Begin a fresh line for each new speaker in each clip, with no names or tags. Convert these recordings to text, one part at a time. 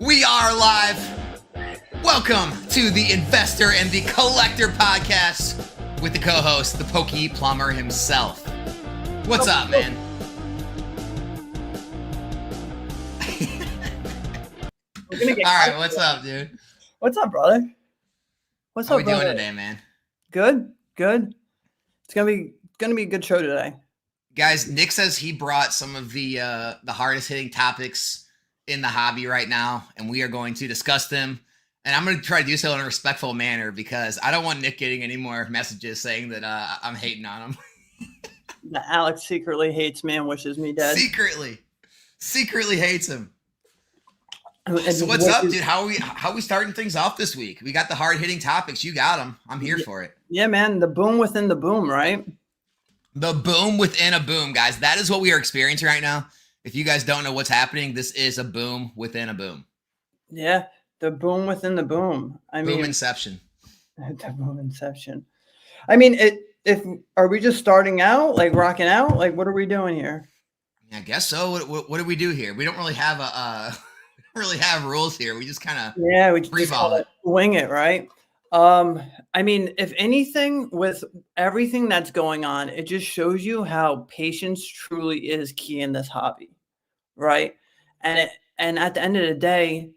We are live. Welcome to the Investor and the Collector podcast with the co-host, the Pokey Plumber himself. What's up, man? All right, what's up, dude?
What's up, brother? What's
How
up,
we
brother?
doing today, man?
Good. It's gonna be a good show today.
Guys, Nick says he brought some of the hardest hitting topics in the hobby right now, and we are going to discuss them. And I'm going to try to do so in a respectful manner because I don't want Nick getting any more messages saying that I'm hating on him.
That Alex secretly hates me and wishes me dead.
Secretly hates him. So what's up, dude? How are we starting things off this week? We got the hard hitting topics. You got them. I'm here for it.
Yeah, man. The boom within the boom, right?
The boom within a boom, guys. That is what we are experiencing right now. If you guys don't know what's happening, this is a boom within a boom.
Yeah, the boom within the boom.
Boom inception.
The boom inception. I mean, are we just starting out, like rocking out? Like, what are we doing here?
I guess so. What do we do here? We don't really have have rules here. We just kind of
we just wing it, right? I mean, if anything, with everything that's going on, it just shows you how patience truly is key in this hobby, right? And at the end of the day,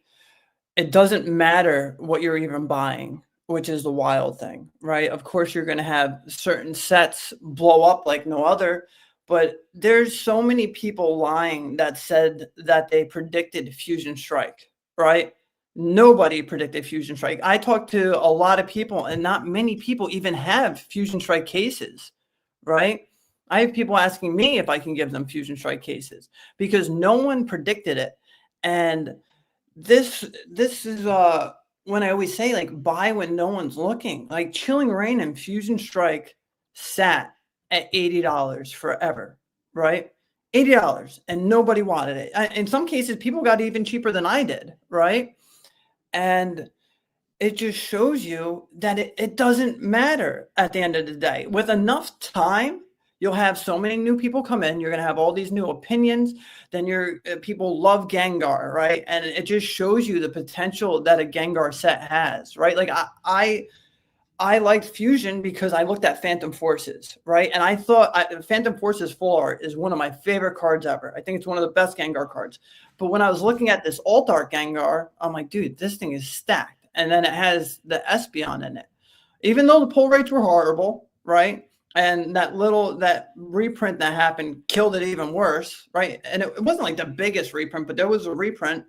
it doesn't matter what you're even buying, which is the wild thing, right? Of course, you're going to have certain sets blow up like no other, but there's so many people lying that said that they predicted Fusion Strike, right? Nobody predicted Fusion Strike. I talked to a lot of people, and not many people even have Fusion Strike cases, right? I have people asking me if I can give them Fusion Strike cases because no one predicted it. And this is when I always say, like, buy when no one's looking. Like Chilling Reign and Fusion Strike sat at $80 forever, right? $80, and nobody wanted it. In some cases, people got even cheaper than I did, right? And it just shows you that it doesn't matter at the end of the day. With enough time, you'll have so many new people come in. You're going to have all these new opinions. Then people love Gengar, right? And it just shows you the potential that a Gengar set has, right? Like I liked Fusion because I looked at Phantom Forces, right? And I thought Phantom Forces Full Art is one of my favorite cards ever. I think it's one of the best Gengar cards. But when I was looking at this Alt Art Gengar, I'm like, dude, this thing is stacked. And then it has the Espeon in it. Even though the pull rates were horrible, right? And that reprint that happened killed it even worse, right? And it wasn't like the biggest reprint, but there was a reprint.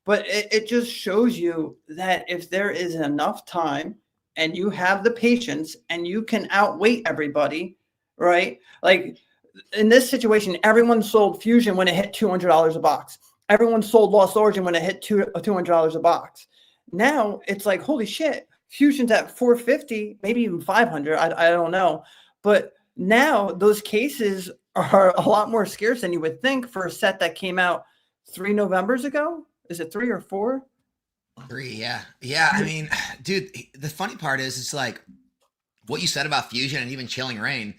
But it just shows you that if there is enough time and you have the patience and you can outweight everybody, right? Like in this situation, everyone sold Fusion when it hit $200 a box. Everyone sold Lost Origin when it hit $200 a box. Now it's like, holy shit, Fusion's at $450, maybe even $500. I don't know. But now those cases are a lot more scarce than you would think for a set that came out 3 Novembers ago. Is it 3 or 4?
3, yeah. I mean, dude, the funny part is, it's like what you said about Fusion and even Chilling Reign.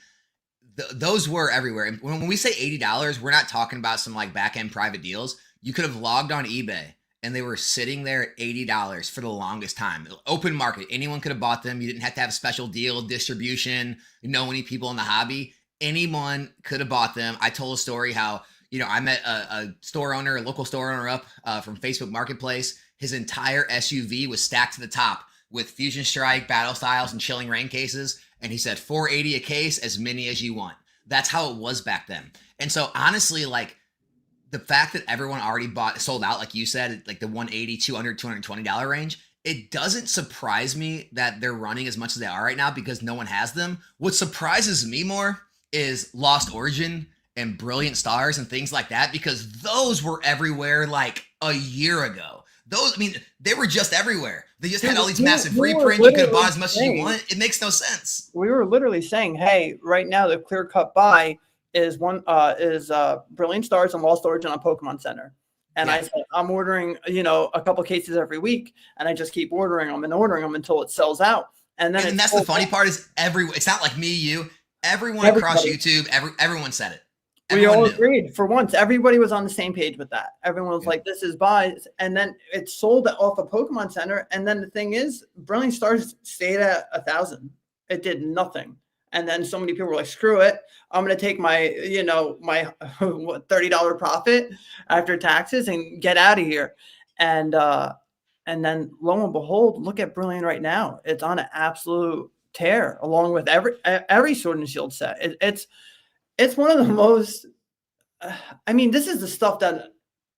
Those were everywhere. And when we say $80, we're not talking about some like back end private deals. You could have logged on eBay and they were sitting there at $80 for the longest time. Open market. Anyone could have bought them. You didn't have to have a special deal, distribution, know any people in the hobby. Anyone could have bought them. I told a story how, I met a local store owner up from Facebook Marketplace. His entire SUV was stacked to the top with Fusion Strike, Battle Styles, and Chilling Reign cases. And he said, $480 a case, as many as you want. That's how it was back then. And so honestly, like, the fact that everyone already sold out, like you said, like the $180, $200, $220 range, it doesn't surprise me that they're running as much as they are right now because no one has them. What surprises me more is Lost Origin and Brilliant Stars and things like that, because those were everywhere like a year ago. They were just everywhere. They just had all these massive reprints. You could have bought as much as you want. It makes no sense.
We were literally saying, hey, right now the clear-cut buy is Brilliant Stars and Lost Origin on Pokemon Center. And I said, I'm ordering, a couple cases every week, and I just keep ordering them until it sells out. And that's
the funny part is it's not like me, you, everyone across YouTube, everyone said it.
We
Everyone
all
knew.
agreed for once. Everybody was on the same page with that. Everyone was like, "This is buys," and then it sold off of Pokemon Center. And then the thing is, Brilliant Stars stayed at 1,000. It did nothing. And then so many people were like, "Screw it! I'm going to take my, my $30 profit after taxes and get out of here." And then lo and behold, look at Brilliant right now. It's on an absolute tear, along with every Sword and Shield set. It's one of the most, I mean, this is the stuff that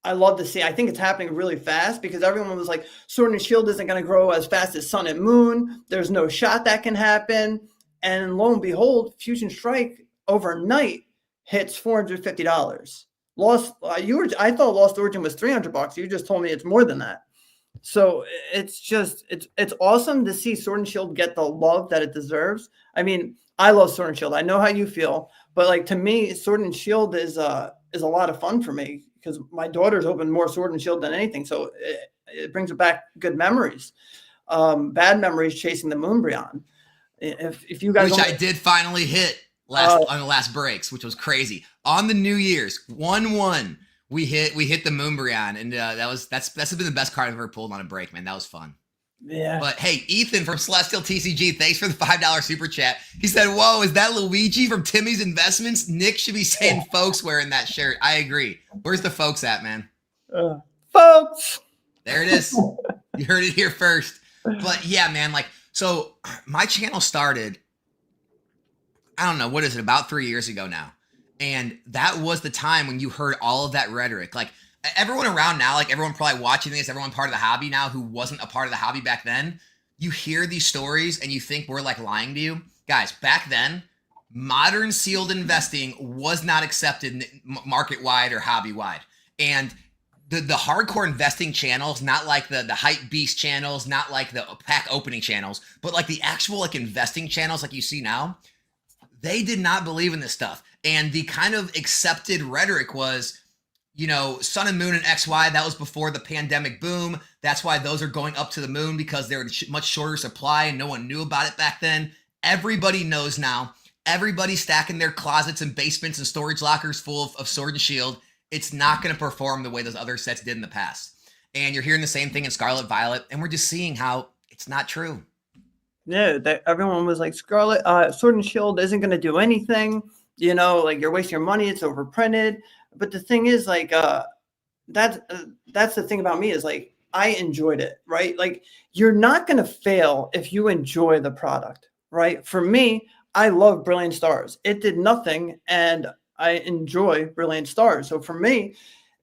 I love to see. I think it's happening really fast because everyone was like, Sword and Shield isn't going to grow as fast as Sun and Moon. There's no shot that can happen. And lo and behold, Fusion Strike overnight hits $450. I thought Lost Origin was $300. You just told me it's more than that. So it's awesome to see Sword and Shield get the love that it deserves. I mean, I love Sword and Shield. I know how you feel, but like to me, Sword and Shield is a lot of fun for me because my daughter's opened more Sword and Shield than anything. So it brings back good memories. Bad memories chasing the Moonbryon. If you guys,
which I did finally hit on the last breaks, which was crazy. On the New Year's 1/1, we hit the Moonbryon, and that's been the best card I've ever pulled on a break, man. That was fun.
Yeah.
But hey, Ethan from Celestial TCG, thanks for the $5 super chat. He said, "Whoa, is that Luigi from Timmy's Investments? Nick should be saying folks wearing that shirt." I agree. Where's the folks at, man?
Folks.
There it is. You heard it here first. But yeah, man, like, so my channel started, I don't know, what is it, about 3 years ago now. And that was the time when you heard all of that rhetoric. Like, everyone around now, like everyone probably watching this, everyone part of the hobby now who wasn't a part of the hobby back then, you hear these stories and you think we're like lying to you. Guys, back then, modern sealed investing was not accepted market-wide or hobby-wide. And the hardcore investing channels, not like the hype beast channels, not like the pack opening channels, but like the actual like investing channels like you see now, they did not believe in this stuff. And the kind of accepted rhetoric was, Sun and Moon and XY, that was before the pandemic boom. That's why those are going up to the moon, because they're much shorter supply and no one knew about it back then. Everybody knows now. Everybody's stacking their closets and basements and storage lockers full of Sword and Shield. It's not going to perform the way those other sets did in the past. And you're hearing the same thing in Scarlet Violet, and we're just seeing how it's not true.
Yeah, everyone was like, Sword and Shield isn't going to do anything. Like you're wasting your money. It's overprinted. But the thing is, like, that's the thing about me is like I enjoyed it, right? Like you're not going to fail if you enjoy the product, right? For me, I love Brilliant Stars. It did nothing, and I enjoy Brilliant Stars. So for me,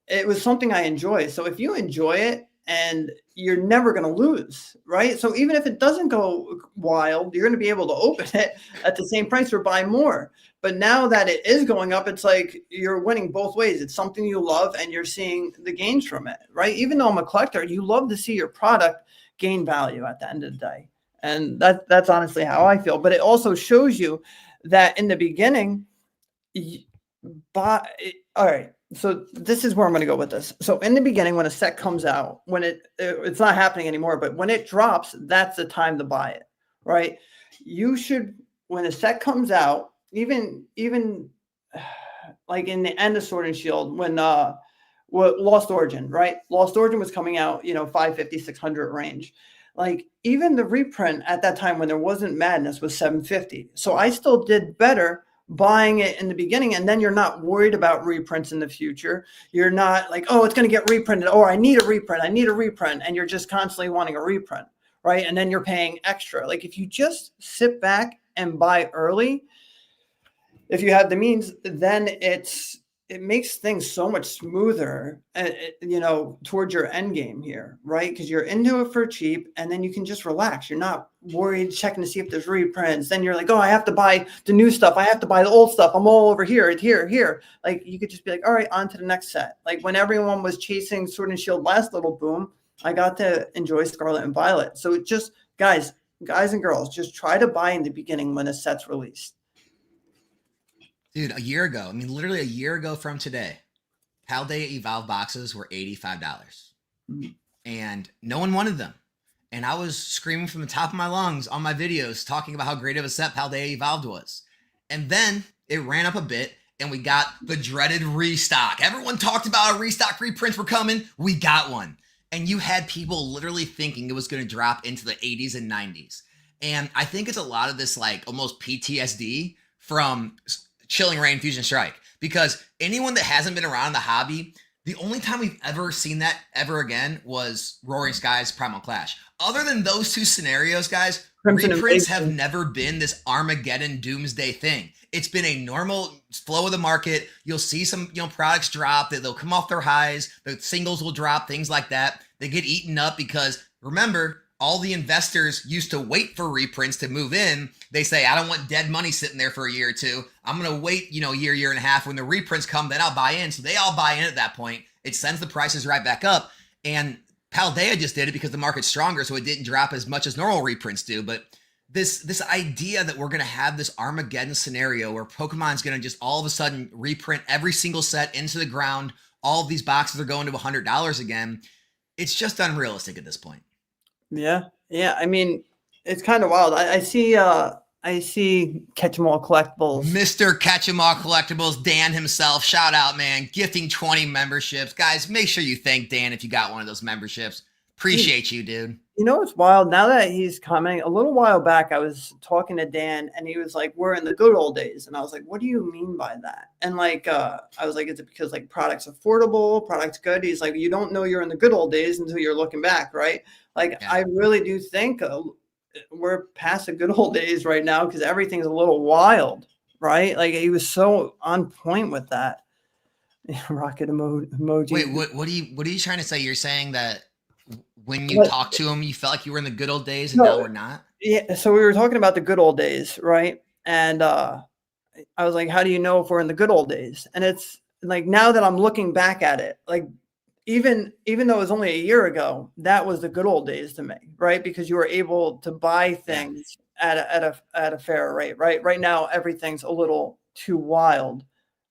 it was something I enjoy. So if you enjoy it, and you're never going to lose, right? So even if it doesn't go wild, you're going to be able to open it at the same price or buy more. But now that it is going up, it's like you're winning both ways. It's something you love and you're seeing the gains from it, right? Even though I'm a collector, you love to see your product gain value at the end of the day. And that's honestly how I feel. But it also shows you that in the beginning, all right. So this is where I'm going to go with this. So in the beginning, when a set comes out, when it's not happening anymore, but when it drops, that's the time to buy it, right? You should, when a set comes out, even like in the end of Sword and Shield, when Lost Origin, right? Lost Origin was coming out, 550, 600 range. Like even the reprint at that time when there wasn't madness was 750. So I still did better buying it in the beginning, and then you're not worried about reprints in the future. You're not like, oh, it's going to get reprinted. Oh, I need a reprint. And you're just constantly wanting a reprint, right? And then you're paying extra. Like if you just sit back and buy early, if you have the means, then it makes things so much smoother, towards your end game here, right? Because you're into it for cheap, and then you can just relax. You're not worried checking to see if there's reprints. Then you're like, oh, I have to buy the new stuff. I have to buy the old stuff. I'm all over here. Like you could just be like, all right, on to the next set. Like when everyone was chasing Sword and Shield last little boom, I got to enjoy Scarlet and Violet. So it just, guys and girls, just try to buy in the beginning when a set's released.
Dude, literally a year ago from today, Paldea Evolve boxes were $85. Mm-hmm. And no one wanted them. And I was screaming from the top of my lungs on my videos talking about how great of a set Paldea Evolved was. And then it ran up a bit, and we got the dreaded restock. Everyone talked about a restock, reprints were coming. We got one. And you had people literally thinking it was going to drop into the 80s and 90s. And I think it's a lot of this like almost PTSD from Chilling Reign Fusion Strike, because anyone that hasn't been around the hobby, the only time we've ever seen that ever again was Roaring Skies Primal Clash. Other than those two scenarios, guys, reprints have never been this Armageddon doomsday thing. It's been a normal flow of the market. You'll see some, products drop, they'll come off their highs, the singles will drop, things like that. They get eaten up because, remember, all the investors used to wait for reprints to move in. They say, I don't want dead money sitting there for a year or two. I'm going to wait, year and a half. When the reprints come, then I'll buy in. So they all buy in at that point. It sends the prices right back up. And Paldea just did it because the market's stronger, so it didn't drop as much as normal reprints do. But this idea that we're going to have this Armageddon scenario where Pokemon's going to just all of a sudden reprint every single set into the ground, all of these boxes are going to $100 again, it's just unrealistic at this point.
Yeah. I mean, it's kind of wild. I see Catch 'em All Collectibles.
Mr. Catch 'em All Collectibles, Dan himself. Shout out, man. Gifting 20 memberships. Guys, make sure you thank Dan if you got one of those memberships. Appreciate you, dude.
You know what's wild? Now that he's coming, a little while back, I was talking to Dan and he was like, we're in the good old days. And I was like, what do you mean by that? And like, I was like, is it because like products affordable, products good? He's like, you don't know you're in the good old days until you're looking back, right? Like, yeah. I really do think we're past the good old days right now because everything's a little wild, right? Like he was so on point with that. Rocket emoji.
Wait, what are you trying to say? You're saying that when you talk to him, you felt like you were in the good old days, and now we're not?
Yeah. So we were talking about the good old days, right? And I was like, how do you know if we're in the good old days? And it's like, now that I'm looking back at it, like even though it was only a year ago, that was the good old days to me, right? Because you were able to buy things at a fair rate, right? Right now, everything's a little too wild.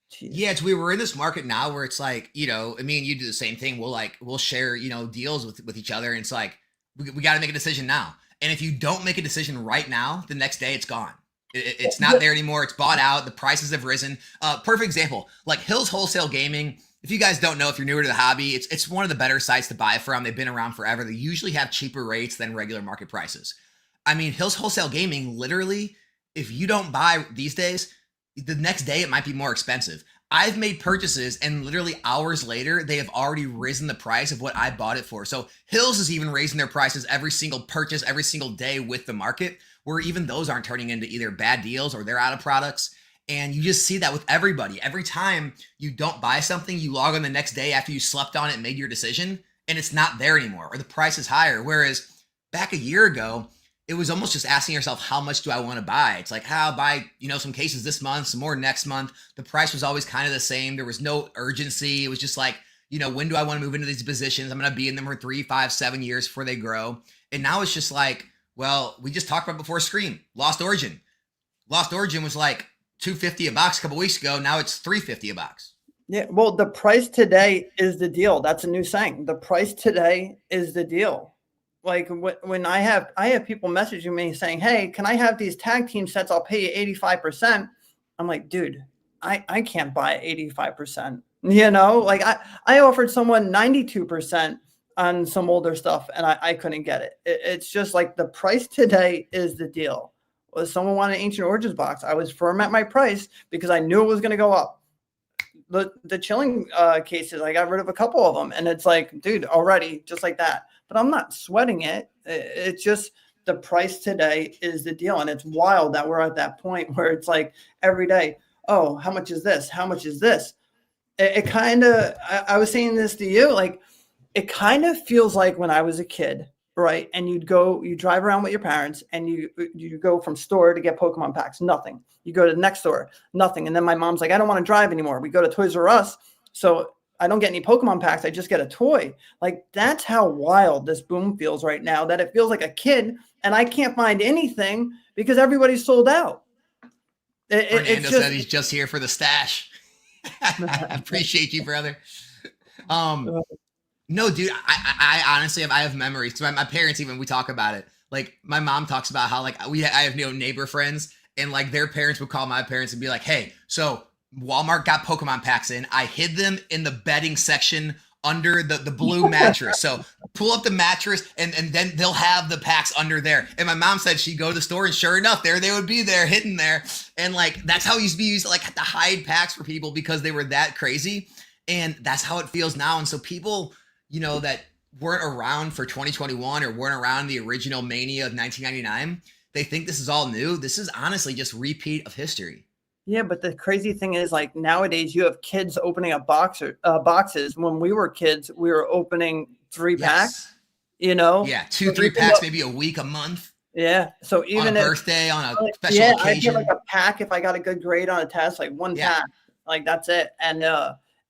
Jeez.
Yeah, we were in this market now where it's like, me and you do the same thing. We'll share, deals with each other. And it's like, we got to make a decision now. And if you don't make a decision right now, the next day it's gone. It's not there anymore. It's bought out. The prices have risen. Perfect example, like Hills Wholesale Gaming. If you guys don't know, if you're newer to the hobby, it's one of the better sites to buy from. They've been around forever. They usually have cheaper rates than regular market prices. I mean, Hills Wholesale Gaming, literally, if you don't buy these days, the next day it might be more expensive. I've made purchases and literally hours later, they have already risen the price of what I bought it for. So Hills is even raising their prices every single purchase, every single day with the market, where even those aren't turning into either bad deals or they're out of products. And you just see that with everybody. Every time you don't buy something, you log on the next day after you slept on it and made your decision, and it's not there anymore, or the price is higher. Whereas back a year ago, it was almost just asking yourself, how much do I want to buy? It's like, I'll buy, some cases this month, some more next month. The price was always kind of the same. There was no urgency. It was just like, when do I want to move into these positions? I'm going to be in them for 3, 5, 7 years before they grow. And now it's just like, well, we just talked about before Scream, Lost Origin. Lost Origin was like $250 a box a couple weeks ago. Now it's $350 a box.
Yeah. Well, the price today is the deal. That's a new saying. The price today is the deal. Like when I have people messaging me saying, hey, can I have these tag team sets? I'll pay you 85%. I'm like, dude, I can't buy 85%. Like I offered someone 92% on some older stuff and I couldn't get it. It's just like the price today is the deal. Well, someone wanted an Ancient Origins box. I was firm at my price because I knew it was going to go up. The chilling cases, I got rid of a couple of them. And it's like, dude, already just like that. But I'm not sweating it. It's just the price today is the deal. And it's wild that we're at that point where it's like every day, oh, how much is this? How much is this? It kind of, I was saying this to you, like it kind of feels like when I was a kid, right? And you drive around with your parents and you go from store to get Pokemon packs, nothing. You go to the next store, nothing. And then my mom's like, I don't want to drive anymore. We go to Toys R Us. So I don't get any Pokemon packs. I just get a toy. Like that's how wild this boom feels right now, that it feels like a kid and I can't find anything because everybody's sold out.
Fernando said he's just here for the stash. I appreciate you, brother. No, dude, I honestly I have memories. So my parents, even we talk about it. Like my mom talks about how like I have neighbor friends and like their parents would call my parents and be like, hey, so Walmart got Pokemon packs in. I hid them in the bedding section under the blue mattress. So pull up the mattress and then they'll have the packs under there. And my mom said she'd go to the store and sure enough, there they would be there hidden there. And like, that's how it used to be used, like to hide packs for people because they were that crazy. And that's how it feels now. And so people, that weren't around for 2021 or weren't around the original mania of 1999, they think this is all new. This is honestly just repeat of history.
Yeah, but the crazy thing is, like, nowadays you have kids opening up boxes. When we were kids, we were opening 3 packs.
Yeah, 2-3 packs, maybe a week, a month.
Yeah. So even
on a birthday, on a special occasion.
I get like a pack if I got a good grade on a test, like 1 pack, like that's it. And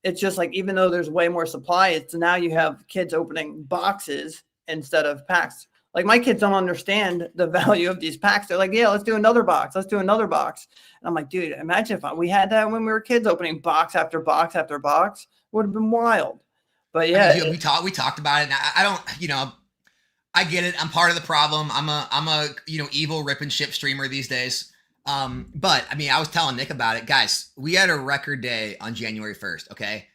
it's just like, even though there's way more supply, it's now you have kids opening boxes instead of packs. Like, my kids don't understand the value of these packs. They're like, yeah, let's do another box. Let's do another box. And I'm like, dude, imagine if we had that when we were kids, opening box after box after box. Would have been wild. But yeah,
we talked about it. And I don't, I get it. I'm part of the problem. I'm a evil rip and ship streamer these days. But I mean, I was telling Nick about it, guys. We had a record day on January 1st. Okay,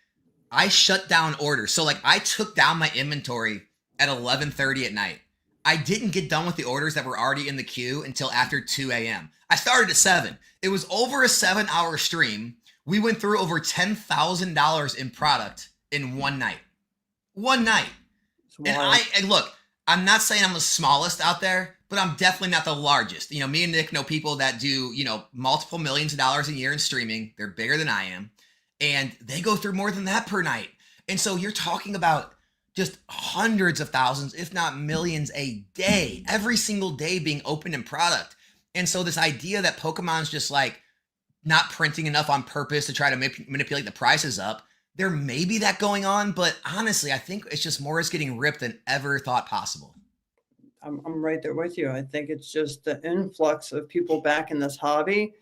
I shut down orders. So like, I took down my inventory at 11:30 at night. I didn't get done with the orders that were already in the queue until after 2 a.m. I started at 7. It was over a 7-hour stream. We went through over $10,000 in product in one night. One night. And look, I'm not saying I'm the smallest out there, but I'm definitely not the largest. Me and Nick know people that do, multiple millions of dollars a year in streaming. They're bigger than I am. And they go through more than that per night. And so you're talking about just hundreds of thousands, if not millions a day, every single day being opened in product. And so this idea that Pokemon's just like not printing enough on purpose to try to manipulate the prices up, there may be that going on, but honestly, I think it's just more is getting ripped than ever thought possible.
I'm right there with you. I think it's just the influx of people back in this hobby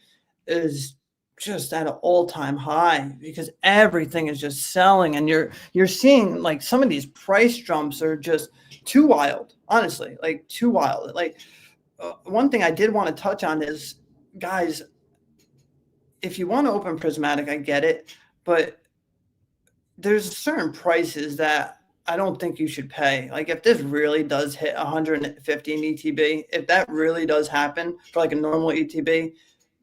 is just at an all-time high because everything is just selling, and you're seeing like some of these price jumps are just too wild, honestly, like too wild. Like one thing I did want to touch on is, guys, if you want to open Prismatic, I get it, but there's certain prices that I don't think you should pay. Like, if this really does hit 150 in ETB, if that really does happen for like a normal ETB,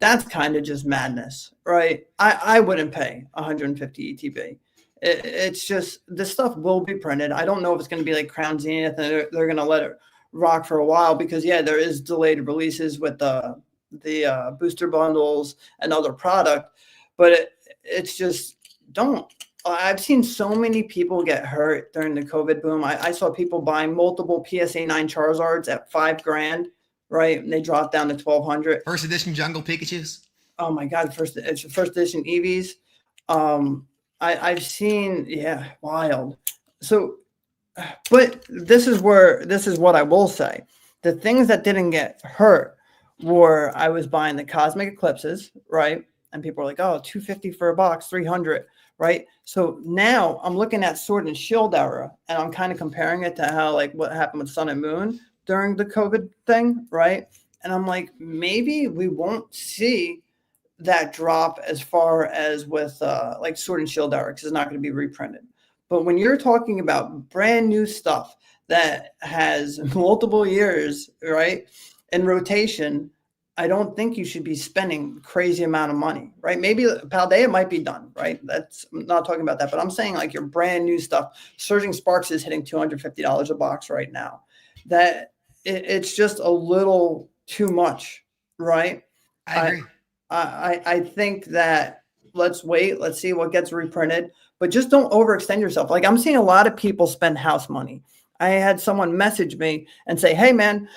that's kind of just madness, right? I wouldn't pay 150 ETB. It's just, this stuff will be printed. I don't know if it's going to be like Crown Zenith and they're going to let it rock for a while because, yeah, there is delayed releases with the booster bundles and other product. But it's just, I've seen so many people get hurt during the COVID boom. I saw people buying multiple PSA 9 Charizards at $5,000. Right, and they dropped down to 1,200.
First edition Jungle Pikachus.
Oh my God, first edition Eevees. I've seen, wild. So, but this is what I will say. The things that didn't get hurt were, I was buying the Cosmic Eclipses, right? And people were like, oh, $250 for a box, $300, right? So now I'm looking at Sword and Shield era, and I'm kind of comparing it to how, like, what happened with Sun and Moon during the COVID thing, right? And I'm like, maybe we won't see that drop as far as with like Sword and Shield era, because it's not going to be reprinted. But when you're talking about brand new stuff that has multiple years, right, in rotation, I don't think you should be spending crazy amount of money, right? Maybe Paldea might be done, right? I'm not talking about that, but I'm saying like your brand new stuff. Surging Sparks is hitting $250 a box right now. That it's just a little too much, right?
I agree.
I think that let's wait, let's see what gets reprinted, but just don't overextend yourself. Like, I'm seeing a lot of people spend house money. I had someone message me and say, hey man,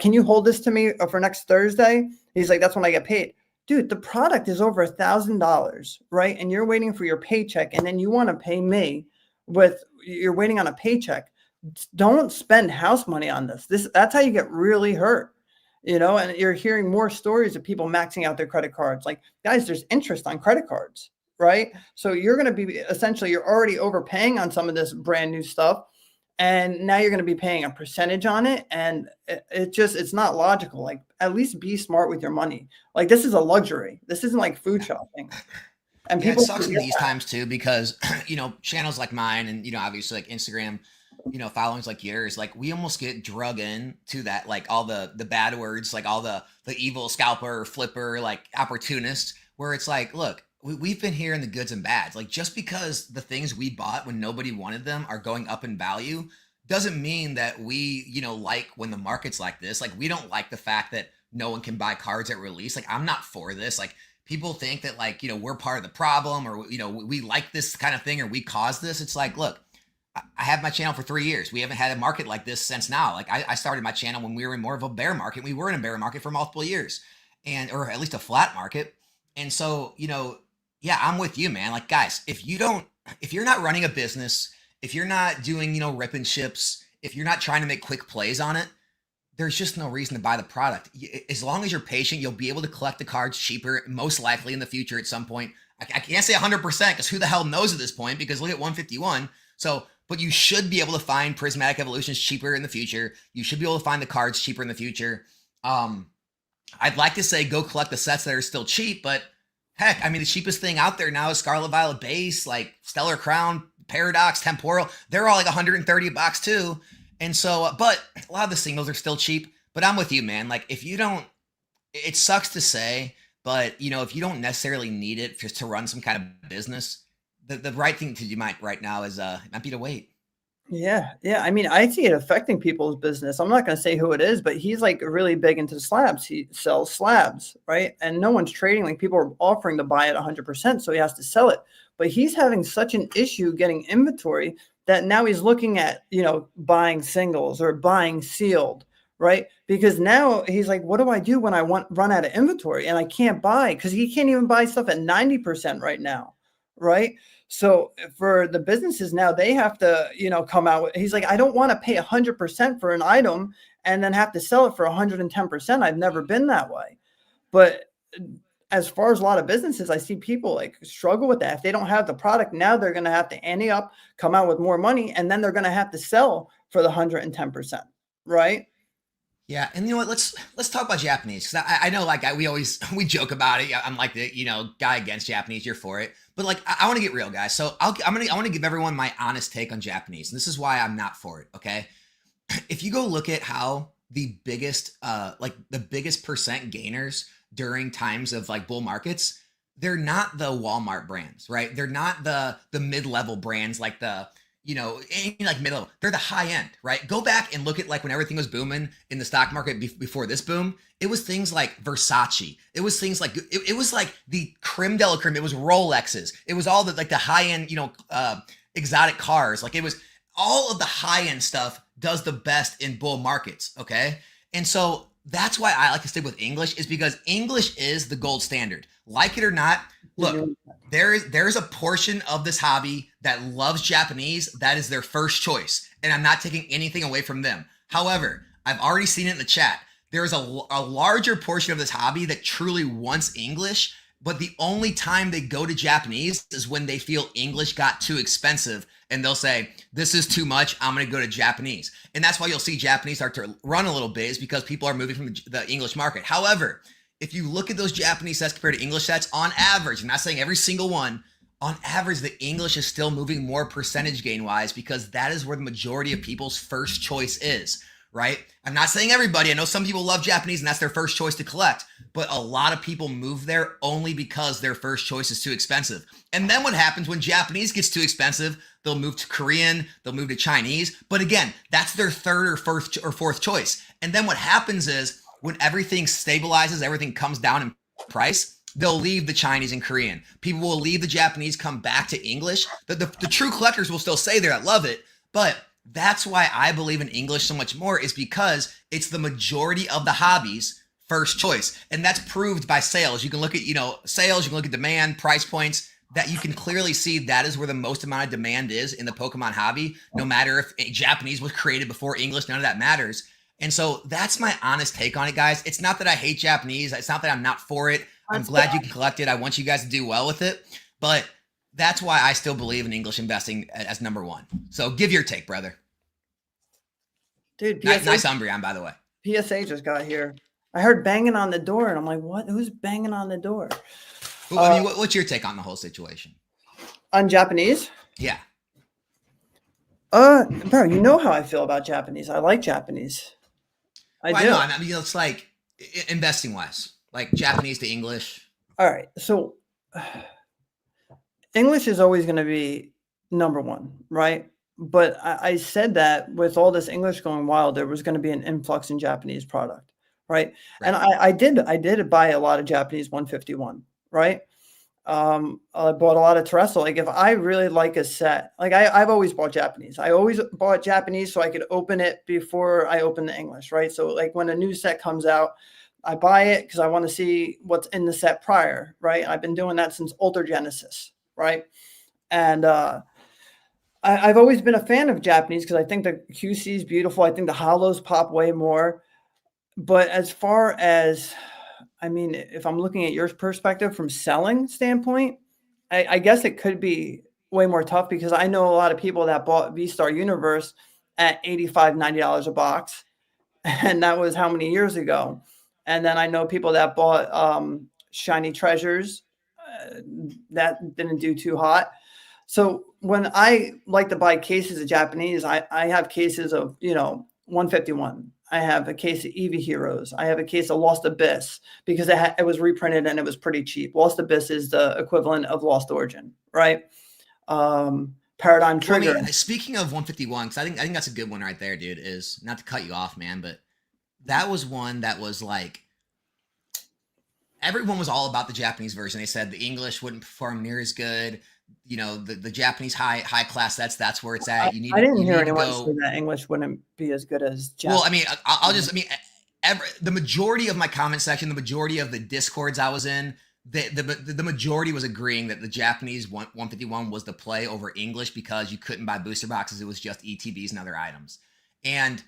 can you hold this to me for next Thursday? He's like, that's when I get paid. Dude, the product is over $1,000, right? And you're waiting for your paycheck, and then you want to pay me you're waiting on a paycheck. Don't spend house money on this. That's how you get really hurt, and you're hearing more stories of people maxing out their credit cards. Like, guys, there's interest on credit cards, right? So you're going to be you're already overpaying on some of this brand new stuff. And now you're going to be paying a percentage on it. And it's not logical. Like, at least be smart with your money. Like, this is a luxury. This isn't like food shopping. And
Yeah, it
people
sucks in
forget
these times too because channels like mine and obviously like Instagram, followings like yours, like we almost get drug in to that, like all the bad words, like all the evil scalper, flipper, like opportunist, where it's like, look, we've been here in the goods and bads. Like just because the things we bought when nobody wanted them are going up in value doesn't mean that we, like when the market's like this. Like we don't like the fact that no one can buy cards at release. Like I'm not for this. Like people think that like we're part of the problem, or we like this kind of thing, or we caused this. It's like, look, I have my channel for 3 years. We haven't had a market like this since now. Like I started my channel when we were in more of a bear market. We were in a bear market for multiple years, and or at least a flat market. And so yeah, I'm with you, man. Like guys, if you're not running a business, if you're not doing rip and ships, if you're not trying to make quick plays on it, there's just no reason to buy the product. As long as you're patient, you'll be able to collect the cards cheaper, most likely in the future at some point. I can't say 100% because who the hell knows at this point, because look at 151. So, but you should be able to find Prismatic Evolutions cheaper in the future. You should be able to find the cards cheaper in the future. I'd like to say go collect the sets that are still cheap, but heck, I mean, the cheapest thing out there now is Scarlet Violet Base, like Stellar Crown, Paradox, Temporal. They're all like $130 too. And so, but a lot of the singles are still cheap. But I'm with you, man. Like if you don't, it sucks to say, but if you don't necessarily need it just to run some kind of business, the right thing to do right now is might be to wait.
Yeah, yeah. I mean, I see it affecting people's business. I'm not going to say who it is, but he's like really big into slabs. He sells slabs, right? And no one's trading. Like people are offering to buy it 100%, so he has to sell it. But he's having such an issue getting inventory that now he's looking at, buying singles or buying sealed, right? Because now he's like, what do I do when I run out of inventory and I can't buy? Because he can't even buy stuff at 90% right now, right? So for the businesses now, they have to, come out with, he's like, I don't want to pay 100% for an item and then have to sell it for 110%. I've never been that way. But as far as a lot of businesses, I see people like struggle with that. If they don't have the product, now they're going to have to ante up, come out with more money, and then they're going to have to sell for the 110%, right?
Yeah, and you know what? Let's talk about Japanese, because I know like we joke about it. I'm like the guy against Japanese. You're for it, but like I want to get real, guys. So I want to give everyone my honest take on Japanese, and this is why I'm not for it. Okay, if you go look at how the biggest percent gainers during times of like bull markets, they're not the Walmart brands, right? They're not the mid-level brands like the like middle. They're the high end, right? Go back and look at like when everything was booming in the stock market before this boom. It was things like Versace. It was things like it was like the creme de la creme. It was Rolexes. It was all the like the high end, exotic cars. Like it was all of the high end stuff does the best in bull markets. Okay, and so that's why I like to stick with English, is because English is the gold standard. Like it or not, look, there's a portion of this hobby that loves Japanese. That is their first choice. And I'm not taking anything away from them. However, I've already seen it in the chat. There is a larger portion of this hobby that truly wants English, but the only time they go to Japanese is when they feel English got too expensive. And they'll say, this is too much, I'm going to go to Japanese. And that's why you'll see Japanese start to run a little bit, is because people are moving from the English market. However, if you look at those Japanese sets compared to English sets, on average, I'm not saying every single one, on average, the English is still moving more percentage gain wise, because that is where the majority of people's first choice is, right? I'm not saying everybody. I know some people love Japanese and that's their first choice to collect, but a lot of people move there only because their first choice is too expensive. And then what happens when Japanese gets too expensive? They'll move to Korean, they'll move to Chinese. But again, that's their third or fourth choice. And then what happens is when everything stabilizes, everything comes down in price, they'll leave the Chinese and Korean. People will leave the Japanese, come back to English. The true collectors will still stay there that love it. But that's why I believe in English so much more, is because it's the majority of the hobby's first choice. And that's proved by sales. You can look at, sales, you can look at demand, price points, that you can clearly see that is where the most amount of demand is in the Pokemon hobby. No matter if Japanese was created before English, none of that matters. And so that's my honest take on it, guys. It's not that I hate Japanese. It's not that I'm not for it. I'm glad you can collect it. I want you guys to do well with it. But that's why I still believe in English investing as number one. So give your take, brother.
Dude,
nice Umbreon, by the way.
PSA just got here. I heard banging on the door, and I'm like, what? Who's banging on the door?
Well, I mean, what's your take on the whole situation?
On Japanese,
Yeah.
bro, you know how I feel about Japanese. I like Japanese. I
Well, I know.
do.
I mean, it's like investing wise, like Japanese to English.
All right. So English is always going to be number one, right? But I said that with all this English going wild, there was going to be an influx in Japanese product, right? And
Right.
I did buy a lot of Japanese 151, right? I bought a lot of terrestrial. Like if I really like a set, like I've always bought Japanese. I always bought Japanese so I could open it before I open the English, right? So like when a new set comes out, I buy it because I want to see what's in the set prior, right? I've been doing that since Ultra Genesis, right? And I've always been a fan of Japanese because I think the QC is beautiful. I think the hollows pop way more. But as far as, I mean, if I'm looking at your perspective from selling standpoint, I guess it could be way more tough because I know a lot of people that bought V-Star Universe at $85, $90 a box. And that was how many years ago? And then I know people that bought Shiny Treasures that didn't do too hot. So when I like to buy cases of Japanese, I have cases of, 151. I have a case of Eevee Heroes. I have a case of Lost Abyss because it was reprinted and it was pretty cheap. Lost Abyss is the equivalent of Lost Origin, right? Paradigm Trigger.
Well, I mean, speaking of 151, because I think that's a good one right there, dude. Is not to cut you off, man, but that was one that was like everyone was all about the Japanese version. They said the English wouldn't perform near as good. The Japanese high class. That's where it's at.
I didn't
You
hear
need to
anyone say
go.
that English wouldn't be as good as
Well,
Japanese.
I mean, I'll just I mean, the majority of my comment section, the majority of the discords I was in, the majority was agreeing that the Japanese 151 was the play over English because you couldn't buy booster boxes. It was just ETBs and other items. And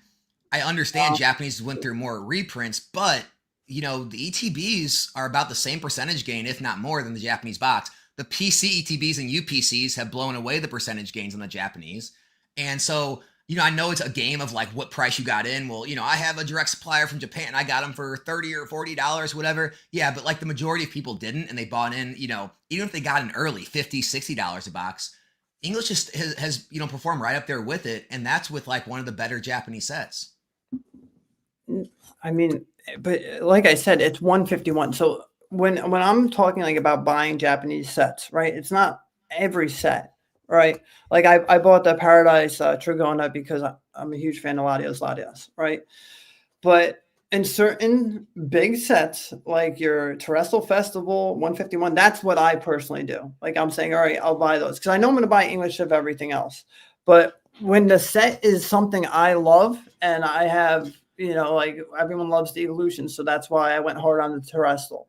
I understand Japanese went through more reprints, but the ETBs are about the same percentage gain, if not more, than the Japanese box. The PC ETBs and UPCs have blown away the percentage gains on the Japanese. And so, I know it's a game of like what price you got in. Well, I have a direct supplier from Japan. I got them for $30 or $40, whatever. Yeah, but like the majority of people didn't, and they bought in, even if they got in early, $50, $60 a box. English just has performed right up there with it, and that's with like one of the better Japanese sets.
I mean, but like I said, it's 151. So when I'm talking like about buying Japanese sets, right? It's not every set, right? Like I bought the Paradise Trigona because I'm a huge fan of Latios, right? But in certain big sets, like your Terrestrial Festival 151, that's what I personally do. Like I'm saying, all right, I'll buy those because I know I'm going to buy English of everything else. But when the set is something I love and I have, like everyone loves the Evolution, so that's why I went hard on the Terrestrial.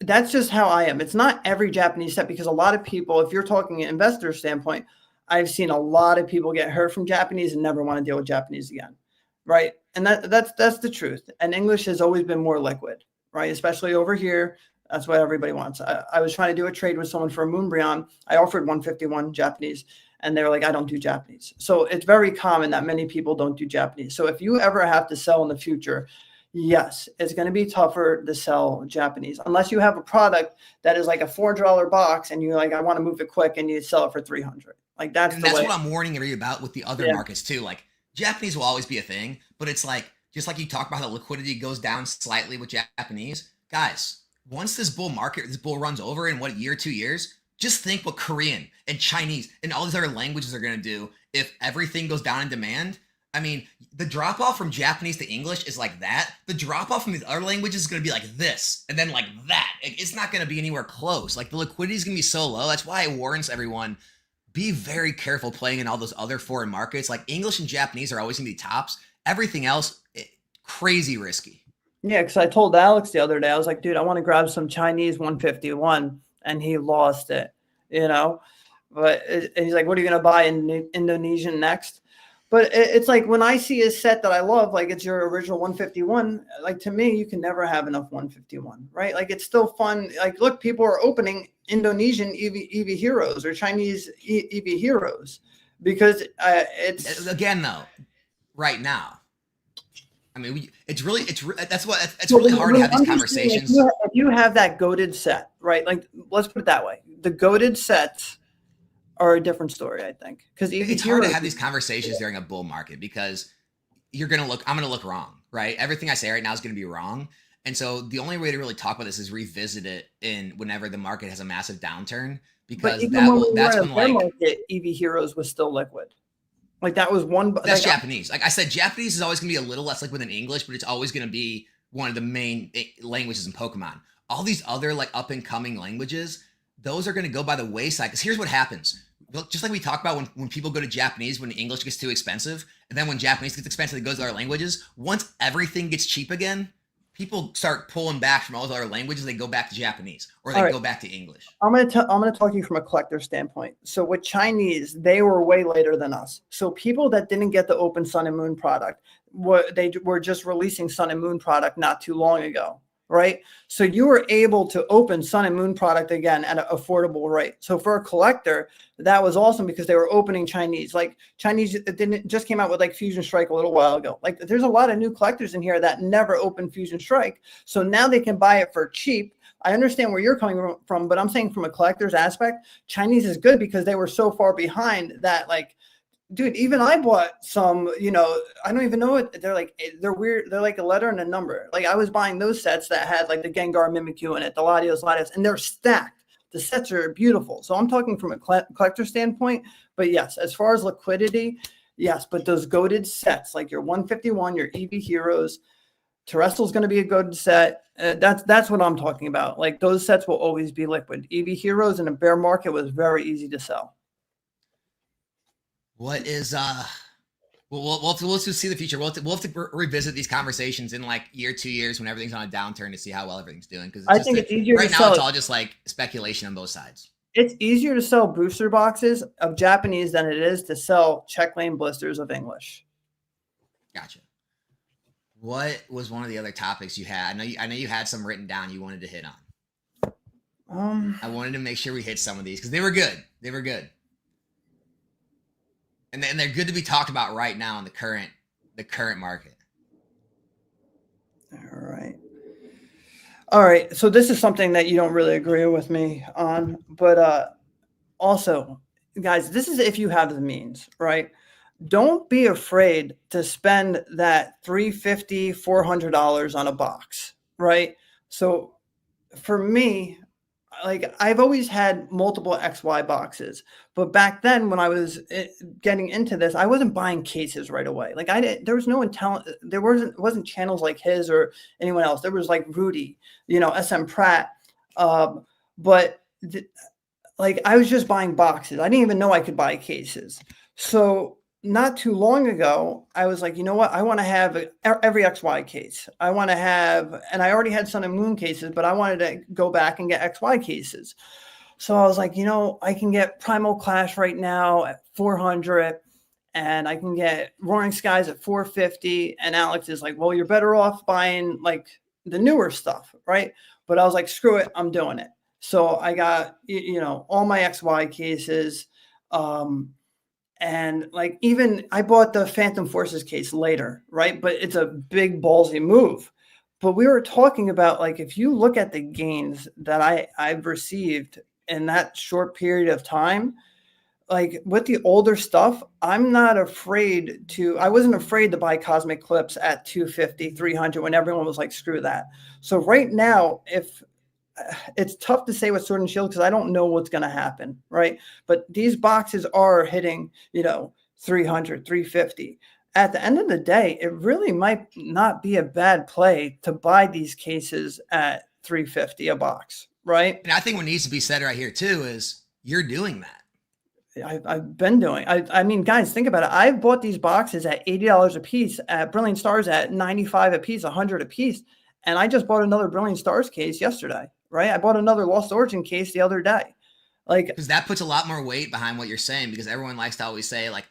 That's just how I am. It's not every Japanese set because a lot of people, if you're talking an investor standpoint, I've seen a lot of people get hurt from Japanese and never want to deal with Japanese again, right? And that's the truth. And English has always been more liquid, right? Especially over here. That's what everybody wants. I was trying to do a trade with someone for a Moonbryon. I offered 151 Japanese, and they were like, I don't do Japanese. So it's very common that many people don't do Japanese. So if you ever have to sell in the future, yes, it's going to be tougher to sell Japanese unless you have a product that is like a $400 box and you're like, I want to move it quick, and you sell it for 300. Like that's
what I'm warning everybody about with the other markets too. Like Japanese will always be a thing, but it's like just like you talk about how liquidity goes down slightly with Japanese guys. Once this bull runs over in what, year, 2 years, just think what Korean and Chinese and all these other languages are going to do if everything goes down in demand. I mean, the drop off from Japanese to English is like that. The drop off from these other languages is going to be like this and then like that. It's not going to be anywhere close. Like the liquidity is going to be so low. That's why I warns everyone, be very careful playing in all those other foreign markets. Like English and Japanese are always going to be tops. Everything else, crazy risky.
Yeah, because I told Alex the other day, I was like, dude, I want to grab some Chinese 151, and he lost it, But he's like, what are you going to buy in Indonesian next? But it's like when I see a set that I love, like it's your original 151, like to me, you can never have enough 151, right? Like it's still fun. Like, look, people are opening Indonesian Eevee Heroes or Chinese Eevee Heroes because it's...
Again, though, right now, I mean, it's really hard to have these conversations.
If you have that goated set, right? Like, let's put it that way. The goated sets are a different story, I think. Because
it's hard to have these conversations during a bull market because I'm going to look wrong, right? Everything I say right now is going to be wrong. And so the only way to really talk about this is revisit it in whenever the market has a massive downturn, because that's when like
market, EV Heroes was still liquid. Like that was one.
That's like, Japanese. Like I said, Japanese is always going to be a little less liquid than English, but it's always going to be one of the main languages in Pokemon. All these other like up and coming languages, those are going to go by the wayside. Because here's what happens. Just like we talk about when people go to Japanese when English gets too expensive, and then when Japanese gets expensive, it goes to other languages. Once everything gets cheap again, people start pulling back from all those other languages. They go back to Japanese or they go back to English. I'm
going to talk to you from a collector standpoint. So with Chinese, they were way later than us. So people that didn't get the open Sun and Moon product, they were just releasing Sun and Moon product not too long ago. Right. So you were able to open Sun and Moon product again at an affordable rate. So for a collector, that was awesome because they were opening Chinese. Like Chinese just came out with like Fusion Strike a little while ago. Like there's a lot of new collectors in here that never opened Fusion Strike. So now they can buy it for cheap. I understand where you're coming from, but I'm saying from a collector's aspect, Chinese is good because they were so far behind that like, dude, even I bought some, I don't even know what they're weird. They're like a letter and a number. Like I was buying those sets that had like the Gengar Mimikyu in it, the Latios, and they're stacked. The sets are beautiful. So I'm talking from a collector standpoint, but yes, as far as liquidity, yes, but those goated sets, like your 151, your EV Heroes, Terrestrial's going to be a goated set. That's what I'm talking about. Like those sets will always be liquid. EV Heroes in a bear market was very easy to sell.
What is we'll just see the future. We'll have to revisit these conversations in like year, 2 years when everything's on a downturn to see how well everything's doing. Because
I think it's easier
right
to
now.
Sell
it's all just like speculation on both sides.
It's easier to sell booster boxes of Japanese than it is to sell check lane blisters of English.
Gotcha. What was one of the other topics you had? I know you had some written down you wanted to hit on. I wanted to make sure we hit some of these because they were good. They were good. And they're good to be talked about right now in the current market.
All right. So this is something that you don't really agree with me on, but also, guys, this is if you have the means, right? Don't be afraid to spend that $350, $400 on a box, right? So for me, like I've always had multiple XY boxes, but back then when I was getting into this, I wasn't buying cases right away. Like there was no intel. There wasn't channels like his or anyone else. There was like Rudy, SM Pratt. But like I was just buying boxes. I didn't even know I could buy cases. So not too long ago, I was like, you know what? I want to have every XY case. I want to have, and I already had Sun and Moon cases, but I wanted to go back and get XY cases. So I was like, I can get Primal Clash right now at 400 and I can get Roaring Skies at 450. And Alex is like, well, you're better off buying like the newer stuff, right? But I was like, screw it, I'm doing it. So I got, all my XY cases. And like even I bought the Phantom Forces case later, right? But it's a big ballsy move. But we were talking about like if you look at the gains that I've received in that short period of time, like with the older stuff, I wasn't afraid to buy Cosmic Clips at 250, 300 when everyone was like, screw that. So right now, it's tough to say with Sword and Shield because I don't know what's going to happen, right? But these boxes are hitting, 300, 350. At the end of the day, it really might not be a bad play to buy these cases at 350 a box, right?
And I think what needs to be said right here too is you're doing that.
I've been doing. I mean, guys, think about it. I've bought these boxes at $80 a piece, at Brilliant Stars at $95 a piece, $100 a piece, and I just bought another Brilliant Stars case yesterday. Right. I bought another Lost Origin case the other day. Like,
because that puts a lot more weight behind what you're saying, because everyone likes to always say like,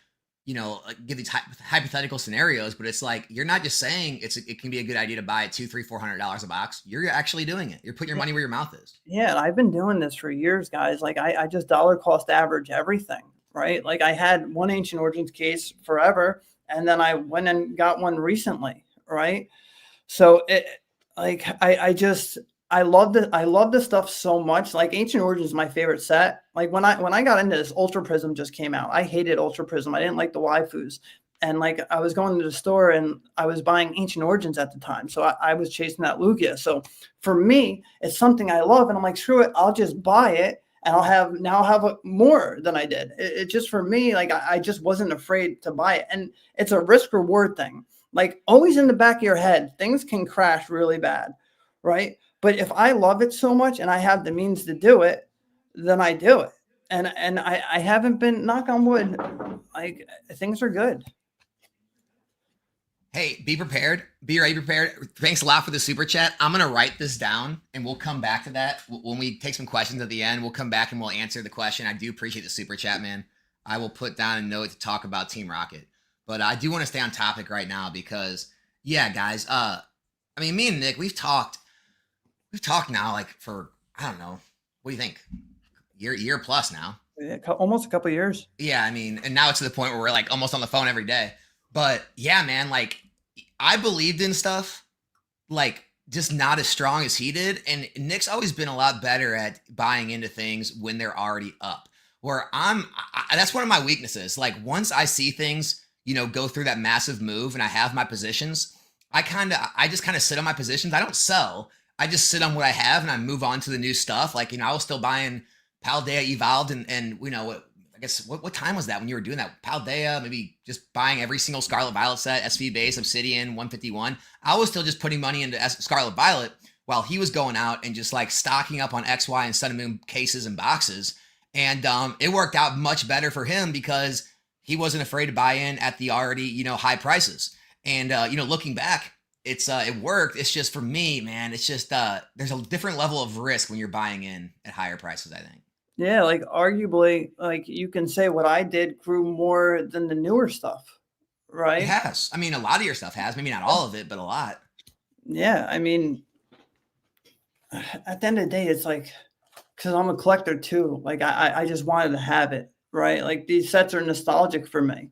give these hypothetical scenarios, but it's like, you're not just saying it can be a good idea to buy at $200, $300, $400 a box. You're actually doing it. You're putting your money where your mouth is.
Yeah. And I've been doing this for years, guys. Like I just dollar cost average everything. Right. Like I had one Ancient Origins case forever. And then I went and got one recently. right? So I love the stuff so much. Like Ancient Origins is my favorite set. Like when I got into this, Ultra Prism just came out. I hated Ultra Prism. I didn't like the waifus. And like I was going to the store and I was buying Ancient Origins at the time. So I was chasing that Lugia. So for me, it's something I love. And I'm like, screw it, I'll just buy it. And I'll have more than I did. It just for me, like I just wasn't afraid to buy it. And it's a risk reward thing. Like always in the back of your head, things can crash really bad, right? But if I love it so much and I have the means to do it, then I do it. And I haven't been, knock on wood, like things are good.
Hey, be prepared. Be ready, prepared. Thanks a lot for the super chat. I'm going to write this down and we'll come back to that. When we take some questions at the end, we'll come back and we'll answer the question. I do appreciate the super chat, man. I will put down a note to talk about Team Rocket. But I do want to stay on topic right now because, yeah, guys, I mean, me and Nick, we've talked now like for, I don't know, what do you think? Year plus now.
Yeah, almost a couple of years.
Yeah, I mean, and now it's to the point where we're like almost on the phone every day. But yeah, man, like I believed in stuff like just not as strong as he did. And Nick's always been a lot better at buying into things when they're already up. Where that's one of my weaknesses. Like once I see things, go through that massive move and I have my positions, I just kind of sit on my positions. I don't sell. I just sit on what I have and I move on to the new stuff. Like, I was still buying Paldea Evolved and I guess what time was that when you were doing that? Paldea, maybe just buying every single Scarlet Violet set, SV base, Obsidian, 151. I was still just putting money into Scarlet Violet while he was going out and just like stocking up on XY and Sun and Moon cases and boxes. And it worked out much better for him because he wasn't afraid to buy in at the already, high prices. And, looking back, it worked. It's just for me, man, it's just, there's a different level of risk when you're buying in at higher prices, I think.
Yeah, like arguably, like you can say what I did grew more than the newer stuff, right?
It has. I mean, a lot of your stuff has. Maybe not all of it, but a lot.
Yeah, I mean, at the end of the day, it's like, because I'm a collector too. Like I just wanted to have it, right? Like these sets are nostalgic for me,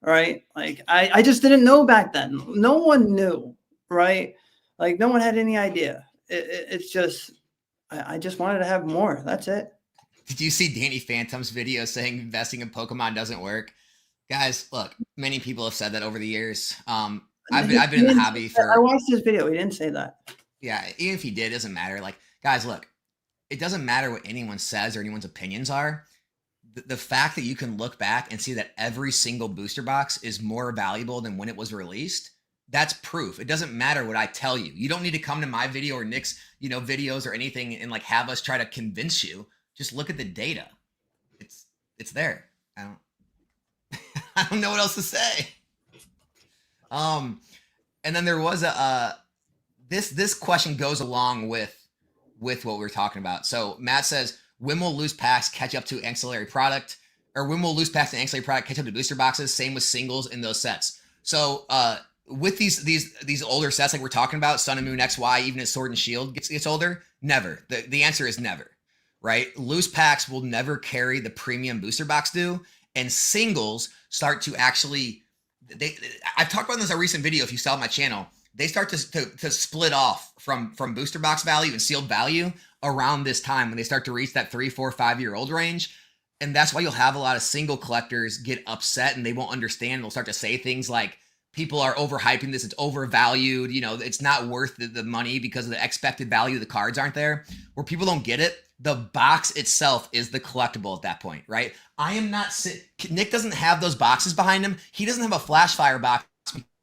right? Like I just didn't know back then. No one knew, right? Like no one had any idea. It's just, I just wanted to have more. That's it.
Did you see Danny Phantom's video saying investing in Pokemon doesn't work? Guys, look, many people have said that over the years. I've been in the hobby for.
I watched his video. He didn't say that.
Yeah, even if he did, it doesn't matter. Like, guys, look, it doesn't matter what anyone says or anyone's opinions are. The fact that you can look back and see that every single booster box is more valuable than when it was released, that's proof. It doesn't matter what I tell you. You don't need to come to my video or Nick's, videos or anything and like have us try to convince you. Just look at the data. It's there. I don't know what else to say. And then there was this question goes along with what we're talking about. So Matt says, when will loose packs catch up to ancillary product? Or when will loose packs and ancillary product catch up to booster boxes? Same with singles in those sets. So with these older sets like we're talking about, Sun and Moon XY, even as Sword and Shield gets older, never. The answer is never. Right? Loose packs will never carry the premium booster box do, and singles start to actually, I've talked about this in a recent video if you saw my channel, they start to split off from booster box value and sealed value around this time when they start to reach that 3, 4, 5-year-old range. And that's why you'll have a lot of single collectors get upset and they won't understand. They'll start to say things like, people are overhyping this, it's overvalued, it's not worth the money because of the expected value of the cards aren't there. Where people don't get it, the box itself is the collectible at that point, right? Nick doesn't have those boxes behind him. He doesn't have a flash fire box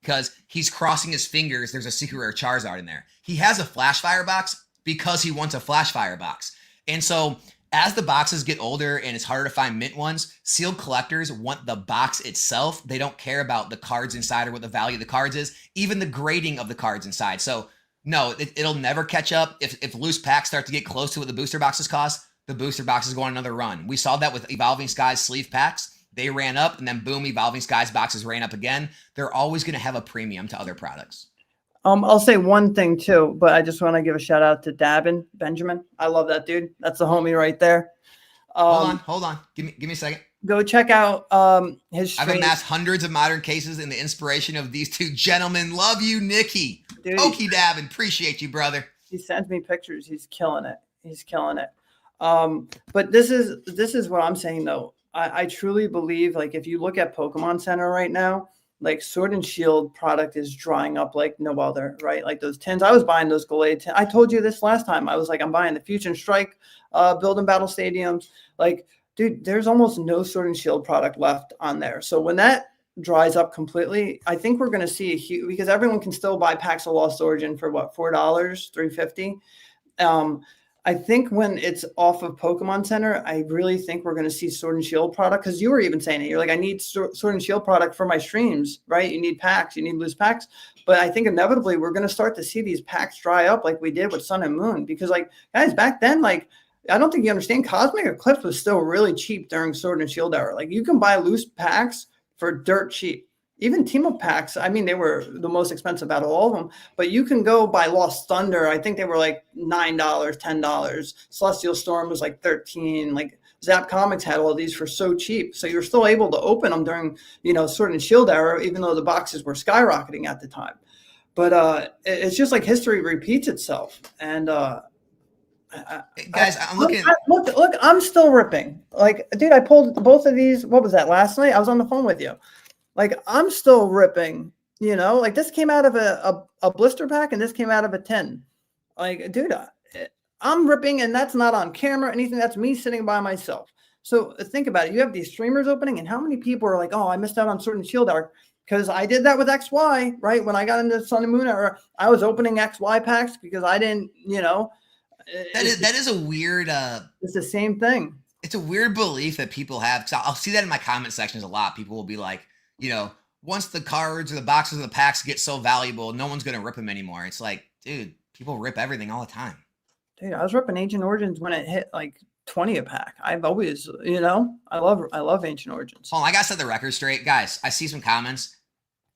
because he's crossing his fingers. There's a secret rare Charizard in there. He has a flash fire box because he wants a flash fire box. And so as the boxes get older and it's harder to find mint ones, sealed collectors want the box itself. They don't care about the cards inside or what the value of the cards is, even the grading of the cards inside. So no, it'll never catch up. If loose packs start to get close to what the booster boxes cost, the booster boxes go on another run. We saw that with Evolving Skies sleeve packs. They ran up and then boom, Evolving Skies boxes ran up again. They're always going to have a premium to other products.
I'll say one thing too, but I just want to give a shout out to Benjamin. I love that dude. That's the homie right there.
Hold on. Give me a second.
Go check out his
I've
stream.
amassed hundreds of modern cases in the inspiration of these two gentlemen. Love you, Nikki.
Dude,
Pokey Dabbin, appreciate you, brother.
He sends me pictures. He's killing it. He's killing it. But this is what I'm saying though. I truly believe, like, if you look at Pokemon Center right now, like Sword and Shield product is drying up like no other, right? Like those tins. I was buying those Gallade tins. I told you this last time. I was like, I'm buying the Fusion Strike, Build and Battle Stadiums. Like, dude, there's almost no Sword and Shield product left on there. So when that dries up completely, I think we're going to see a huge, because everyone can still buy packs of Lost Origin for what, $4, $3.50. I think when it's off of Pokemon Center, I really think we're going to see Sword and Shield product, because you were even saying it. You're like, I need Sword and Shield product for my streams, right? You need packs, you need loose packs. But I think inevitably we're going to start to see these packs dry up like we did with Sun and Moon, because like, guys, back then, like, I don't think you understand, Cosmic Eclipse was still really cheap during Sword and Shield era. Like, you can buy loose packs for dirt cheap. Even team up packs, I mean, they were the most expensive out of all of them, but you can go buy Lost Thunder. I think they were like $9, $10. Celestial Storm was like 13. Like Zap Comics had all these for so cheap. So you're still able to open them during, Sword and Shield era, even though the boxes were skyrocketing at the time. But it's just like history repeats itself. And
guys, I'm looking.
Look, I'm still ripping. Like, dude, I pulled both of these. What was that, last night? I was on the phone with you. Like, I'm still ripping, like this came out of a blister pack and this came out of a tin. Like, dude, I'm ripping, and that's not on camera or anything. That's me sitting by myself. So think about it. You have these streamers opening, and how many people are like, oh, I missed out on Sword and Shield Arc? Because I did that with XY, right? When I got into Sun and Moon era, I was opening XY packs because I didn't,
That is a weird.
It's the same thing.
It's a weird belief that people have. Because I'll see that in my comment sections a lot. People will be like, once the cards or the boxes or the packs get so valuable, no one's going to rip them anymore. It's like, dude, people rip everything all the time.
Dude, I was ripping Ancient Origins when it hit like 20 a pack. I've always, I love Ancient Origins.
Hold on, I got to set the record straight. Guys, I see some comments.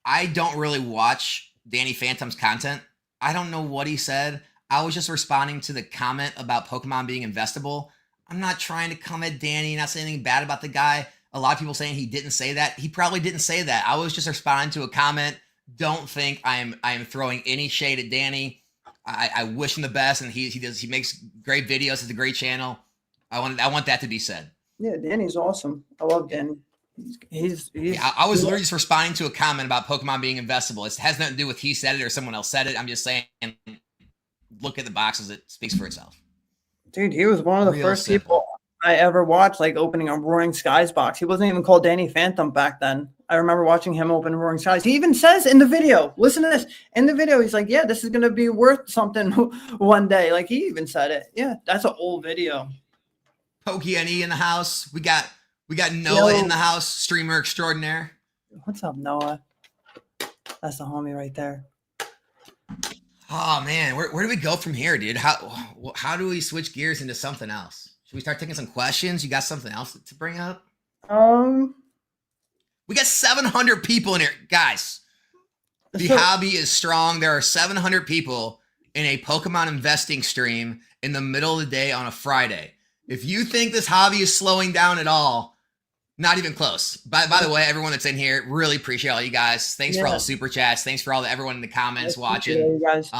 I don't really watch Danny Phantom's content. I don't know what he said. I was just responding to the comment about Pokemon being investable. I'm not trying to come at Danny, not saying anything bad about the guy. A lot of people saying he didn't say that. He probably didn't say that. I was just responding to a comment. Don't think I am throwing any shade at Danny. I wish him the best, and he makes great videos. It's a great channel. I want that to be said.
Yeah, Danny's awesome. I love Danny.
I was literally just responding to a comment about Pokemon being investable. It has nothing to do with he said it or someone else said it. I'm just saying, look at the boxes. It speaks for itself.
Dude, he was one of the first people I ever watched, like, opening a Roaring Skies box. He wasn't even called Danny Phantom back then. I remember watching him open Roaring Skies. He even says in the video, listen to this, in the video, he's like, yeah, this is going to be worth something one day. Like, he even said it. Yeah, that's an old video.
Pokey NE in the house. We got Noah in the house, streamer extraordinaire.
What's up, Noah? That's the homie right there.
Oh man, where do we go from here, dude? How do we switch gears into something else? Should we start taking some questions? You got something else to bring up? We got 700 people in here, guys. The hobby is strong. There are 700 people in a Pokemon investing stream in the middle of the day on a Friday. If you think this hobby is slowing down at all, not even close. By the way, everyone that's in here, really appreciate all you guys. Thanks for all the super chats. Thanks for everyone in the comments watching.
You guys.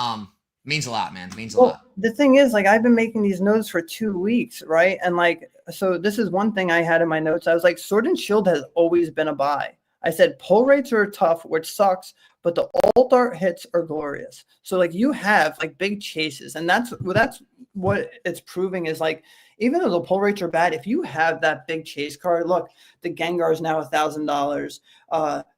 Means a lot, man. Means a lot.
The thing is, like, I've been making these notes for 2 weeks, right? And like, so this is one thing I had in my notes. I was like, Sword and Shield has always been a buy. I said pull rates are tough, which sucks, but the alt art hits are glorious. So like, you have like big chases, and that's what it's proving is, like, even though the pull rates are bad, if you have that big chase card, look, the Gengar is now $1,000.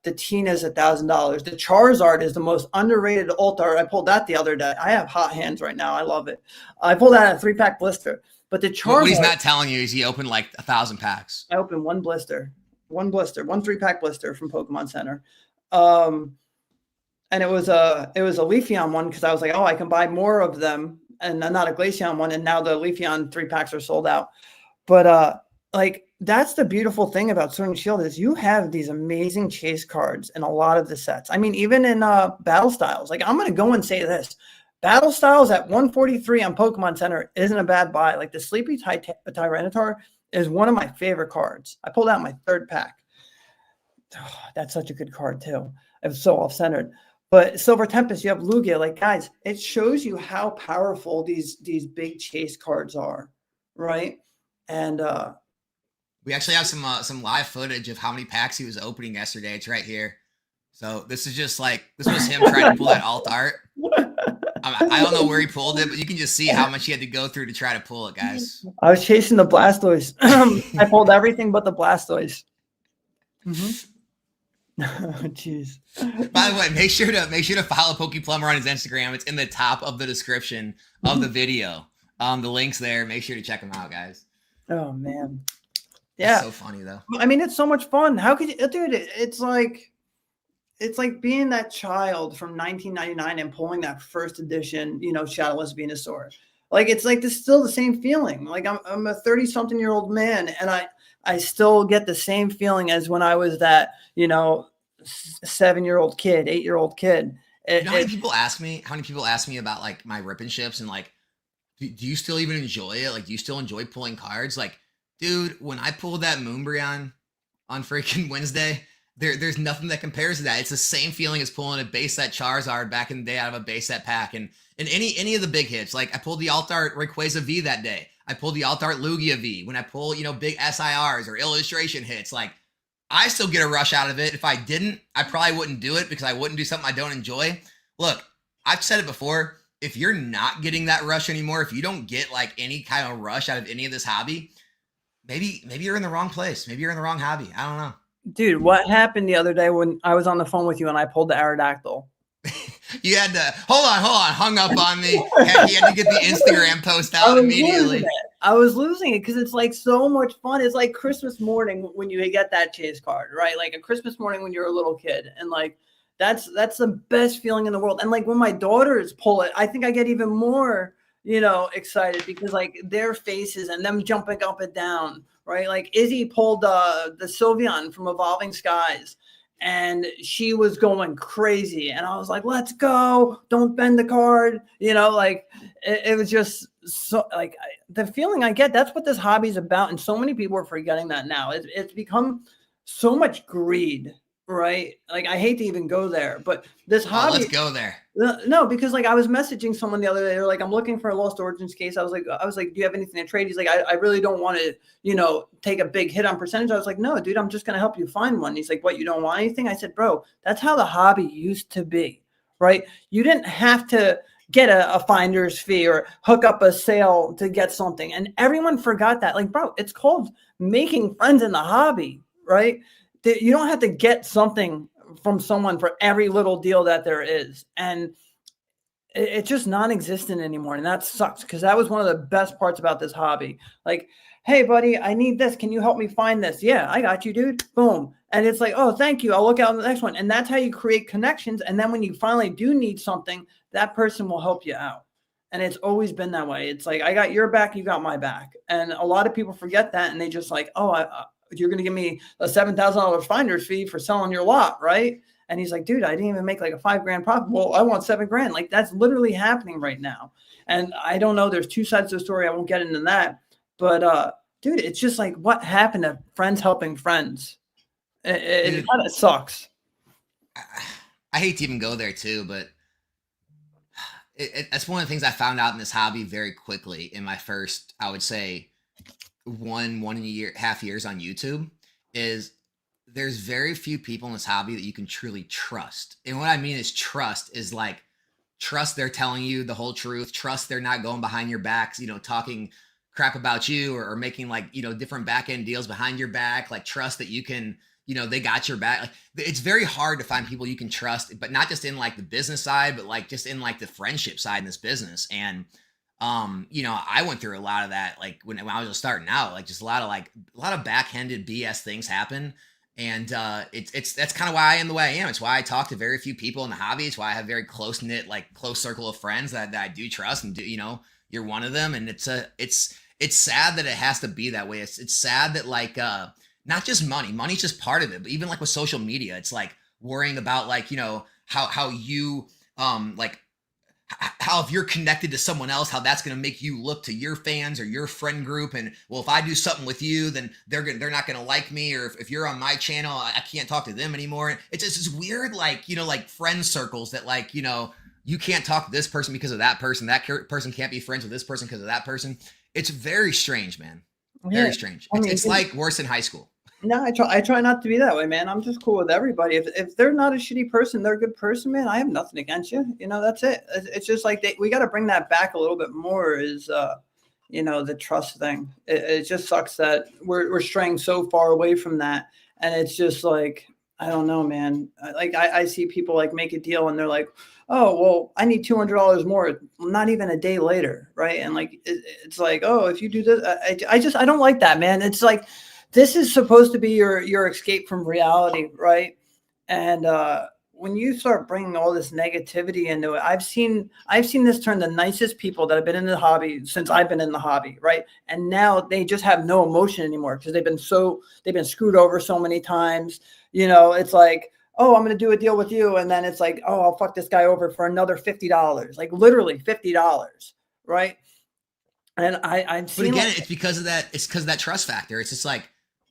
The Tina's $1,000. The Charizard is the most underrated alt art. I pulled that the other day. I have hot hands right now. I love it. I pulled that in a 3-pack blister. But the Charizard. What
he's not telling you is he opened like 1,000 packs.
I opened one 3-pack blister from Pokemon Center. And it was a Leafeon one, because I was like, oh, I can buy more of them. And not a Glaceon one, and now the Leafeon 3-packs are sold out. But like, that's the beautiful thing about Sword and Shield is you have these amazing chase cards in a lot of the sets. I mean, even in Battle Styles. Like, I'm going to go and say this. Battle Styles at 143 on Pokemon Center isn't a bad buy. Like, the Sleepy Tyranitar is one of my favorite cards. I pulled out my third pack. Oh, that's such a good card too. It's so off-centered. But Silver Tempest, you have Lugia. Like, guys, it shows you how powerful these big chase cards are, right? And
we actually have some live footage of how many packs he was opening yesterday. It's right here. So this is just like, this was him trying to pull that alt art. I don't know where he pulled it, but you can just see how much he had to go through to try to pull it, guys.
I was chasing the Blastoise. I pulled everything but the Blastoise. Jeez.
By the way, make sure to follow PokePlumber on his Instagram. It's in the top of the description of the video. The link's there. Make sure to check him out, guys.
Oh man. Yeah.
That's so funny though.
I mean, it's so much fun. How could you, dude? It's like being that child from 1999 and pulling that first edition, Shadowless Venusaur. Like, it's like this still the same feeling. Like I'm a 30-something-year-old man, and I still get the same feeling as when I was that, 7-year-old kid, 8-year-old kid.
How many people ask me about like my rip and ships and like, do you still even enjoy it? Like, do you still enjoy pulling cards? Like, dude, when I pulled that Moonbryon on freaking Wednesday, there's nothing that compares to that. It's the same feeling as pulling a base set Charizard back in the day out of a base set pack. And any of the big hits, like I pulled the alt art Rayquaza V that day. I pulled the alt art Lugia V. When I pull, big SIRs or illustration hits, like I still get a rush out of it. If I didn't, I probably wouldn't do it because I wouldn't do something I don't enjoy. Look, I've said it before. If you're not getting that rush anymore, if you don't get like any kind of rush out of any of this hobby, maybe you're in the wrong place. Maybe you're in the wrong hobby. I don't know.
Dude, what happened the other day when I was on the phone with you and I pulled the Aerodactyl?
You had to hold on, hung up on me. You had to get the Instagram post out immediately.
I was losing it because it's like so much fun. It's like Christmas morning when you get that chase card, right? Like a Christmas morning when you're a little kid, and like that's the best feeling in the world. And like when my daughters pull it, I think I get even more, excited because like their faces and them jumping up and down, right? Like Izzy pulled the Sylveon from Evolving Skies, and she was going crazy. And I was like, let's go. Don't bend the card. Like it was just so like the feeling I get, that's what this hobby is about. And so many people are forgetting that now. It's become so much greed, right? Like I hate to even go there, but this hobby.
Let's go there.
No, because like I was messaging someone the other day. They're like, I'm looking for a Lost Origins case. I was like, do you have anything to trade? He's like, I really don't want to, take a big hit on percentage. I was like, no, dude, I'm just going to help you find one. He's like, what, you don't want anything? I said, bro, that's how the hobby used to be, right? You didn't have to get a finder's fee or hook up a sale to get something. And everyone forgot that. Like, bro, it's called making friends in the hobby, right? You don't have to get something from someone for every little deal that there is. And it's just non-existent anymore. And that sucks because that was one of the best parts about this hobby. Like, hey, buddy, I need this. Can you help me find this? Yeah, I got you, dude. Boom. And it's like, oh, thank you. I'll look out on the next one. And that's how you create connections. And then when you finally do need something, that person will help you out. And it's always been that way. It's like, I got your back, you got my back. And a lot of people forget that. And they just like, oh, you're going to give me a $7,000 finder's fee for selling your lot, right? And he's like, dude, I didn't even make like a $5,000 profit. Well, I want $7,000. Like that's literally happening right now. And I don't know. There's two sides to the story. I won't get into that. But dude, it's just like what happened to friends helping friends. It kind of sucks.
I hate to even go there too, but that's one of the things I found out in this hobby very quickly in my first, I would say, one and a half years on YouTube is there's very few people in this hobby that you can truly trust. And what I mean is trust they're telling you the whole truth. Trust they're not going behind your backs, talking crap about you or making like, different back end deals behind your back. Like trust that you can, they got your back. Like it's very hard to find people you can trust, but not just in like the business side, but like just in like the friendship side in this business. And I went through a lot of that, like when I was just starting out, like just a lot of backhanded BS things happen. And that's kind of why I am the way I am. It's why I talk to very few people in the hobby. It's why I have very close knit, like close circle of friends that I do trust and do, you're one of them. And it's sad that it has to be that way. It's sad that like, not just money's just part of it, but even like with social media, it's like worrying about like, how you, like how if you're connected to someone else, how that's going to make you look to your fans or your friend group. And well, if I do something with you, then they're not going to like me. Or if you're on my channel, I can't talk to them anymore. It's just this weird, like, like friend circles that like, you can't talk to this person because of that person. That person can't be friends with this person because of that person. It's very strange, man. Very strange. It's like worse than high school.
No, I try not to be that way, man. I'm just cool with everybody. If they're not a shitty person, they're a good person, man. I have nothing against you. That's it. It's just like we got to bring that back a little bit more. Is the trust thing. It just sucks that we're straying so far away from that, and it's just like I don't know, man. Like I see people like make a deal and they're like, oh well, I need $200 more. Not even a day later, right? And like it's like, oh, if you do this, I don't like that, man. It's like. This is supposed to be your escape from reality, right? And when you start bringing all this negativity into it, I've seen this turn the nicest people that have been in the hobby since I've been in the hobby, right? And now they just have no emotion anymore because they've been screwed over so many times. It's like, oh, I'm going to do a deal with you, and then it's like, oh, I'll fuck this guy over for another $50, like literally $50, right? And I've seen.
But again, it's because of that. It's because of that trust factor. It's just like.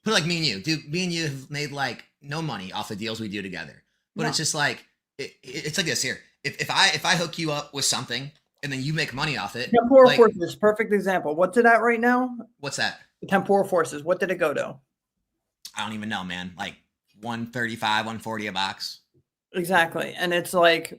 Put like me and you, dude. Me and you have made like no money off the deals we do together. But it's just like it's like this here. If I hook you up with something and then you make money off it,
temporal forces, perfect example. What's it at right now?
What's that?
The temporal forces. What did it go to?
I don't even know, man. Like 135, 140 a box.
Exactly, and it's like.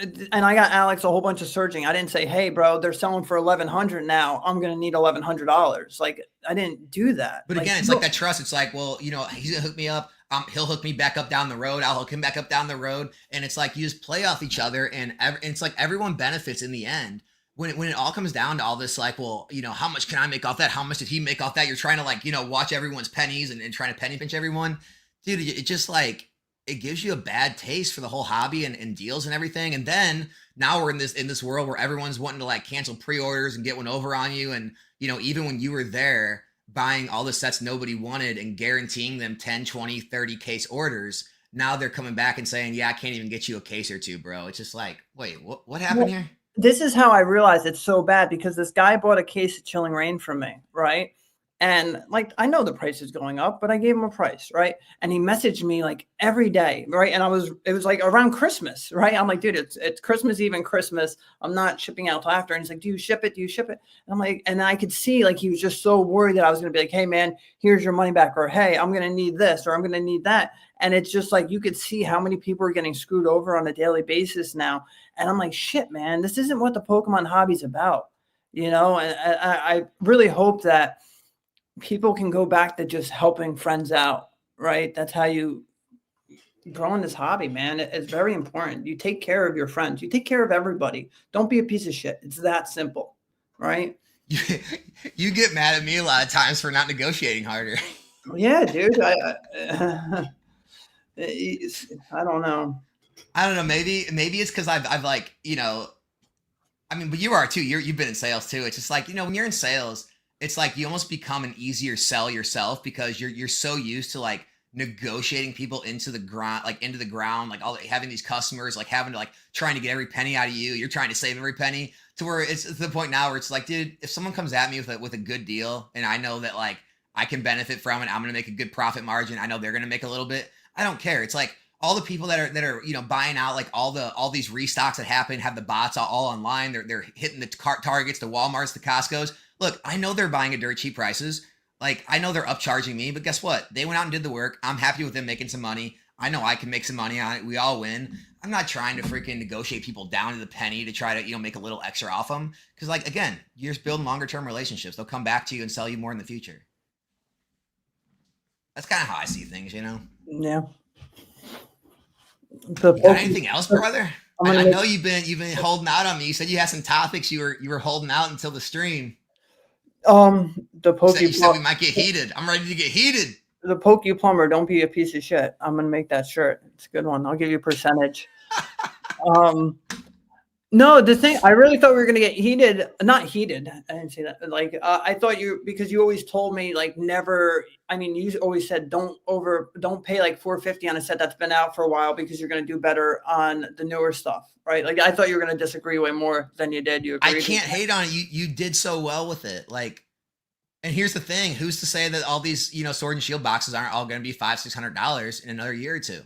And I got Alex a whole bunch of surging. I didn't say, hey, bro, they're selling for $1,100 now. I'm going to need $1,100. Like, I didn't do that.
But again, it's like that trust. It's like, well, he's going to hook me up. He'll hook me back up down the road. I'll hook him back up down the road. And it's like you just play off each other. And it's like everyone benefits in the end. When it all comes down to all this, like, well, how much can I make off that? How much did he make off that? You're trying to like, watch everyone's pennies and trying to penny pinch everyone. Dude, it just like, it gives you a bad taste for the whole hobby and deals and everything. And then now we're in this world where everyone's wanting to like cancel pre-orders and get one over on you. And, even when you were there buying all the sets nobody wanted and guaranteeing them 10, 20, 30 case orders, now they're coming back and saying, yeah, I can't even get you a case or two, bro. It's just like, wait, what happened here?
This is how I realized it's so bad because this guy bought a case of Chilling Reign from me, right? And like, I know the price is going up, but I gave him a price, right? And he messaged me like every day, right? And it was like around Christmas, right? I'm like, dude, it's Christmas Eve and Christmas. I'm not shipping out till after. And he's like, do you ship it? Do you ship it? And I'm like, and I could see like he was just so worried that I was going to be like, hey man, here's your money back, or hey, I'm going to need this, or I'm going to need that. And it's just like you could see how many people are getting screwed over on a daily basis now. And I'm like, shit, man, this isn't what the Pokemon hobby's about, And I really hope that people can go back to just helping friends out, right? That's how you grow in this hobby, man. It's very important. You take care of your friends. You take care of everybody. Don't be a piece of shit. It's that simple, right?
You get mad at me a lot of times for not negotiating harder.
Yeah, dude. I don't know.
I don't know. Maybe it's because I've like, I mean, but you are too. You've been in sales too. It's just like, when you're in sales, it's like you almost become an easier sell yourself because you're so used to like negotiating people into the ground, like having these customers, like having to like trying to get every penny out of you. You're trying to save every penny to where it's to the point now where it's like, dude, if someone comes at me with a good deal and I know that like I can benefit from it, I'm going to make a good profit margin. I know they're going to make a little bit. I don't care. It's like all the people that are buying out like all these restocks that happen, have the bots all online. They're hitting the Targets, the Walmarts, the Costco's. Look, I know they're buying at dirt cheap prices. Like, I know they're upcharging me, but guess what? They went out and did the work. I'm happy with them making some money. I know I can make some money on it. We all win. I'm not trying to freaking negotiate people down to the penny to try to, make a little extra off them. Because, like, again, you're just building longer-term relationships. They'll come back to you and sell you more in the future. That's kind of how I see things,
Yeah.
Got anything else, brother? I know you've been holding out on me. You said you had some topics you were holding out until the stream.
The Pokey.
You said we might get heated. I'm ready to get heated.
The Pokey Plumber, don't be a piece of shit. I'm gonna make that shirt. It's a good one. I'll give you a percentage. No, the thing, I really thought we were gonna get heated. Not heated. I didn't say that. Like, I thought because you always told me like never. I mean, you always said don't pay like 450 on a set that's been out for a while because you're gonna do better on the newer stuff, right? Like, I thought you were gonna disagree way more than you did. You
I
agreed.
can't hate on it. You did so well with it. Like, and here's the thing: who's to say that all these Sword and Shield boxes aren't all going to be $500-$600 in another year or two?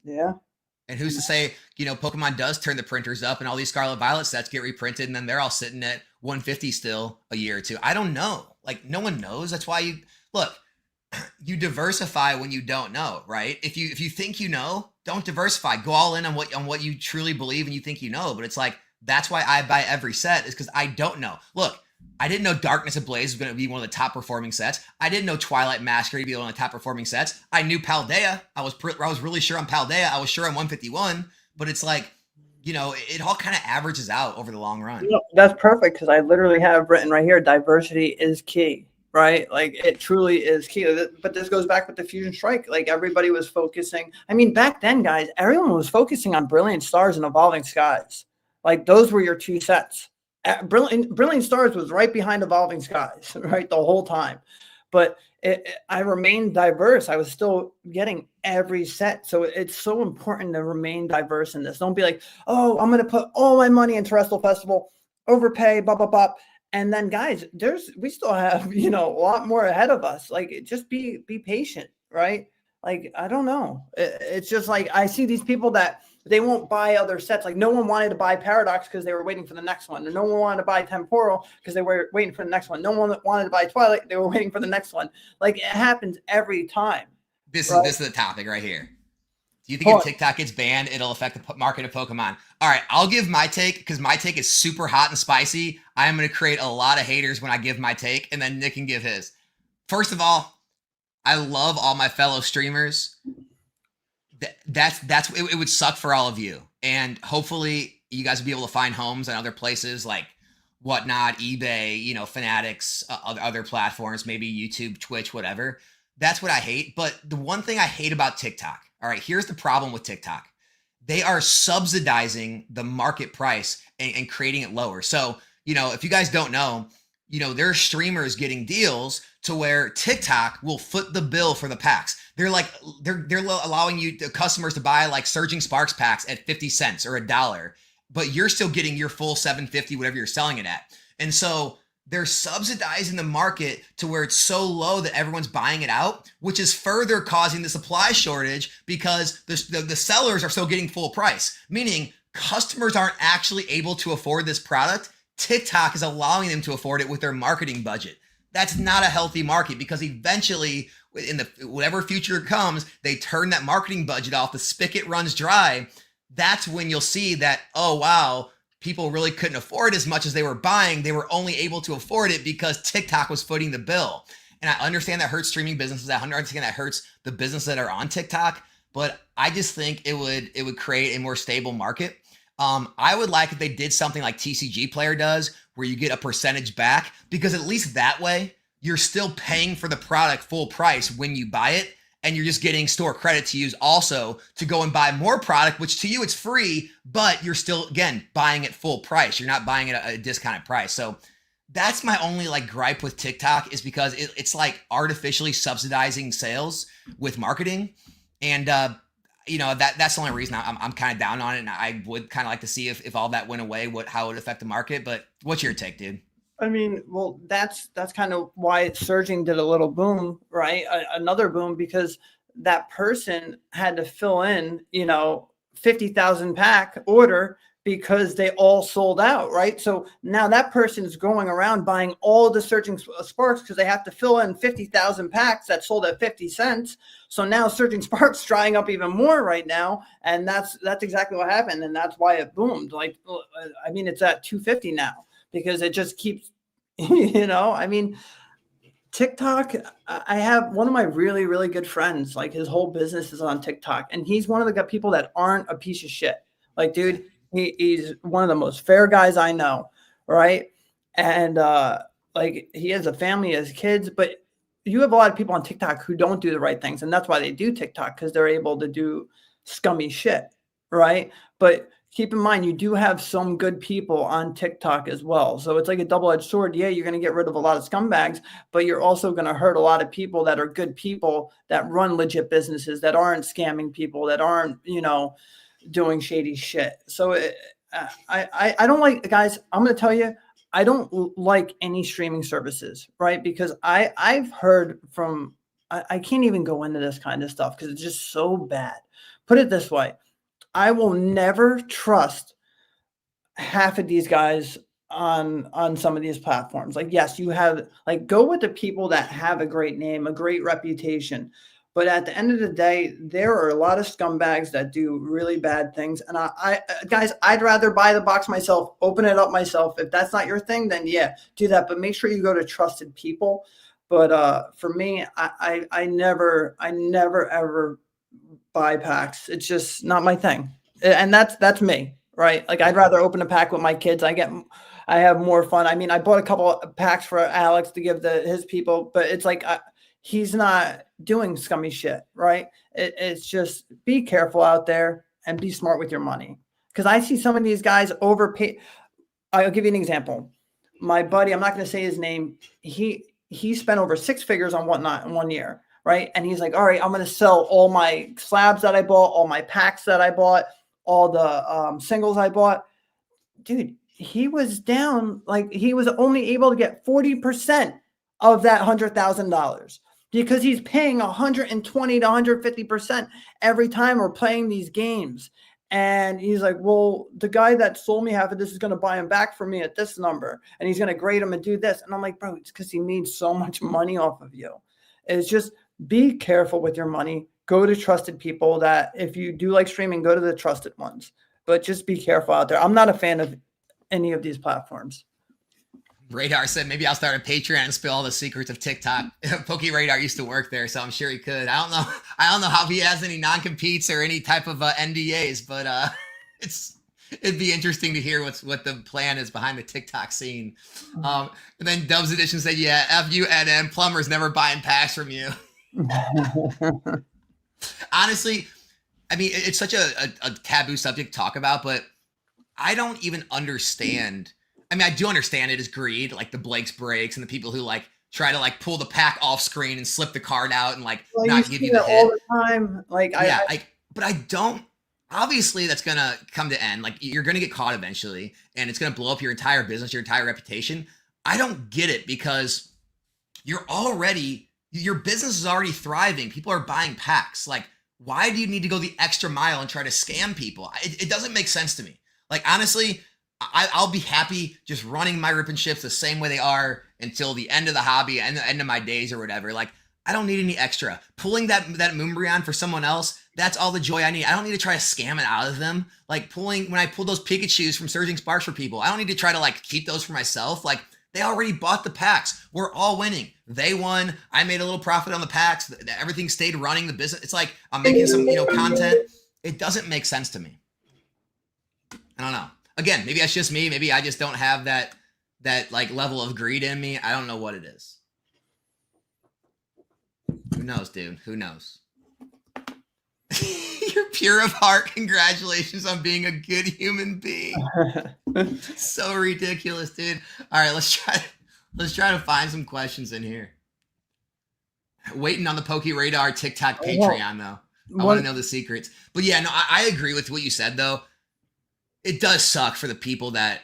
Yeah.
And who's to say, Pokemon does turn the printers up and all these Scarlet Violet sets get reprinted and then they're all sitting at 150 still a year or two. I don't know. Like, no one knows. That's why you diversify when you don't know, right? If you think don't diversify. Go all in on what you truly believe and you think But it's like, that's why I buy every set, is because I don't know. Look, I didn't know Darkness Ablaze was going to be one of the top performing sets. I didn't know Twilight Masquerade to be one of the top performing sets. I knew Paldea. I was really sure on Paldea. I was sure on 151. But it's like, it all kind of averages out over the long run.
That's perfect, because I literally have written right here, diversity is key, right? Like, it truly is key. But this goes back with the Fusion Strike. Like, everybody was focusing. I mean, back then, guys, everyone was focusing on Brilliant Stars and Evolving Skies. Like, those were your two sets. Brilliant Stars was right behind Evolving Skies, right, the whole time. But I remained diverse. I was still getting every set. So it's so important to remain diverse in this. Don't be like, oh, I'm going to put all my money into Wrestle Festival, overpay, blah, blah, blah. And then, guys, we still have, a lot more ahead of us. Like, just be patient, right? Like, I don't know. It's just like, I see these people that they won't buy other sets. Like, no one wanted to buy Paradox because they were waiting for the next one. Or no one wanted to buy Temporal because they were waiting for the next one. No one wanted to buy Twilight. They were waiting for the next one. Like, it happens every time.
This is the topic right here. Do you think if TikTok gets banned, it'll affect the market of Pokemon? All right, I'll give my take, because my take is super hot and spicy. I am going to create a lot of haters when I give my take, and then Nick can give his. First of all, I love all my fellow streamers. It would suck for all of you, and hopefully you guys will be able to find homes on other places like Whatnot, eBay, Fanatics, other platforms, maybe YouTube, Twitch, whatever. That's what I hate. But the one thing I hate about TikTok, all right, here's the problem with TikTok. They are subsidizing the market price and creating it lower. So, if you guys don't know, there are streamers getting deals to where TikTok will foot the bill for the packs. They're allowing the customers to buy like Surging Sparks packs at 50 cents or $1, but you're still getting your full 750, whatever you're selling it at. And so they're subsidizing the market to where it's so low that everyone's buying it out, which is further causing the supply shortage because the sellers are still getting full price, meaning customers aren't actually able to afford this product. TikTok is allowing them to afford it with their marketing budget. That's not a healthy market, because eventually, in the whatever future comes, they turn that marketing budget off. The spigot runs dry. That's when you'll see that, oh, wow, people really couldn't afford as much as they were buying. They were only able to afford it because TikTok was footing the bill. And I understand that hurts streaming businesses. I understand that hurts the businesses that are on TikTok. But I just think it would create a more stable market. I would like if they did something like TCG Player does, where you get a percentage back, because at least that way you're still paying for the product full price when you buy it, and you're just getting store credit to use also to go and buy more product, which to you it's free, but you're still, again, buying it full price. You're not buying it at a discounted price. So that's my only gripe with TikTok, is because it's like artificially subsidizing sales with marketing. And that's the only reason I'm kind of down on it, and I would kind of like to see if all that went away, how it would affect the market. But what's your take, dude?
I mean, well, that's kind of why Surging did a little boom, right? Another boom, because that person had to fill in, 50,000 pack order because they all sold out, right? So now that person's going around buying all the Surging Sparks because they have to fill in 50,000 packs that sold at 50 cents. So now Surging Sparks drying up even more right now, and that's exactly what happened, and that's why it boomed. Like, I mean, it's at 250 now because it just keeps, I mean, TikTok, I have one of my really, really good friends, like his whole business is on TikTok, and he's one of the people that aren't a piece of shit. Like, dude, he's one of the most fair guys I know, right? And like, he has a family, he has kids, but you have a lot of people on TikTok who don't do the right things, and that's why they do TikTok, because they're able to do scummy shit, right? But keep in mind, you do have some good people on TikTok as well. So it's like a double-edged sword. Yeah, you're going to get rid of a lot of scumbags, but you're also going to hurt a lot of people that are good people that run legit businesses, that aren't scamming people, that aren't, doing shady shit. So I don't like, guys, I'm going to tell you, I don't like any streaming services, right? Because I've heard from, I can't even go into this kind of stuff because it's just so bad. Put it this way. I will never trust half of these guys on some of these platforms. Like, yes, you have, like, go with the people that have a great name, a great reputation. But at the end of the day, there are a lot of scumbags that do really bad things. And I guys, I'd rather buy the box myself, open it up myself. If that's not your thing, then yeah, do that. But make sure you go to trusted people. But for me, I never ever buy packs. It's just not my thing. And that's me, right? Like, I'd rather open a pack with my kids. I have more fun. I mean, I bought a couple of packs for Alex to give his people, but it's like, he's not doing scummy shit, right? It's just, be careful out there and be smart with your money. Because I see some of these guys overpay. I'll give you an example. My buddy, I'm not going to say his name. He spent over 6 figures on whatnot in 1 year, right? And he's like, all right, I'm going to sell all my slabs that I bought, all my packs that I bought, all the singles I bought. Dude, he was down, like, he was only able to get 40% of that $100,000 because he's paying 120 to 150% every time we're playing these games. And he's like, well, the guy that sold me half of this is going to buy him back for me at this number, and he's going to grade him and do this. And I'm like, bro, it's because he made so much money off of you. It's just, be careful with your money. Go to trusted people. That if you do like streaming, go to the trusted ones. But just be careful out there. I'm not a fan of any of these platforms.
Radar said maybe I'll start a Patreon and spill all the secrets of TikTok. Pokey Radar used to work there, so I'm sure he could. I don't know how he has any non-competes or any type of NDAs, but it'd be interesting to hear what the plan is behind the TikTok scene. And then Dubs Edition said, yeah, FUNN, plumbers never buying packs from you. Honestly, I mean, it's such a taboo subject to talk about, but I don't even understand. I mean, I do understand it as greed, like the Blake's breaks and the people who like try to like pull the pack off screen and slip the card out and like not give you the hit
all the time. Like,
yeah, but I don't. Obviously, that's gonna come to end. Like, you're gonna get caught eventually, and it's gonna blow up your entire business, your entire reputation. I don't get it because your business is already thriving. People are buying packs. Like, why do you need to go the extra mile and try to scam people? It doesn't make sense to me. Like, honestly, I'll be happy just running my rip and ships the same way they are until the end of the hobby and the end of my days or whatever. Like, I don't need any extra. Pulling that Moonbryon for someone else, that's all the joy I need. I don't need to try to scam it out of them. Like, when I pulled those Pikachus from Surging Sparks for people, I don't need to try to like keep those for myself. Like, they already bought the packs. We're all winning. They won. I made a little profit on the packs. Everything stayed running the business. It's like I'm making some, content. It doesn't make sense to me. I don't know. Again, maybe that's just me. Maybe I just don't have that like level of greed in me. I don't know what it is. Who knows, dude? Who knows? You're pure of heart. Congratulations on being a good human being. So ridiculous, dude. All right, let's try to find some questions in here. Waiting on the Pokey Radar TikTok Patreon, though. I want to know the secrets. But yeah, no, I agree with what you said, though. It does suck for the people that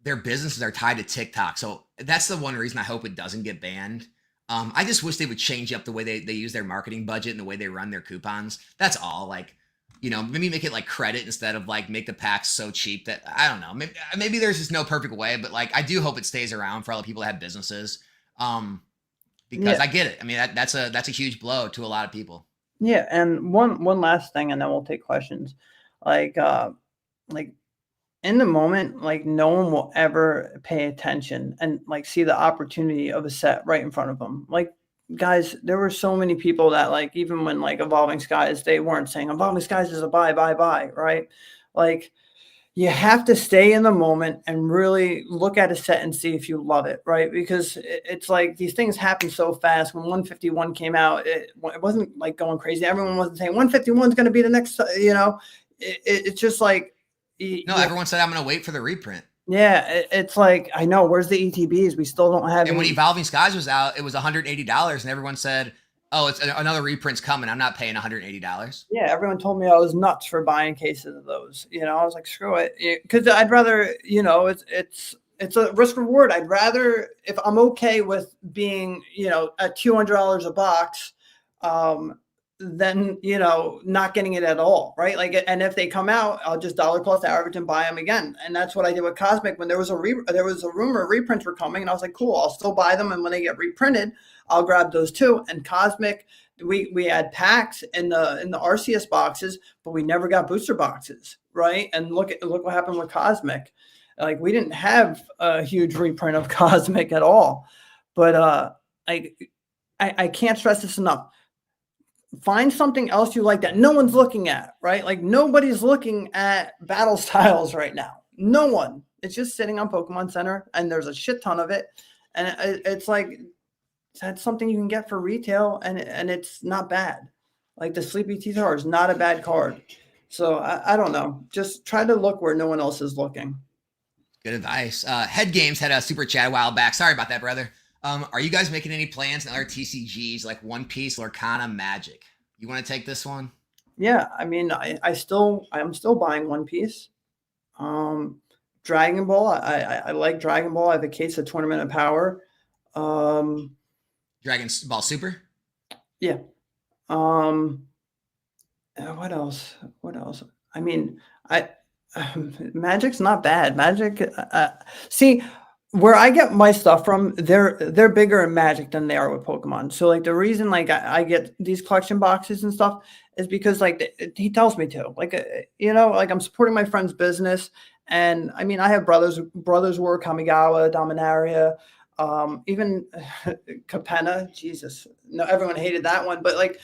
their businesses are tied to TikTok. So that's the one reason I hope it doesn't get banned. I just wish they would change up the way they use their marketing budget and the way they run their coupons. That's all. Like, maybe make it like credit instead of like make the packs so cheap that, I don't know. Maybe there's just no perfect way, but like, I do hope it stays around for all the people that have businesses. Because I get it. I mean, that's a huge blow to a lot of people.
Yeah. And one last thing, and then we'll take questions. Like in the moment, like, no one will ever pay attention and like see the opportunity of a set right in front of them. Like, guys, there were so many people that, like, even when like Evolving Skies, they weren't saying Evolving Skies is a buy, right? Like, you have to stay in the moment and really look at a set and see if you love it, right? Because it's like these things happen so fast. When 151 came out, it wasn't like going crazy. Everyone wasn't saying 151 is going to be the next, it's just like,
No, everyone said I'm going to wait for the reprint.
Yeah, it's like, I know, where's the ETBs? We still don't have
And
any.
when Evolving Skies was out, it was $180, and everyone said, "Oh, it's another reprint's coming. I'm not paying $180."
Yeah, everyone told me I was nuts for buying cases of those. I was like, screw it, because I'd rather, it's a risk reward. I'd rather, if I'm okay with being, at $200 a box, than not getting it at all, right? Like, and if they come out, I'll just dollar cost average and buy them again. And that's what I did with Cosmic when there was a rumor reprints were coming, and I was like, cool, I'll still buy them, and when they get reprinted, I'll grab those too. And Cosmic, we had packs in the RCS boxes, but we never got booster boxes, right? And look what happened with Cosmic. Like, we didn't have a huge reprint of Cosmic at all. But I can't stress this enough. Find something else you like that no one's looking at, right? Like, nobody's looking at battle styles right now. No one. It's just sitting on Pokemon Center, and there's a shit ton of it. And it's like, that's something you can get for retail, and it's not bad. Like, the Sleepy Teethar is not a bad card. So I don't know. Just try to look where no one else is looking.
Good advice. Head Games had a super chat a while back. Sorry about that, brother. Are you guys making any plans in other TCGs like One Piece, Lorcana, Magic? You want to take this one?
Yeah, I mean, I'm still buying One Piece. Dragon Ball, I like Dragon Ball. I have a case of Tournament of Power.
Dragon Ball Super?
Yeah. What else? I mean, Magic's not bad. Magic, see, where I get my stuff from, they're bigger in Magic than they are with Pokemon. So, like, the reason, like, I get these collection boxes and stuff is because, like, he tells me to. Like, like, I'm supporting my friend's business. And I mean, I have brothers who were Kamigawa, Dominaria, even Capenna. Jesus, no, everyone hated that one. But, like,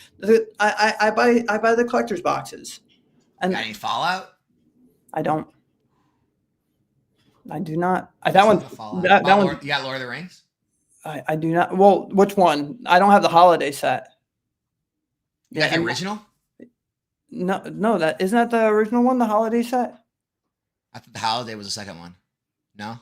I buy the collector's boxes. And
got any Fallout?
I don't. I do not.
You got Lord of the Rings?
I do not. Well, which one? I don't have the holiday set.
You got the original?
No, that isn't that the original one, the holiday set?
I thought the holiday was the second one. No?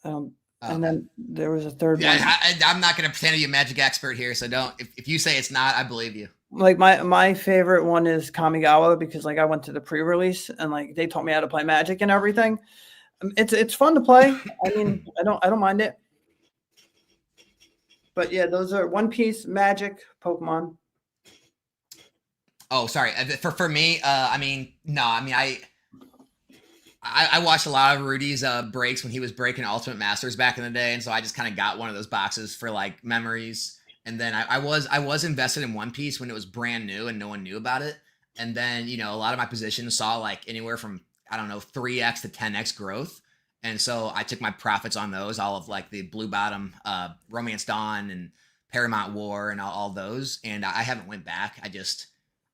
And then there was a third one.
I'm not going to pretend to be a Magic expert here, so don't. If you say it's not, I believe you.
Like, my favorite one is Kamigawa, because, like, I went to the pre-release and, like, they taught me how to play Magic and everything. It's fun to play. I mean, I don't mind it. But yeah, those are One Piece, Magic, Pokemon.
Oh, sorry. For me, I mean, no. I mean, I watched a lot of Rudy's breaks when he was breaking Ultimate Masters back in the day, and so I just kind of got one of those boxes for, like, memories. And then I was invested in One Piece when it was brand new and no one knew about it. And then, a lot of my positions saw, like, anywhere from, I don't know, 3x to 10x growth. And so I took my profits on those, all of, like, the Blue Bottom, Romance Dawn and Paramount War and all those. And I haven't went back. I just,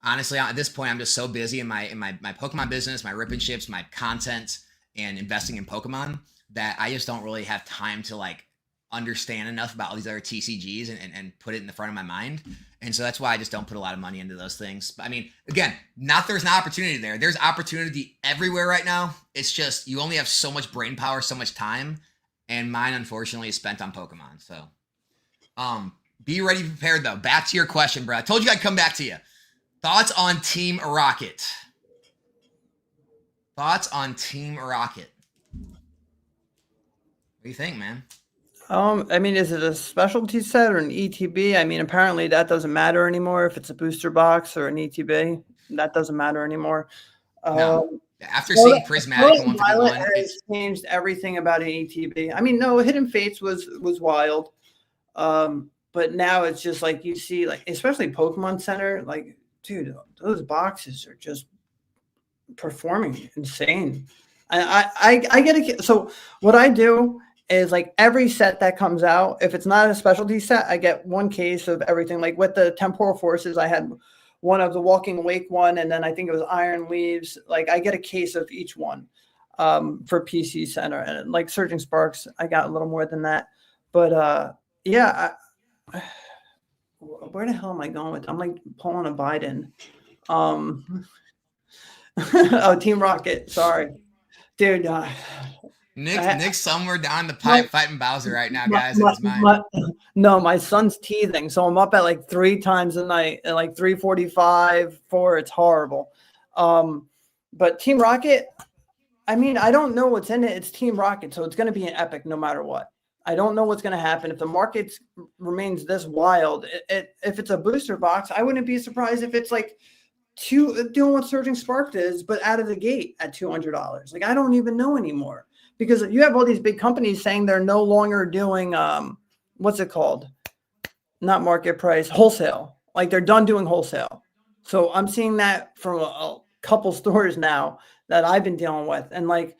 honestly, at this point, I'm just so busy in my Pokemon business, my rip and ships, my content, and investing in Pokemon that I just don't really have time to, like, understand enough about all these other TCGs and put it in the front of my mind. And so that's why I just don't put a lot of money into those things. But I mean, again, there's an opportunity there. There's opportunity everywhere right now. It's just, you only have so much brain power, so much time. And mine, unfortunately, is spent on Pokemon. So, be ready, prepared, though. Back to your question, bro. I told you I'd come back to you. Thoughts on Team Rocket? What do you think, man?
I mean, is it a specialty set or an ETB? I mean, apparently that doesn't matter anymore. If it's a booster box or an ETB, that doesn't matter anymore.
No. After seeing Prismatic and 151,
has changed everything about an ETB. I mean, no, Hidden Fates was wild. But now it's just like, you see, like, especially Pokemon Center, like, dude, those boxes are just performing insane. I get it. So what I do is, like, every set that comes out, if it's not a specialty set, I get one case of everything. Like with the Temporal Forces, I had one of the Walking Awake one, and then I think it was Iron Leaves. Like, I get a case of each one for PC Center. And like Surging Sparks, I got a little more than that. But yeah, where the hell am I going with? I'm like pulling a Biden. Oh, Team Rocket. Sorry. dude.
Nick's somewhere down the
No,
pipe fighting Bowser right now,
my,
guys, in
my,
his mind.
my, no, my son's teething, so I'm up at like 3 times a night at like 3:45, 4. It's horrible. But Team Rocket, I mean, I don't know what's in it. It's Team Rocket, so it's going to be an epic no matter what. I don't know what's going to happen if the market remains this wild. If it's a booster box, I wouldn't be surprised if it's like doing what Surging Spark is, but out of the gate at $200. Like I don't even know anymore because you have all these big companies saying they're no longer doing what's it called? Not market price, wholesale. Like they're done doing wholesale. So I'm seeing that from a couple stores now that I've been dealing with, and like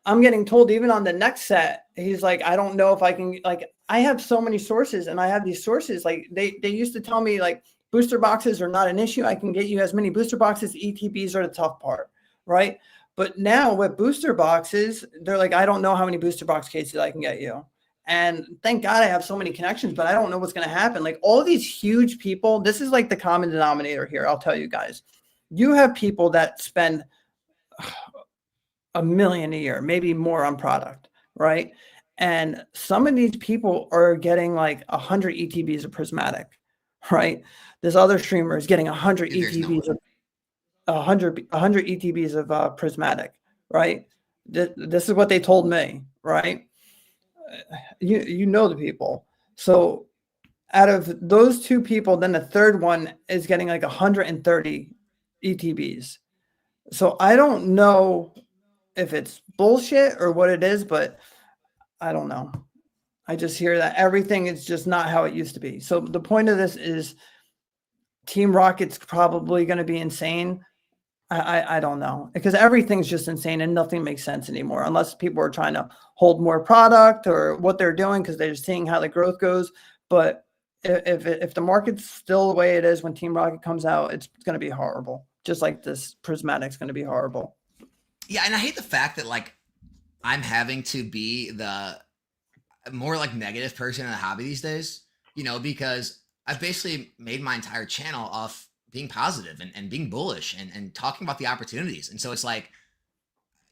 I'm getting told even on the next set, he's like, I don't know if I can, like, I have so many sources and I have these sources. Like they used to tell me like booster boxes are not an issue. I can get you as many booster boxes. ETBs are the tough part. Right. But now with booster boxes, they're like, I don't know how many booster box cases I can get you. And thank God I have so many connections, but I don't know what's going to happen. Like all these huge people, this is like the common denominator here. I'll tell you guys, you have people that spend $1 million a year, maybe more on product, right? And some of these people are getting like 100 ETBs of Prismatic, right? This other streamer is getting 100
Dude, there's no
ETBs
way.
of 100 ETBs of Prismatic, right? This is what they told me, right? You know the people. So out of those two people, then the third one is getting like 130 ETBs. So I don't know if it's bullshit or what it is, but I don't know. I just hear that everything is just not how it used to be. So the point of this is Team Rocket's probably going to be insane. I don't know because everything's just insane and nothing makes sense anymore unless people are trying to hold more product or what they're doing because they're seeing how the growth goes. But if the market's still the way it is when Team Rocket comes out, it's going to be horrible. Just like this Prismatic's going to be horrible.
Yeah, and I hate the fact that like I'm having to be the more like negative person in the hobby these days, because I've basically made my entire channel off being positive and being bullish and talking about the opportunities. And so it's like,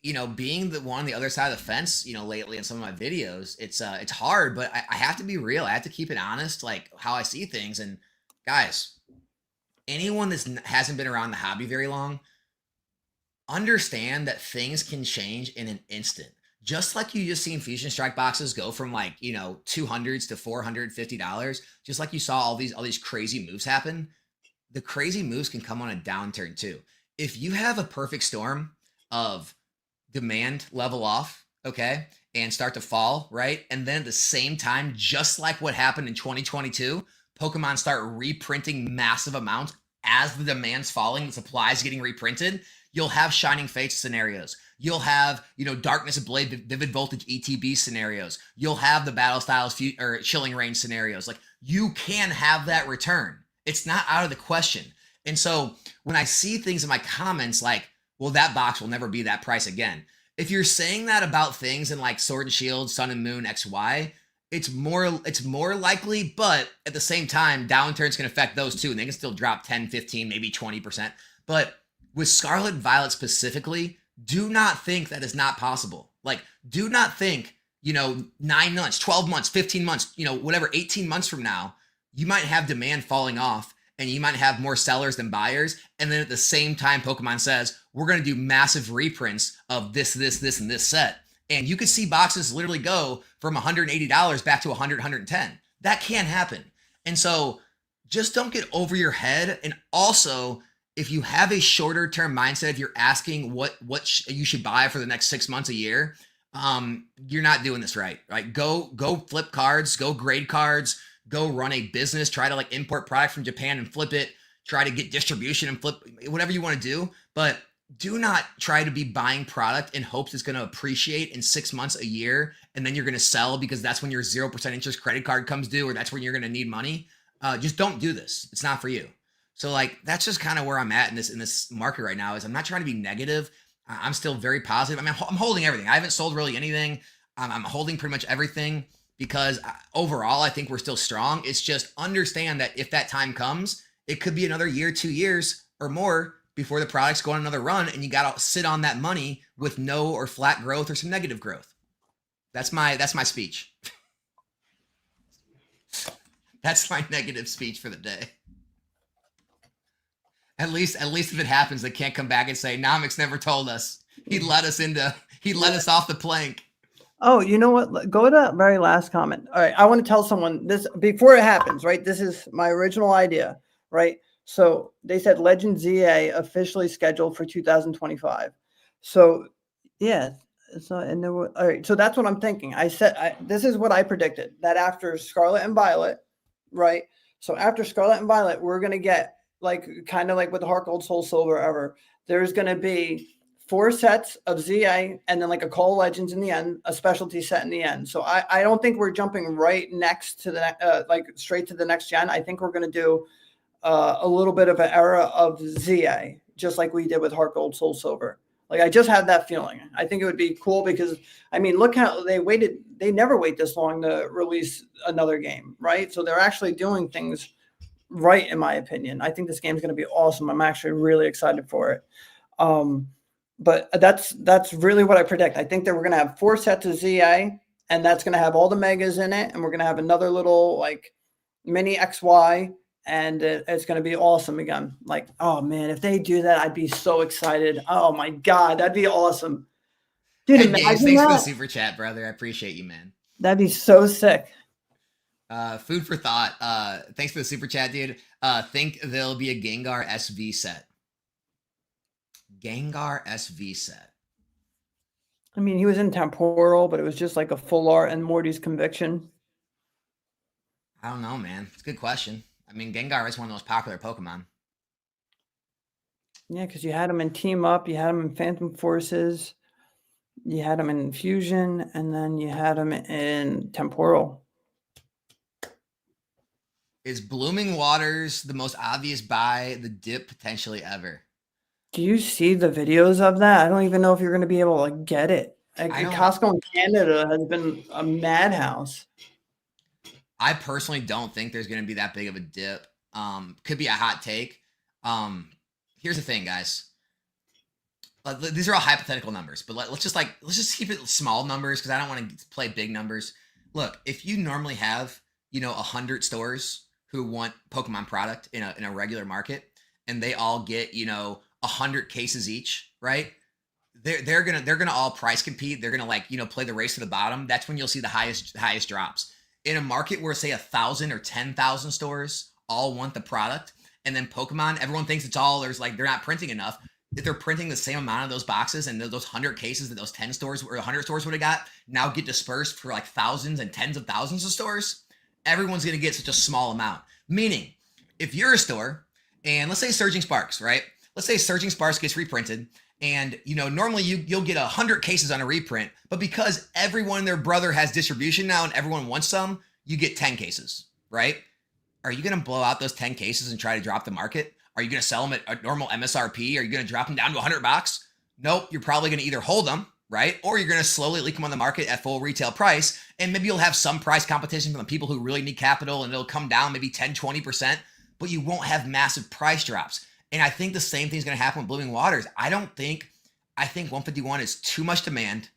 being the one on the other side of the fence, lately in some of my videos, it's hard, but I have to be real. I have to keep it honest, like how I see things. And guys, anyone that hasn't been around the hobby very long, understand that things can change in an instant. Just like you just seen Fusion Strike boxes go from like, 200s to $450, just like you saw all these crazy moves happen, the crazy moves can come on a downturn too. If you have a perfect storm of demand level off, okay, and start to fall, right? And then at the same time, just like what happened in 2022, Pokemon start reprinting massive amounts as the demand's falling, the supply's getting reprinted. You'll have Shining Fates scenarios. You'll have, Darkness Ablaze, Vivid Voltage ETB scenarios. You'll have the Battle Styles or Chilling Reign scenarios. Like, you can have that return. It's not out of the question. And so when I see things in my comments like, well, that box will never be that price again. If you're saying that about things in like Sword and Shield, Sun and Moon, XY, it's more likely, but at the same time, downturns can affect those too. And they can still drop 10, 15, maybe 20%. But with Scarlet and Violet specifically, do not think that is not possible. Like, do not think, 9 months, 12 months, 15 months, whatever, 18 months from now, you might have demand falling off and you might have more sellers than buyers. And then at the same time, Pokemon says, we're going to do massive reprints of this, and this set. And you could see boxes literally go from $180 back to 100, 110. That can't happen. And so just don't get over your head. And also, if you have a shorter term mindset, if you're asking what you should buy for the next 6 months, a year, you're not doing this right? Go flip cards, go grade cards, go run a business, try to like import product from Japan and flip it, try to get distribution and flip whatever you want to do. But do not try to be buying product in hopes it's going to appreciate in 6 months, a year, and then you're going to sell because that's when your 0% interest credit card comes due, or that's when you're going to need money. Just don't do this. It's not for you. So like, that's just kind of where I'm at in this market right now. Is I'm not trying to be negative. I'm still very positive. I mean, I'm holding everything. I haven't sold really anything. I'm holding pretty much everything because overall, I think we're still strong. It's just understand that if that time comes, it could be another year, 2 years or more before the products go on another run, and you got to sit on that money with no or flat growth or some negative growth. That's my speech. That's my negative speech for the day. At least if it happens, they can't come back and say Nomics never told us. He let us off the plank.
Oh, you know what? Go to that very last comment. All right. I want to tell someone this before it happens, right? This is my original idea, right? So they said Legend ZA officially scheduled for 2025. So yeah. So and there were, all right. So that's what I'm thinking. This is what I predicted, that after Scarlet and Violet, right? So after Scarlet and Violet, we're gonna get like kind of like with the Heart Gold Soul Silver ever. There's gonna be 4 sets of ZA and then like a Call of Legends in the end, a specialty set in the end. So I don't think we're jumping right next to the like straight to the next gen. I think we're going to do a little bit of an era of ZA, just like we did with Heart Gold Soul Silver. Like I just had that feeling. I think it would be cool because I mean, look how they waited. They never wait this long to release another game, right? So they're actually doing things right, in my opinion. I think this game is going to be awesome. I'm actually really excited for it. But that's really what I predict. I think that we're going to have 4 sets of ZA, and that's going to have all the megas in it, and we're going to have another little like mini XY, and it's going to be awesome again. Like, oh man, if they do that, I'd be so excited. Oh my god, that'd be awesome, dude.
Hey, Gaze, thanks for the super chat, brother. I appreciate you, man.
That'd be so sick.
Food for thought. Thanks for the super chat, dude. Think there'll be a Gengar SV set. Gengar SV set.
I mean, he was in Temporal, but it was just like a full art and Morty's Conviction.
I don't know, man. It's a good question. I mean, Gengar is one of the most popular Pokemon.
Yeah, because you had him in Team Up, you had him in Phantom Forces, you had him in Fusion, and then you had him in Temporal.
Is Blooming Waters the most obvious buy the dip potentially ever?
Do you see the videos of that? I don't even know if you're going to be able to get it. Like, Costco in Canada has been a madhouse.
I personally don't think there's going to be that big of a dip. Could be a hot take. Here's the thing, guys. These are all hypothetical numbers, but let's just keep it small numbers because I don't want to play big numbers. Look, if you normally have 100 stores who want Pokemon product in a regular market, and they all get 100 cases each, right? They're gonna all price compete. They're gonna play the race to the bottom. That's when you'll see the highest drops. In a market where say 1,000 or 10,000 stores all want the product, and then Pokemon, everyone thinks it's all they're not printing enough. If they're printing the same amount of those boxes and those 100 cases that those 10 stores or 100 stores would have got now get dispersed for like thousands and tens of thousands of stores, everyone's gonna get such a small amount. Meaning, if you're a store and let's say Surging Sparks, right? Let's say Surging Sparks gets reprinted, and normally you'll get 100 cases on a reprint, but because everyone and their brother has distribution now and everyone wants some, you get 10 cases, right? Are you going to blow out those 10 cases and try to drop the market? Are you going to sell them at a normal MSRP? Are you going to drop them down to 100 bucks? Nope. You're probably going to either hold them, right? Or you're going to slowly leak them on the market at full retail price, and maybe you'll have some price competition from the people who really need capital, and it'll come down maybe 10, 20%, but you won't have massive price drops. And I think the same thing is going to happen with Blooming Waters. I think 151 is too much demand,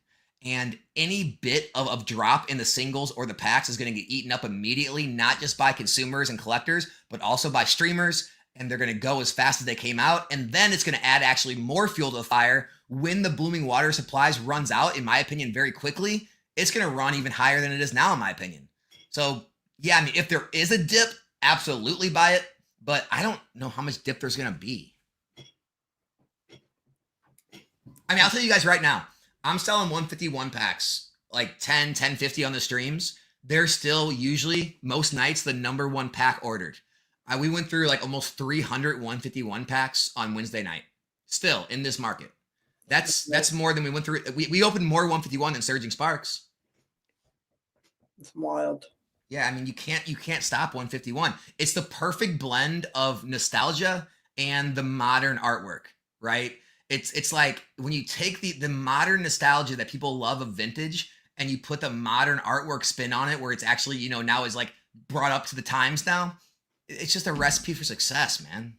and any bit of drop in the singles or the packs is going to get eaten up immediately, not just by consumers and collectors, but also by streamers, and they're going to go as fast as they came out, and then it's going to add actually more fuel to the fire when the Blooming Water supplies runs out, in my opinion, very quickly. It's going to run even higher than it is now, in my opinion. So, yeah, I mean, if there is a dip, absolutely buy it. But I don't know how much dip there's going to be. I mean, I'll tell you guys right now, I'm selling 151 packs, like 10, 1050 on the streams. They're still usually, most nights, the number one pack ordered. We went through like almost 300 151 packs on Wednesday night. Still, in this market. That's more than we went through. We opened more 151 than Surging Sparks.
It's wild.
Yeah, I mean, you can't stop 151. It's the perfect blend of nostalgia and the modern artwork, right? It's like when you take the modern nostalgia that people love of vintage and you put the modern artwork spin on it where it's actually, now is like brought up to the times now. It's just a recipe for success, man.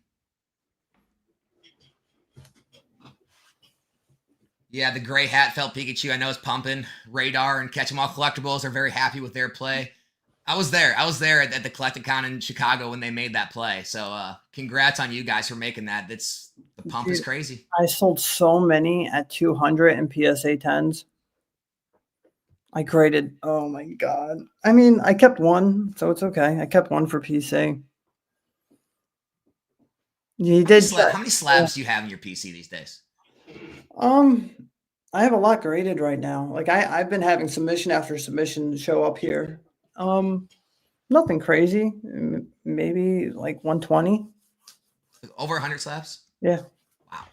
Yeah, the gray hat felt Pikachu I know is pumping. Radar and Catch 'em All Collectibles are very happy with their play. I was there. I was there at the Collecticon in Chicago when they made that play. So congrats on you guys for making that. That's the pump is
Dude,
crazy.
I sold so many at 200 in PSA 10s. I graded. Oh my god. I mean, I kept one, so it's okay. I kept one for PC. He did.
How many slabs do you have in your PC these days?
Um, I have a lot graded right now. Like I've been having submission after submission show up here. Nothing crazy. Maybe like 120.
Over 100 slabs?
Yeah.
Wow.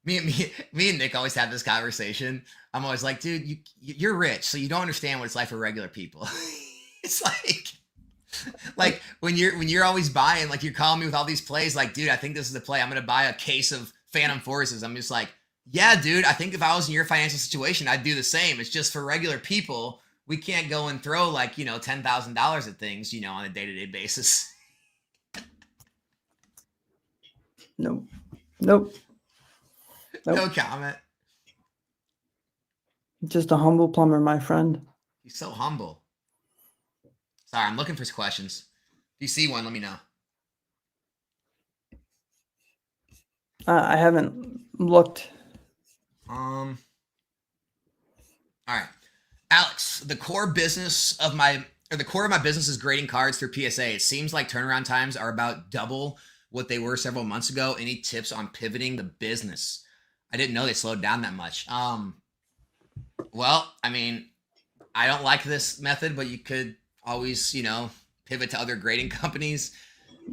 Me and Nick always have this conversation. I'm always like, dude, you're rich, so you don't understand what it's like for regular people. It's like when you're always buying, like you're calling me with all these plays, like, dude, I think this is the play. I'm gonna buy a case of Phantom Forces. I'm just like, yeah, dude, I think if I was in your financial situation, I'd do the same. It's just for regular people, we can't go and throw like, $10,000 at things, on a day-to-day basis.
Nope. Nope.
No comment.
Just a humble plumber, my friend.
He's so humble. Sorry, I'm looking for questions. If you see one, let me know.
I haven't looked.
All right, Alex. The core of my business is grading cards through PSA. It seems like turnaround times are about double what they were several months ago. Any tips on pivoting the business? I didn't know they slowed down that much. Well, I mean, I don't like this method, but you could always, pivot to other grading companies.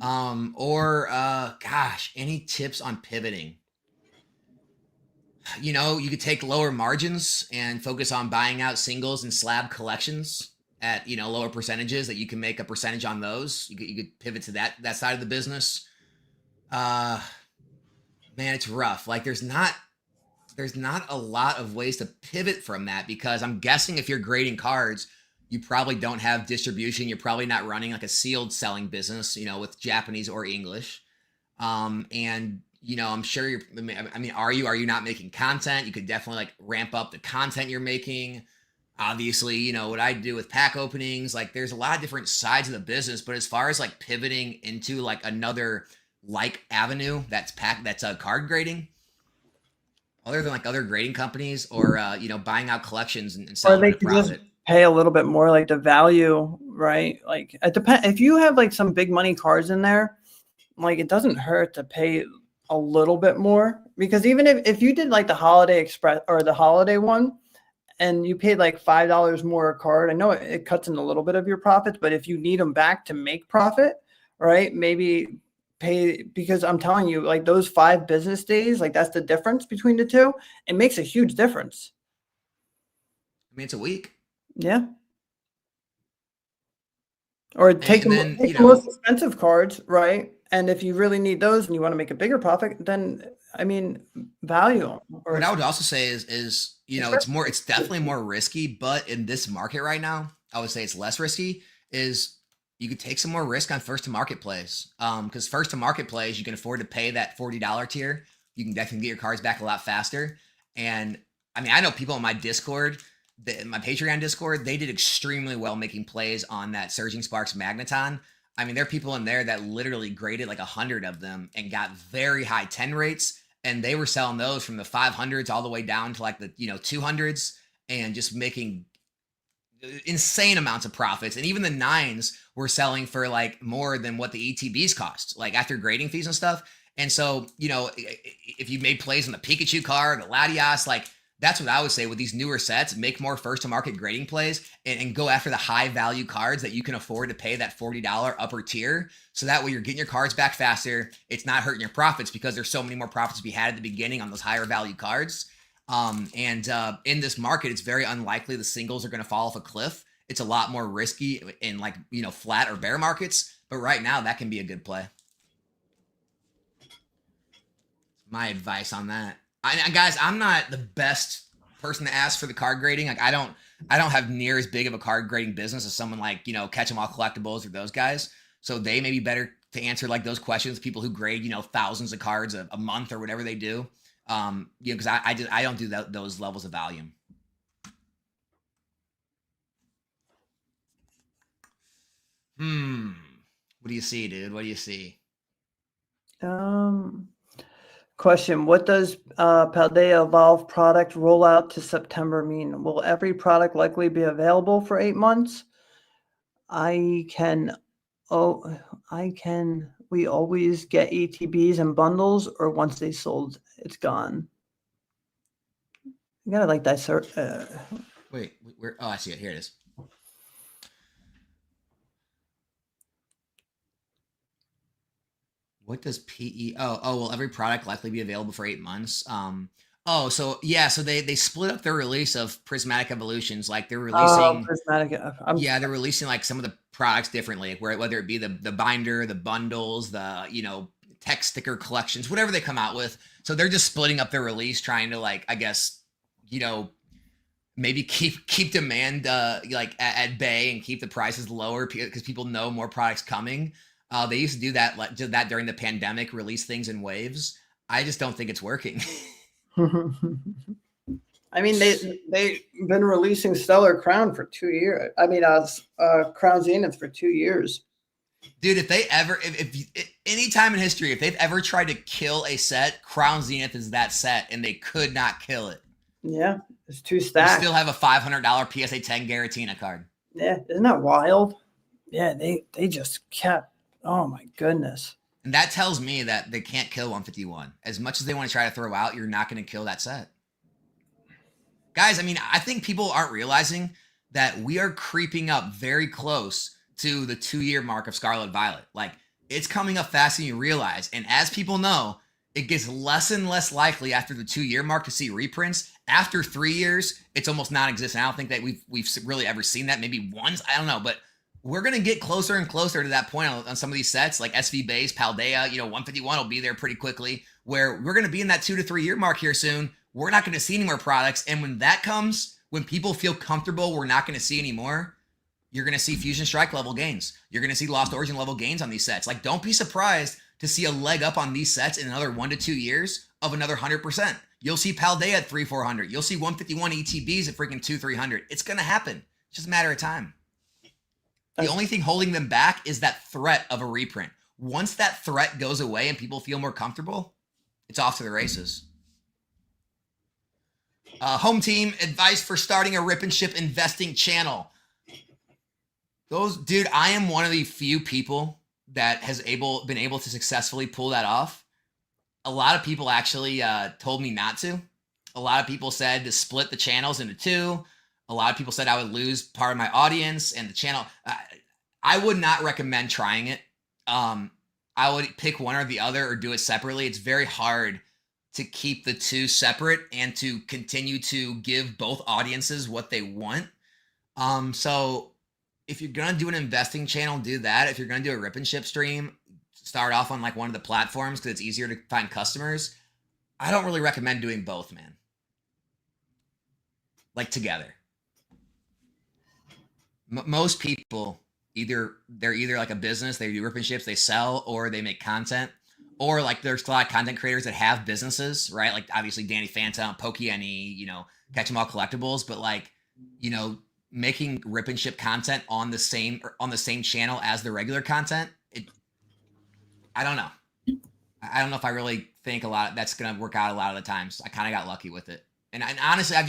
Gosh, any tips on pivoting? You could take lower margins and focus on buying out singles and slab collections at, lower percentages that you can make a percentage on those. You could pivot to that side of the business. Man, it's rough. Like there's not a lot of ways to pivot from that because I'm guessing if you're grading cards, you probably don't have distribution. You're probably not running like a sealed selling business, with Japanese or English. And I'm sure are you not making content? You could definitely like ramp up the content you're making. Obviously, what I do with pack openings, like there's a lot of different sides of the business, but as far as like pivoting into like another like avenue that's card grading, other than like other grading companies or buying out collections and selling
Or they
at a
could just
profit.
pay a little bit more, like the value, right? Like it depends. If you have like some big money cards in there, like it doesn't hurt to pay a little bit more because even if you did like the Holiday Express or the Holiday one and you paid like $5 more a card, I know it cuts in a little bit of your profits, but if you need them back to make profit, right? Maybe pay, because I'm telling you, like those 5 business days, like that's the difference between the two. It makes a huge difference.
I mean, it's a week.
Yeah. Or take the most expensive cards, right? And if you really need those and you want to make a bigger profit, then I mean, value them.
What I would also say is it's definitely more risky, but in this market right now, I would say it's less risky. Is you could take some more risk on first to market plays. Because first to market plays, you can afford to pay that $40 tier. You can definitely get your cards back a lot faster. And I mean, I know people in my Discord, my Patreon Discord, they did extremely well making plays on that Surging Sparks Magneton. I mean, there are people in there that literally graded like 100 of them and got very high 10 rates. And they were selling those from the 500s all the way down to like the 200s and just making insane amounts of profits. And even the 9s were selling for like more than what the ETBs cost, like after grading fees and stuff. And so, if you made plays on the Pikachu card, the Latias, like that's what I would say with these newer sets, make more first to market grading plays and go after the high value cards that you can afford to pay that $40 upper tier. So that way you're getting your cards back faster. It's not hurting your profits because there's so many more profits to be had at the beginning on those higher value cards. In this market, it's very unlikely the singles are going to fall off a cliff. It's a lot more risky in like, flat or bear markets. But right now that can be a good play. My advice on that. Guys, I'm not the best person to ask for the card grading. Like I don't have near as big of a card grading business as someone like, Catch 'em All Collectibles or those guys. So they may be better to answer like those questions, people who grade, thousands of cards a month or whatever they do. Because I don't do those levels of volume. What do you see, dude? What do you see?
Question: What does Paldea Evolve product rollout to September mean? Will every product likely be available for 8 months? We always get ETBs and bundles, or once they sold, it's gone. You gotta like that.
Wait, where? Oh, I see it. Here it is. What does PE? Oh, will every product likely be available for 8 months? So they split up their release of Prismatic Evolutions. Like they're releasing
Prismatic.
they're releasing like some of the products differently, whether it be the binder, the bundles, the text sticker collections, whatever they come out with. So they're just splitting up their release, trying to like, I guess, maybe keep demand like at bay and keep the prices lower because people know more products coming. They used to do that during the pandemic, release things in waves. I just don't think it's working.
I mean, they've been releasing Stellar Crown for 2 years. I mean, Crown Zenith for 2 years.
Dude, if they ever, if any time in history, if they've ever tried to kill a set, Crown Zenith is that set, and they could not kill it.
Yeah, it's too stacked.
They still have a $500 PSA 10 Garatina card.
Yeah, isn't that wild? Yeah, they just kept. Oh my goodness.
And that tells me that they can't kill 151. As much as they want to try to throw out, you're not going to kill that set. Guys, I mean, I think people aren't realizing that we are creeping up very close to the 2-year mark of Scarlet Violet. Like, it's coming up faster than you realize. And as people know, it gets less and less likely after the 2-year mark to see reprints. After 3 years, it's almost non-existent. I don't think that we've really ever seen that. Maybe once, I don't know, but we're going to get closer and closer to that point on some of these sets, like SV Base, Paldea, 151 will be there pretty quickly, where we're going to be in that 2 to 3 year mark here soon. We're not going to see any more products. And when that comes, when people feel comfortable, we're not going to see any more, you're going to see Fusion Strike level gains. You're going to see Lost Origin level gains on these sets. Like, don't be surprised to see a leg up on these sets in another 1 to 2 years of another 100%. You'll see Paldea at 300-400. You'll see 151 ETBs at freaking 200-300. It's going to happen. It's just a matter of time. The only thing holding them back is that threat of a reprint. Once that threat goes away and people feel more comfortable, it's off to the races. Home team, advice for starting a rip and ship investing channel. Dude, I am one of the few people that has been able to successfully pull that off. A lot of people actually told me not to. A lot of people said to split the channels into 2. A lot of people said I would lose part of my audience and the channel. I would not recommend trying it. I would pick one or the other or do it separately. It's very hard to keep the 2 separate and to continue to give both audiences what they want. So if you're going to do an investing channel, do that. If you're going to do a rip and ship stream, start off on like one of the platforms because it's easier to find customers. I don't really recommend doing both, man. Like together. Most people they're either like a business, they do rip and ships, they sell, or they make content, or like there's a lot of content creators that have businesses, right? Like obviously Danny Phantom, PokeNE, Catch 'em All Collectibles, but like, making rip and ship content on the same channel as the regular content. I don't know. I don't know if I really think that's going to work out a lot of the times. I kind of got lucky with it. And honestly, I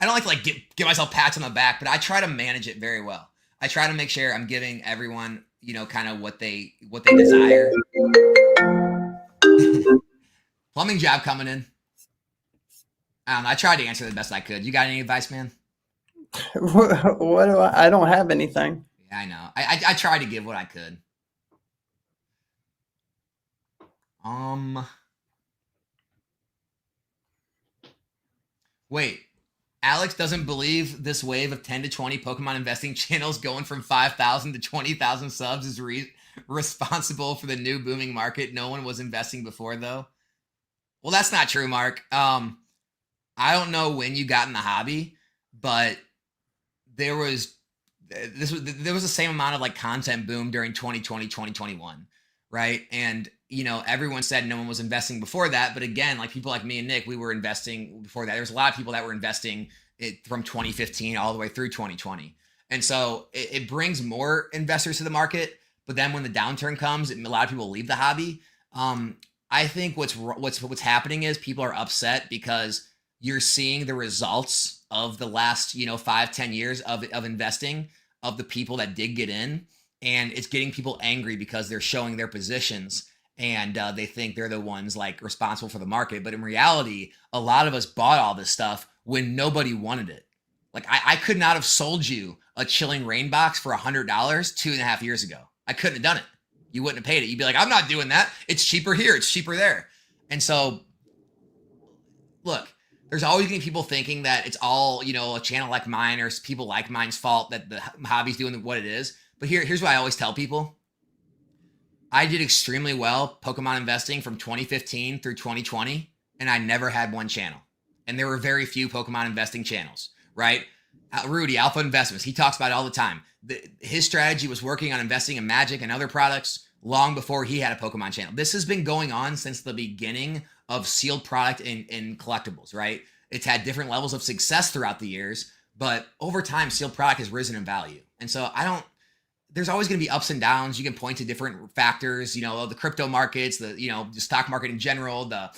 don't like to give myself pats on the back, but I try to manage it very well. I try to make sure I'm giving everyone, kind of what they desire. Plumbing job coming in. I don't know. I tried to answer the best I could. You got any advice, man?
What do I don't have anything.
Yeah, I know. I tried to give what I could. Wait. Alex doesn't believe this wave of 10 to 20 Pokemon investing channels going from 5,000 to 20,000 subs is responsible for the new booming market. No one was investing before, though. Well, that's not true, Mark. I don't know when you got in the hobby, but there was the same amount of like content boom during 2020, 2021, right? And everyone said no one was investing before that. But again, like people like me and Nick, we were investing before that. There's a lot of people that were investing it from 2015 all the way through 2020. And so it brings more investors to the market. But then when the downturn comes, a lot of people leave the hobby. I think what's happening is people are upset because you're seeing the results of the last 5-10 years of investing, of the people that did get in, and it's getting people angry because they're showing their positions and they think they're the ones like responsible for the market. But in reality, a lot of us bought all this stuff when nobody wanted it. Like I could not have sold you a Chilling Rain box for $100 2.5 years ago. I couldn't have done it. You wouldn't have paid it. You'd be like, I'm not doing that. It's cheaper here. It's cheaper there. And so, look, there's always going to be people thinking that it's all, a channel like mine or people like mine's fault that the hobby's doing what it is. But here's what I always tell people. I did extremely well Pokemon investing from 2015 through 2020, and I never had one channel. And there were very few Pokemon investing channels, right? Rudy, Alpha Investments, he talks about it all the time. His strategy was working on investing in Magic and other products long before he had a Pokemon channel. This has been going on since the beginning of sealed product in collectibles, right? It's had different levels of success throughout the years, but over time, sealed product has risen in value. And so there's always going to be ups and downs. You can point to different factors, the crypto markets, the stock market in general, the,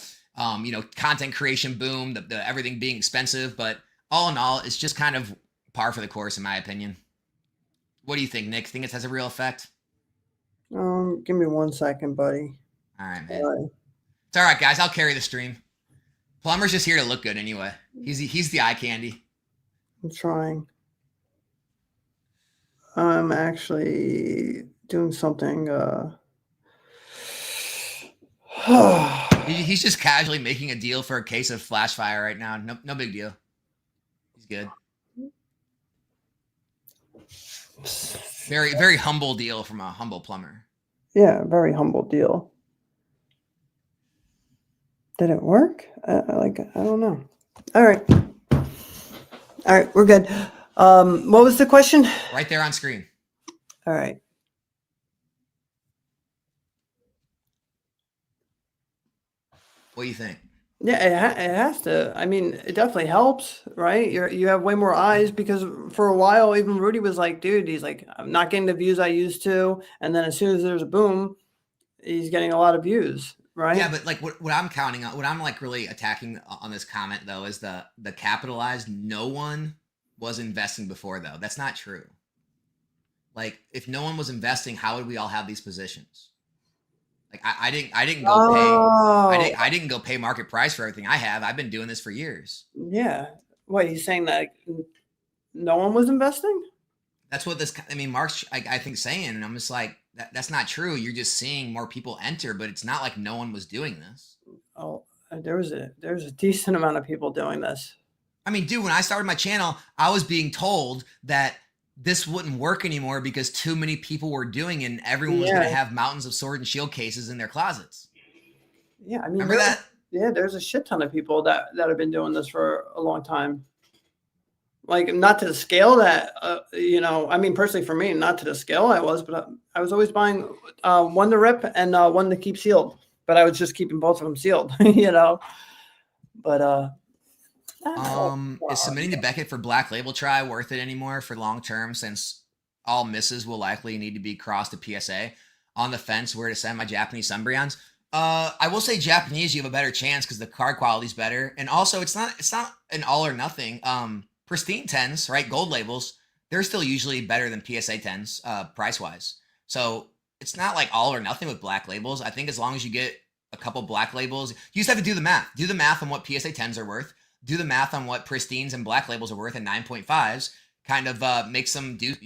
content creation boom, the everything being expensive. But all in all, it's just kind of par for the course, in my opinion. What do you think, Nick? Think it has a real effect?
Give me 1 second, buddy.
All right, man. It's all right, guys. I'll carry the stream. Plumber's just here to look good anyway. He's the eye candy.
I'm trying. I'm actually doing something.
He's just casually making a deal for a case of Flash Fire right now. No big deal. He's good. Very, very humble deal from a humble plumber.
Yeah, very humble deal. Did it work? I don't know. All right, we're good. What was the question?
Right there on screen.
All right.
What do you think?
Yeah, it has to. I mean, it definitely helps, right? You have way more eyes because for a while, even Rudy was like, dude, he's like, I'm not getting the views I used to. And then as soon as there's a boom, he's getting a lot of views, right?
Yeah, but like what I'm counting on, what I'm like really attacking on this comment though, is the capitalized. No one was investing before though. That's not true. Like if no one was investing, how would we all have these positions? Like I didn't go pay. I didn't go pay market price for everything I have. I've been doing this for years.
Yeah. What, he's saying that no one was investing?
That's what Mark's I think saying, and I'm just like that's not true. You're just seeing more people enter, but it's not like no one was doing this.
Oh, there's a decent amount of people doing this.
I mean, dude, when I started my channel, I was being told that this wouldn't work anymore because too many people were doing it and everyone was going to have mountains of Sword and Shield cases in their closets.
Yeah. I mean,
remember that?
Yeah. There's a shit ton of people that have been doing this for a long time. Like not to the scale that, I mean, personally for me, not to the scale I was, but I was always buying one to rip and one to keep sealed, but I was just keeping both of them sealed, but,
is submitting to Beckett for Black Label try worth it anymore for long term, since all misses will likely need to be crossed to PSA? On the fence where to send my Japanese Sunbreons. I will say Japanese, you have a better chance because the card quality is better, and also it's not an all or nothing. Pristine 10s, right? Gold labels, they're still usually better than PSA 10s price wise. So it's not like all or nothing with black labels. I think as long as you get a couple black labels, you just have to do the math. Do the math on what PSA 10s are worth. Do the math on what pristines and black labels are worth and 9.5s. Kind of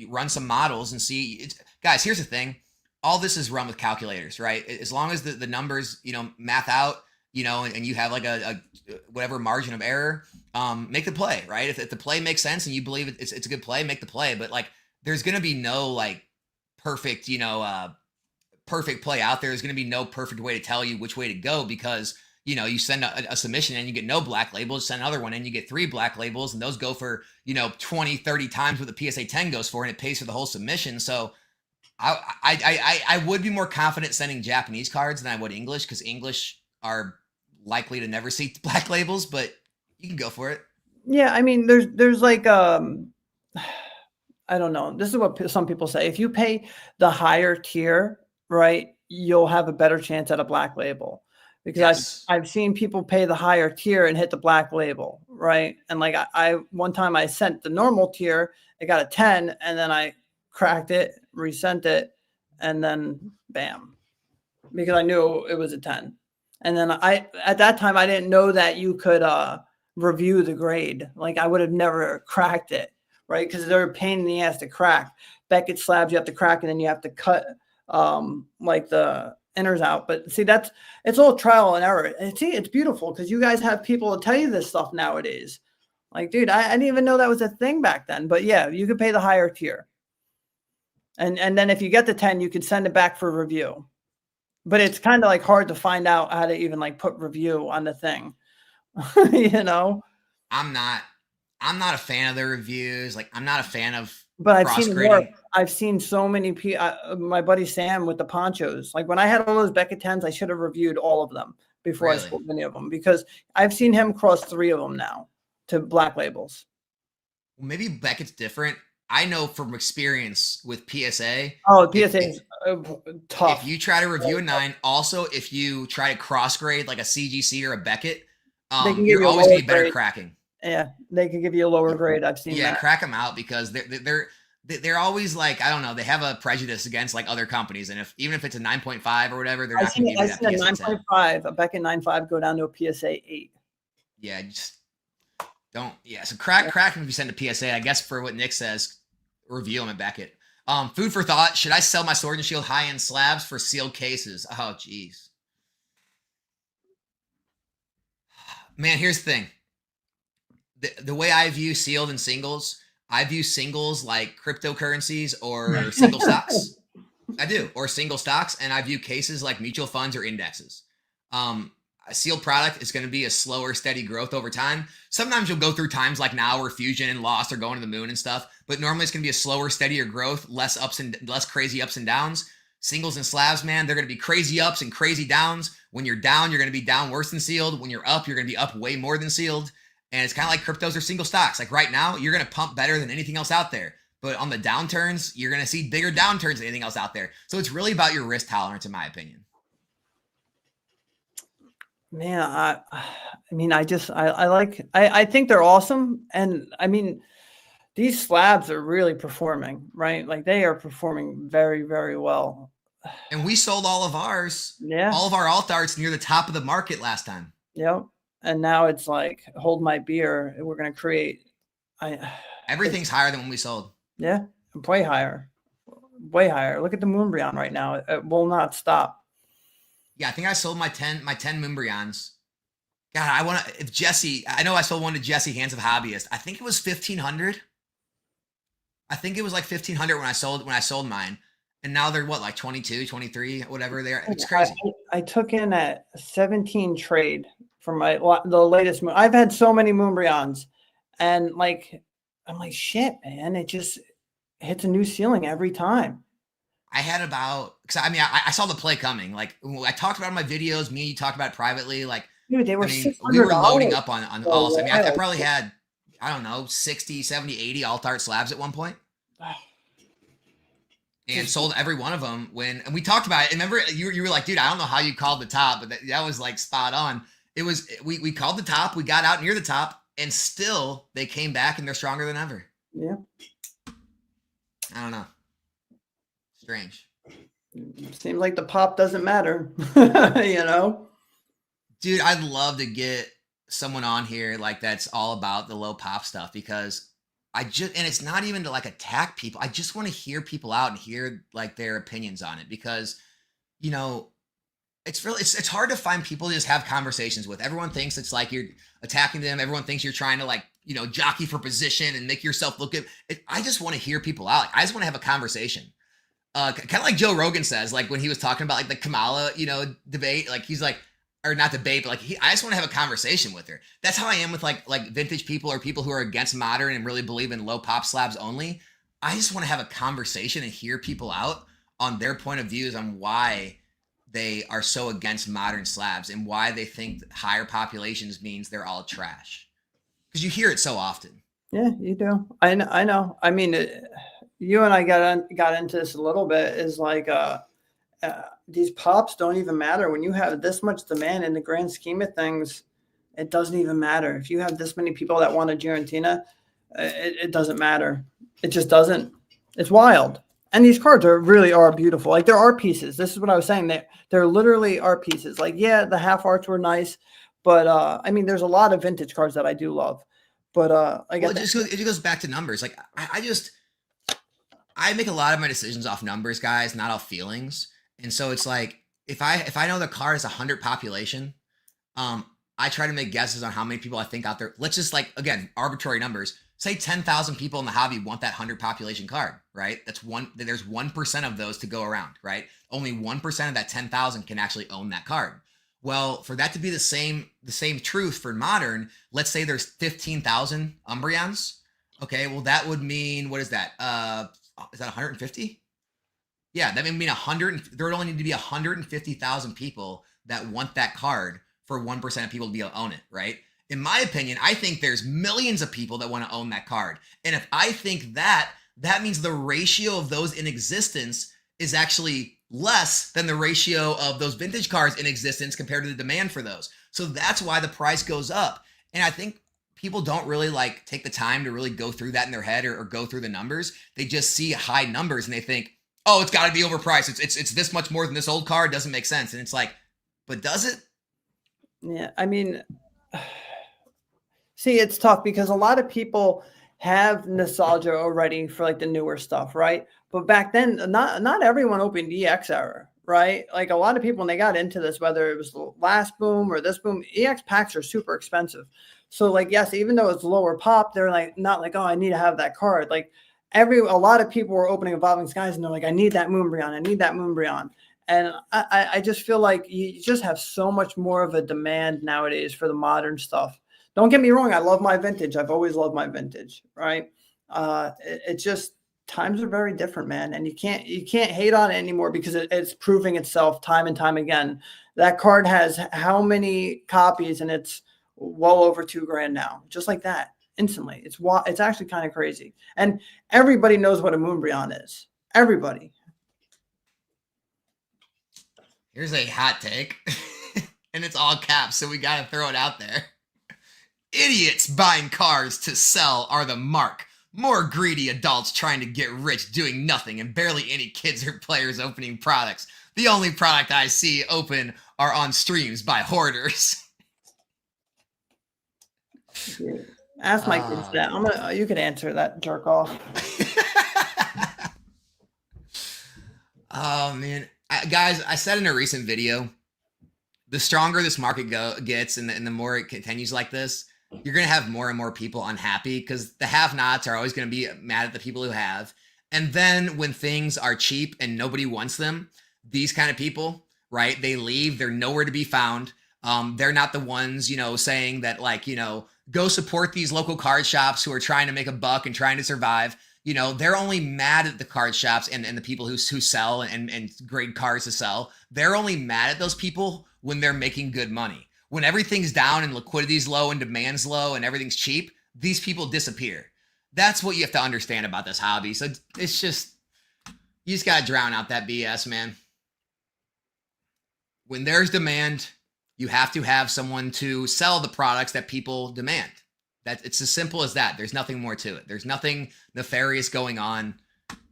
run some models and see. Guys, here's the thing. All this is run with calculators, right? As long as the numbers, math out, and you have like a whatever margin of error, make the play, right? If the play makes sense and you believe it's a good play, make the play. But like, there's going to be no like perfect, perfect play out there. There's going to be no perfect way to tell you which way to go because, you send a submission and you get no black labels, send another one and you get 3 black labels, and those go for, 20, 30 times what the PSA 10 goes for, and it pays for the whole submission. So I would be more confident sending Japanese cards than I would English, because English are likely to never see black labels, but you can go for it.
Yeah, I mean, there's like I don't know. This is what some people say. If you pay the higher tier, right, you'll have a better chance at a black label. Because
Yes.
I've seen people pay the higher tier and hit the black label, right? And like I one time I sent the normal tier, it got a 10, and then I cracked it, resent it, and then bam, because I knew it was a 10. And then I at that time I didn't know that you could review the grade. Like I would have never cracked it, right? Because they're a pain in the ass to crack. Beckett slabs you have to crack, and then you have to cut like the inners out. But see, it's all trial and error. And see, it's beautiful because you guys have people to tell you this stuff nowadays. Like, dude, I didn't even know that was a thing back then. But yeah, you could pay the higher tier. And then if you get the 10, you could send it back for review. But it's kind of like hard to find out how to even like put review on the thing. You know?
I'm not a fan of the reviews. Like, I'm not a fan of
But I've
cross
seen
grading.
work. I've seen so many people. My buddy Sam with the ponchos. Like when I had all those Beckett 10s, I should have reviewed all of them before I
Really?
sold any of them, because I've seen him cross 3 of them now to black labels.
Well, maybe Beckett's different. I know from experience with PSA.
Oh, PSA is tough.
If you try to review a 9, also if you try to cross grade like a CGC or a Beckett,
They can give
you're
you a
always gonna
lower
be better
grade.
cracking.
Yeah, they can give you a lower grade. I've seen
Yeah,
that.
crack them out, because they're always like, I don't know, they have a prejudice against like other companies, and even if it's a 9.5 or whatever, they're
I've
not going
seen,
to give
I've
you
seen
that
a
PSA 10.
9.5, a Beckett 9.5 go down to a PSA 8.
Yeah, just don't. Yeah, so crack them if you send a PSA. I guess for what Nick says, review them at Beckett. Food for thought: should I sell my Sword and Shield high-end slabs for sealed cases? Oh, geez. Man, here's the thing. The way I view sealed and singles, I view singles like cryptocurrencies or single stocks. I do, or single stocks, and I view cases like mutual funds or indexes. A sealed product is going to be a slower, steady growth over time. Sometimes you'll go through times like now where Fusion and Lost are going to the moon and stuff, but normally it's going to be a slower, steadier growth, less crazy ups and downs. Singles and slabs, man, they're going to be crazy ups and crazy downs. When you're down, you're going to be down worse than sealed. When you're up, you're going to be up way more than sealed. And it's kind of like cryptos or single stocks. Like right now, you're going to pump better than anything else out there. But on the downturns, you're going to see bigger downturns than anything else out there. So it's really about your risk tolerance, in my opinion.
Man, I mean, I think they're awesome. And I mean, these slabs are really performing, right? Like they are performing very, very well.
And we sold all of ours,
Yeah.
all of our alt arts near the top of the market last time.
Yep. And now it's like, hold my beer. We're going to create.
Everything's higher than when we sold.
Yeah. Way higher. Way higher. Look at the Moonbryon right now. It will not stop.
Yeah, I think I sold my 10 Moonbryons. God, I know I sold one to Jesse, Hands of Hobbyist. I think it was 1,500. I think it was like 1,500 when I sold mine. And now they're what, like 22, 23, whatever they are. It's crazy.
I took in at 17 trade for the latest moon. I've had so many Moonbryons, and like, I'm like, shit, man, it just hits a new ceiling every time.
I had because I mean, I saw the play coming. Like I talked about it in my videos, me, you talked about it privately. Like,
dude, they were
we were loading up on all. I mean, I
while.
probably had, I don't know, 60, 70, 80 alt art slabs at one point. And sold every one of them and we talked about it. And remember, you were like, dude, I don't know how you called the top, but that was like spot on. It was, we called the top, we got out near the top, and still they came back and they're stronger than ever.
Yeah.
I don't know. Strange.
Seems like the pop doesn't matter, you know?
Dude, I'd love to get someone on here like that's all about the low pop stuff, because and it's not even to like attack people. I just want to hear people out and hear like their opinions on it, because, you know, it's hard to find people to just have conversations with. Everyone thinks it's like you're attacking them. Everyone thinks you're trying to like, you know, jockey for position and make yourself look good. I just want to hear people out. Like, I just want to have a conversation. Kind of like Joe Rogan says, like when he was talking about like the Kamala, you know, debate, like he's like, or not debate, but like I just want to have a conversation with her. That's how I am with like vintage people or people who are against modern and really believe in low pop slabs only. I just want to have a conversation and hear people out. on their point of views on why they are so against modern slabs and why they think that higher populations means they're all trash. Because you hear it so often.
Yeah, you do. I know. I mean, you and I got into this a little bit. Is like these pops don't even matter when you have this much demand in the grand scheme of things. It doesn't even matter if you have this many people that want a Girantina. It doesn't matter. It just doesn't. It's wild. And these cards really are beautiful. Like there are pieces. This is what I was saying. There literally are pieces. Like, yeah, the half arts were nice, but I mean, there's a lot of vintage cards that I do love. But
it just goes back to numbers. Like I make a lot of my decisions off numbers, guys, not off feelings. And so it's like if I know the card is 100 population, I try to make guesses on how many people I think out there. Let's just like, again, arbitrary numbers. Say 10,000 people in the hobby want that 100 population card, right? There's 1% of those to go around, right? Only 1% of that 10,000 can actually own that card. Well, for that to be the same truth for modern, let's say there's 15,000 Umbreons. Okay, well that would mean, what is that? Is that 150? Yeah, that would mean 100. There would only need to be 150,000 people that want that card for 1% of people to be able to own it, right? In my opinion, I think there's millions of people that want to own that card. And if I think that means the ratio of those in existence is actually less than the ratio of those vintage cards in existence compared to the demand for those. So that's why the price goes up. And I think people don't really like take the time to really go through that in their head or go through the numbers. They just see high numbers and they think, oh, it's got to be overpriced. It's this much more than this old card. Doesn't make sense. And it's like, but does it?
Yeah, I mean, see, it's tough because a lot of people have nostalgia already for like the newer stuff, right? But back then, not everyone opened EX era, right? Like a lot of people when they got into this, whether it was the last boom or this boom, EX packs are super expensive. So like, yes, even though it's lower pop, they're like not like, oh, I need to have that card. Like a lot of people were opening Evolving Skies and they're like, I need that Moonbreon. I need that Moonbreon. And I just feel like you just have so much more of a demand nowadays for the modern stuff. Don't get me wrong. I love my vintage. I've always loved my vintage, right? It just times are very different, man. And you can't hate on it anymore because it's proving itself time and time again. That card has how many copies and it's well over $2,000 now, just like that instantly. It's actually kind of crazy. And everybody knows what a Moonbreon is. Everybody.
Here's a hot take, and it's all caps, so we got to throw it out there. Idiots buying cars to sell are the mark. More greedy adults trying to get rich doing nothing, and barely any kids or players opening products. The only product I see open are on streams by hoarders.
Ask my kids that. You could answer that, jerk off.
Oh, man. Guys, I said in a recent video, the stronger this market gets and the more it continues like this, you're going to have more and more people unhappy because the have-nots are always going to be mad at the people who have. And then when things are cheap and nobody wants them, these kind of people, right, they leave. They're nowhere to be found. They're not the ones, saying that like, go support these local card shops who are trying to make a buck and trying to survive. They're only mad at the card shops and the people who sell and grade cards to sell. They're only mad at those people when they're making good money. When everything's down and liquidity's low and demand's low and everything's cheap, these people disappear. That's what you have to understand about this hobby. So it's just, you just got to drown out that BS, man. When there's demand, you have to have someone to sell the products that people demand. It's as simple as that. There's nothing more to it. There's nothing nefarious going on.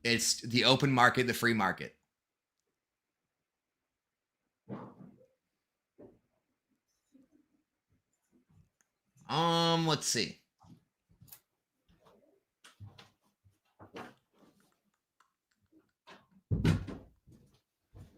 It's the open market, the free market. Let's see. All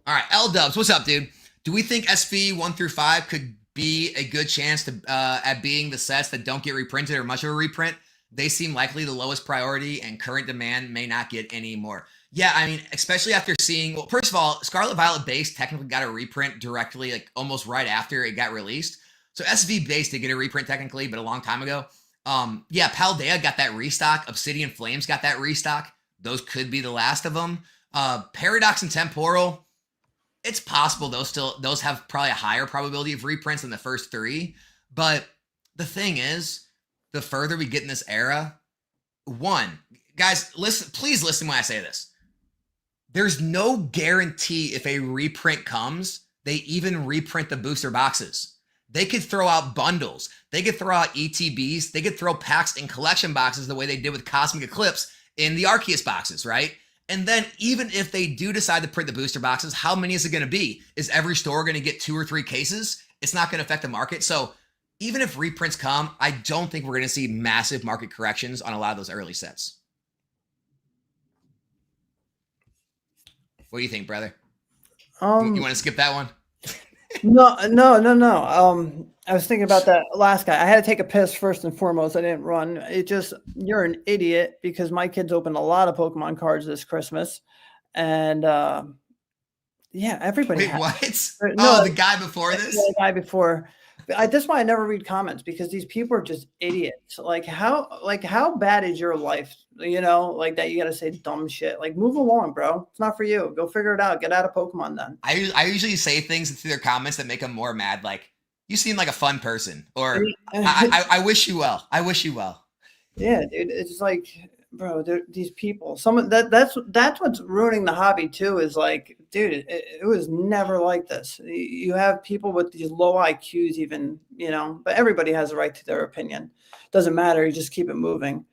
right, L Dubs, what's up, dude? Do we think SV 1 through 5 could be a good chance to at being the sets that don't get reprinted or much of a reprint? They seem likely the lowest priority and current demand may not get any more. Yeah, I mean, especially after seeing, well, first of all, Scarlet Violet Base technically got a reprint directly, like almost right after it got released. So SV Base did get a reprint technically, but a long time ago. Yeah, Paldea got that restock. Obsidian Flames got that restock. Those could be the last of them. Paradox and Temporal, it's possible those have probably a higher probability of reprints than the first three. But the thing is, the further we get in this era, guys, please listen when I say this. There's no guarantee if a reprint comes, they even reprint the booster boxes. They could throw out bundles. They could throw out ETBs. They could throw packs in collection boxes the way they did with Cosmic Eclipse in the Arceus boxes, right? And then even if they do decide to print the booster boxes, how many is it going to be? Is every store going to get 2 or 3 cases? It's not going to affect the market. So even if reprints come, I don't think we're going to see massive market corrections on a lot of those early sets. What do you think, brother? You want to skip that one?
No. I was thinking about that last guy. I had to take a piss first and foremost. I didn't run. You're an idiot, because my kids opened a lot of Pokemon cards this Christmas. And yeah, everybody.
Wait, what? No, the guy before this?
The guy before. That's why I never read comments, because these people are just idiots. Like how bad is your life? You know, like that you got to say dumb shit. Like, move along, bro. It's not for you. Go figure it out. Get out of Pokemon then.
I usually say things through their comments that make them more mad. Like, you seem like a fun person, or I wish you well. I wish you well.
Yeah, dude. It's like, bro, these people. That's what's ruining the hobby too. Is like, dude, it was never like this. You have people with these low IQs, even, you know. But everybody has a right to their opinion. Doesn't matter. You just keep it moving.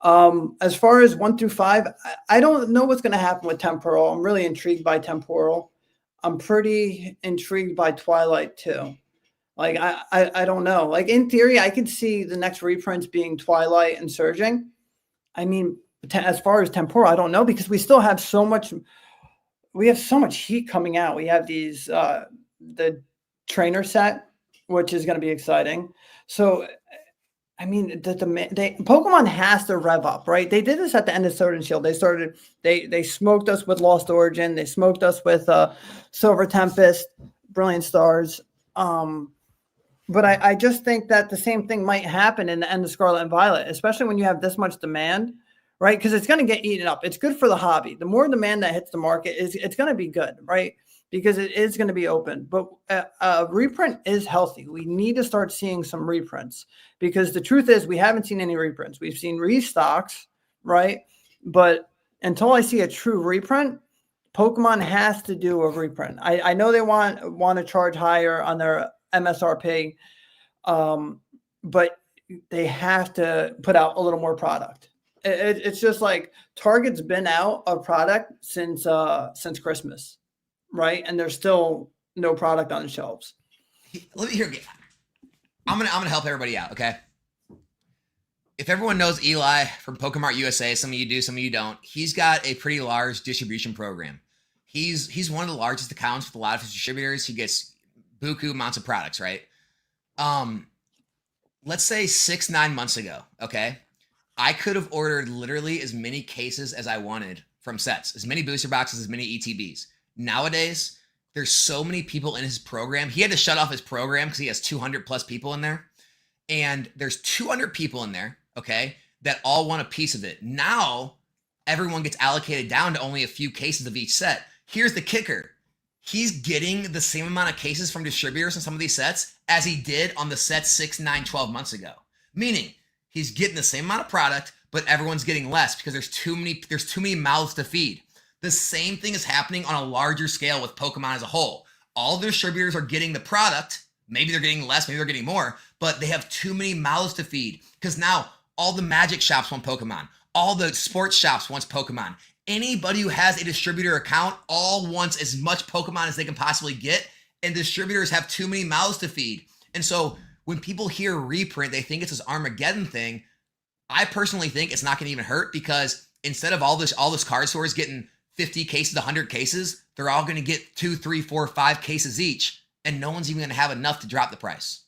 As far as 1 through 5, I don't know what's going to happen with Temporal. I'm really intrigued by Temporal. I'm pretty intrigued by Twilight too. Like, I don't know. Like, in theory, I could see the next reprints being Twilight and Surging. I mean, as far as Temporal, I don't know, because we still have so much. We have so much heat coming out. We have these the trainer set, which is going to be exciting. So, I mean, Pokemon has to rev up, right? They did this at the end of Sword and Shield. They smoked us with Lost Origin. They smoked us with Silver Tempest, Brilliant Stars. But I just think that the same thing might happen in the end of Scarlet and Violet, especially when you have this much demand, right? Because it's going to get eaten up. It's good for the hobby. The more demand that hits the market, it's going to be good, right? Because it is going to be open. But reprint is healthy. We need to start seeing some reprints, because the truth is we haven't seen any reprints. We've seen restocks, right? But until I see a true reprint, Pokemon has to do a reprint. I know they want to charge higher on their MSRP, but they have to put out a little more product. It's just like Target's been out of product since Christmas, right? And there's still no product on the shelves.
Let me hear. I'm gonna help everybody out, okay? If everyone knows Eli from Pokemart USA, some of you do, some of you don't. He's got a pretty large distribution program. He's one of the largest accounts with a lot of his distributors. He gets buku amounts of products, right? Let's say 6-9 months ago, okay? I could have ordered literally as many cases as I wanted from sets, as many booster boxes, as many ETBs. Nowadays, there's so many people in his program. He had to shut off his program because he has 200 plus people in there. And there's 200 people in there, okay, that all want a piece of it. Now, everyone gets allocated down to only a few cases of each set. Here's the kicker. He's getting the same amount of cases from distributors on some of these sets as he did on the sets 6, 9, 12 months ago. Meaning, he's getting the same amount of product, but everyone's getting less because there's too many mouths to feed. The same thing is happening on a larger scale with Pokemon as a whole. All the distributors are getting the product. Maybe they're getting less, maybe they're getting more, but they have too many mouths to feed because now all the magic shops want Pokemon. All the sports shops wants Pokemon. Anybody who has a distributor account all wants as much Pokemon as they can possibly get, and distributors have too many mouths to feed. And so when people hear reprint, they think it's this Armageddon thing. I personally think it's not going to even hurt, because instead of all this card stores getting 50 cases, 100 cases, they're all going to get 2, 3, 4, 5 cases each, and no one's even going to have enough to drop the price.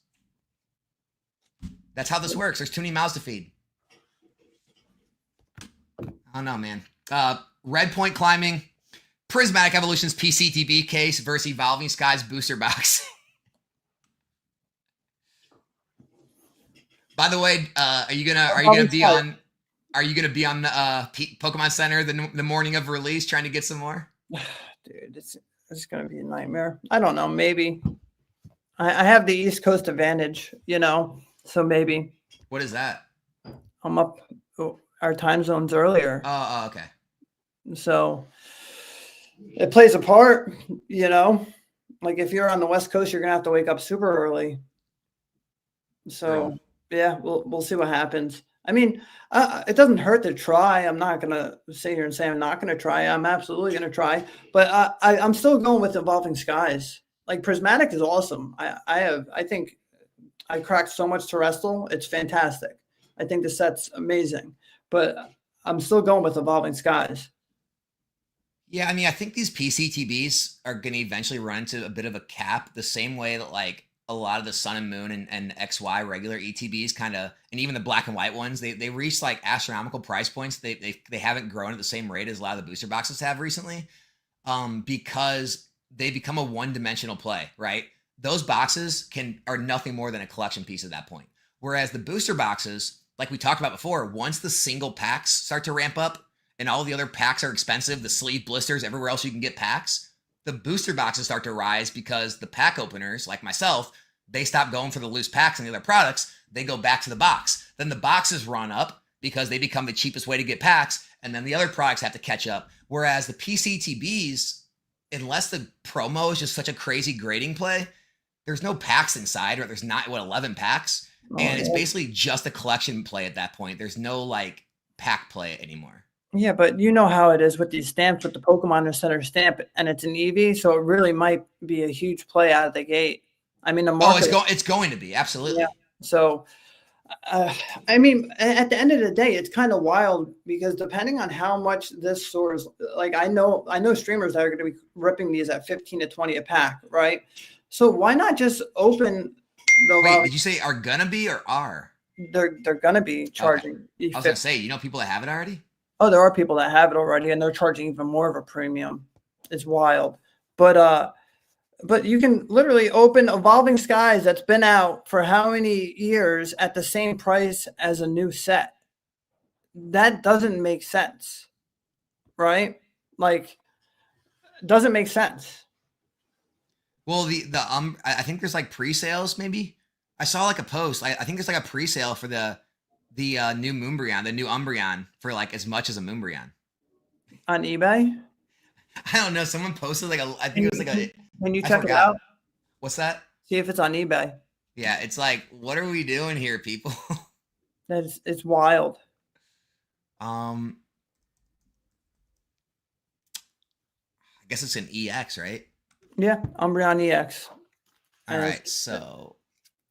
That's how this works. There's too many mouths to feed. I don't know, man. Red Point Climbing, Prismatic Evolution's PCTB case versus Evolving Skies booster box. By the way, are you gonna be on? Are you gonna be on the Pokemon Center the morning of release trying to get some more?
Dude, it's gonna be a nightmare. I don't know. Maybe I have the East Coast advantage, so maybe
What is that?
I'm up our time zones earlier,
Okay.
so it plays a part. Like if you're on the West Coast, you're gonna have to wake up super early. So
True.
yeah, we'll see what happens. I mean, it doesn't hurt to try. I'm not gonna sit here and say I'm not gonna try. I'm absolutely gonna try, but I'm still going with Evolving Skies. Like Prismatic is awesome. I think I cracked so much terrestrial. It's fantastic. I think the set's amazing, but I'm still going with Evolving Skies.
Yeah, I mean, I think these PCTBs are going to eventually run into a bit of a cap, the same way that like a lot of the Sun and Moon and XY regular ETBs kind of, and even the black and white ones, they reach like astronomical price points. They haven't grown at the same rate as a lot of the booster boxes have recently, because they become a one-dimensional play, right? Those boxes are nothing more than a collection piece at that point. Whereas the booster boxes, like we talked about before, once the single packs start to ramp up and all the other packs are expensive, the sleeve blisters, everywhere else you can get packs, the booster boxes start to rise because the pack openers, like myself, they stop going for the loose packs and the other products. They go back to the box. Then the boxes run up because they become the cheapest way to get packs, and then the other products have to catch up. Whereas the PCTBs, unless the promo is just such a crazy grading play, there's no packs inside, or there's not 11 packs, and it's basically just a collection play at that point. There's no like pack play anymore.
Yeah, but you know how it is with these stamps with the Pokemon Center stamp, and it's an EV, so it really might be a huge play out of the gate. I mean, the market.
It's going to be, absolutely.
Yeah. So, I mean, at the end of the day, it's kind of wild because depending on how much this store is, like I know streamers that are going to be ripping these at 15 to 20 a pack, right? So why not just open the?
Wait, did you say are gonna be or are?
They're gonna be charging.
Okay. I was gonna say, people that have it already.
Oh, there are people that have it already, and they're charging even more of a premium. It's wild, but you can literally open Evolving Skies that's been out for how many years at the same price as a new set. That doesn't make sense, right? Like, doesn't make sense.
Well, I think there's like pre-sales. Maybe I saw like a post. I think there's like a pre-sale for the new Moonbryon, the new Umbreon, for like as much as a Moonbryon
On eBay.
I don't know. Someone posted like I think it was like a.
When you check it out,
what's that?
see if it's on eBay.
Yeah, it's like, what are we doing here, people?
It's wild.
I guess it's an EX, right?
Yeah, Umbreon EX.
All right, so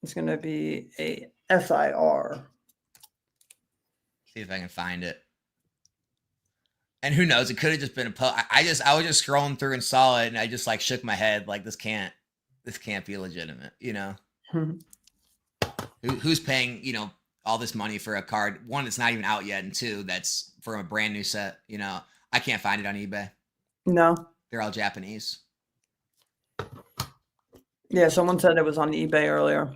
it's going to be a SIR.
See if I can find it. And who knows? It could have just been a post. I was just scrolling through and saw it, and I just like shook my head like this can't be legitimate, Who's paying, all this money for a card? One, it's not even out yet, and two, that's for a brand new set. I can't find it on eBay.
No,
they're all Japanese.
Yeah, someone said it was on eBay earlier.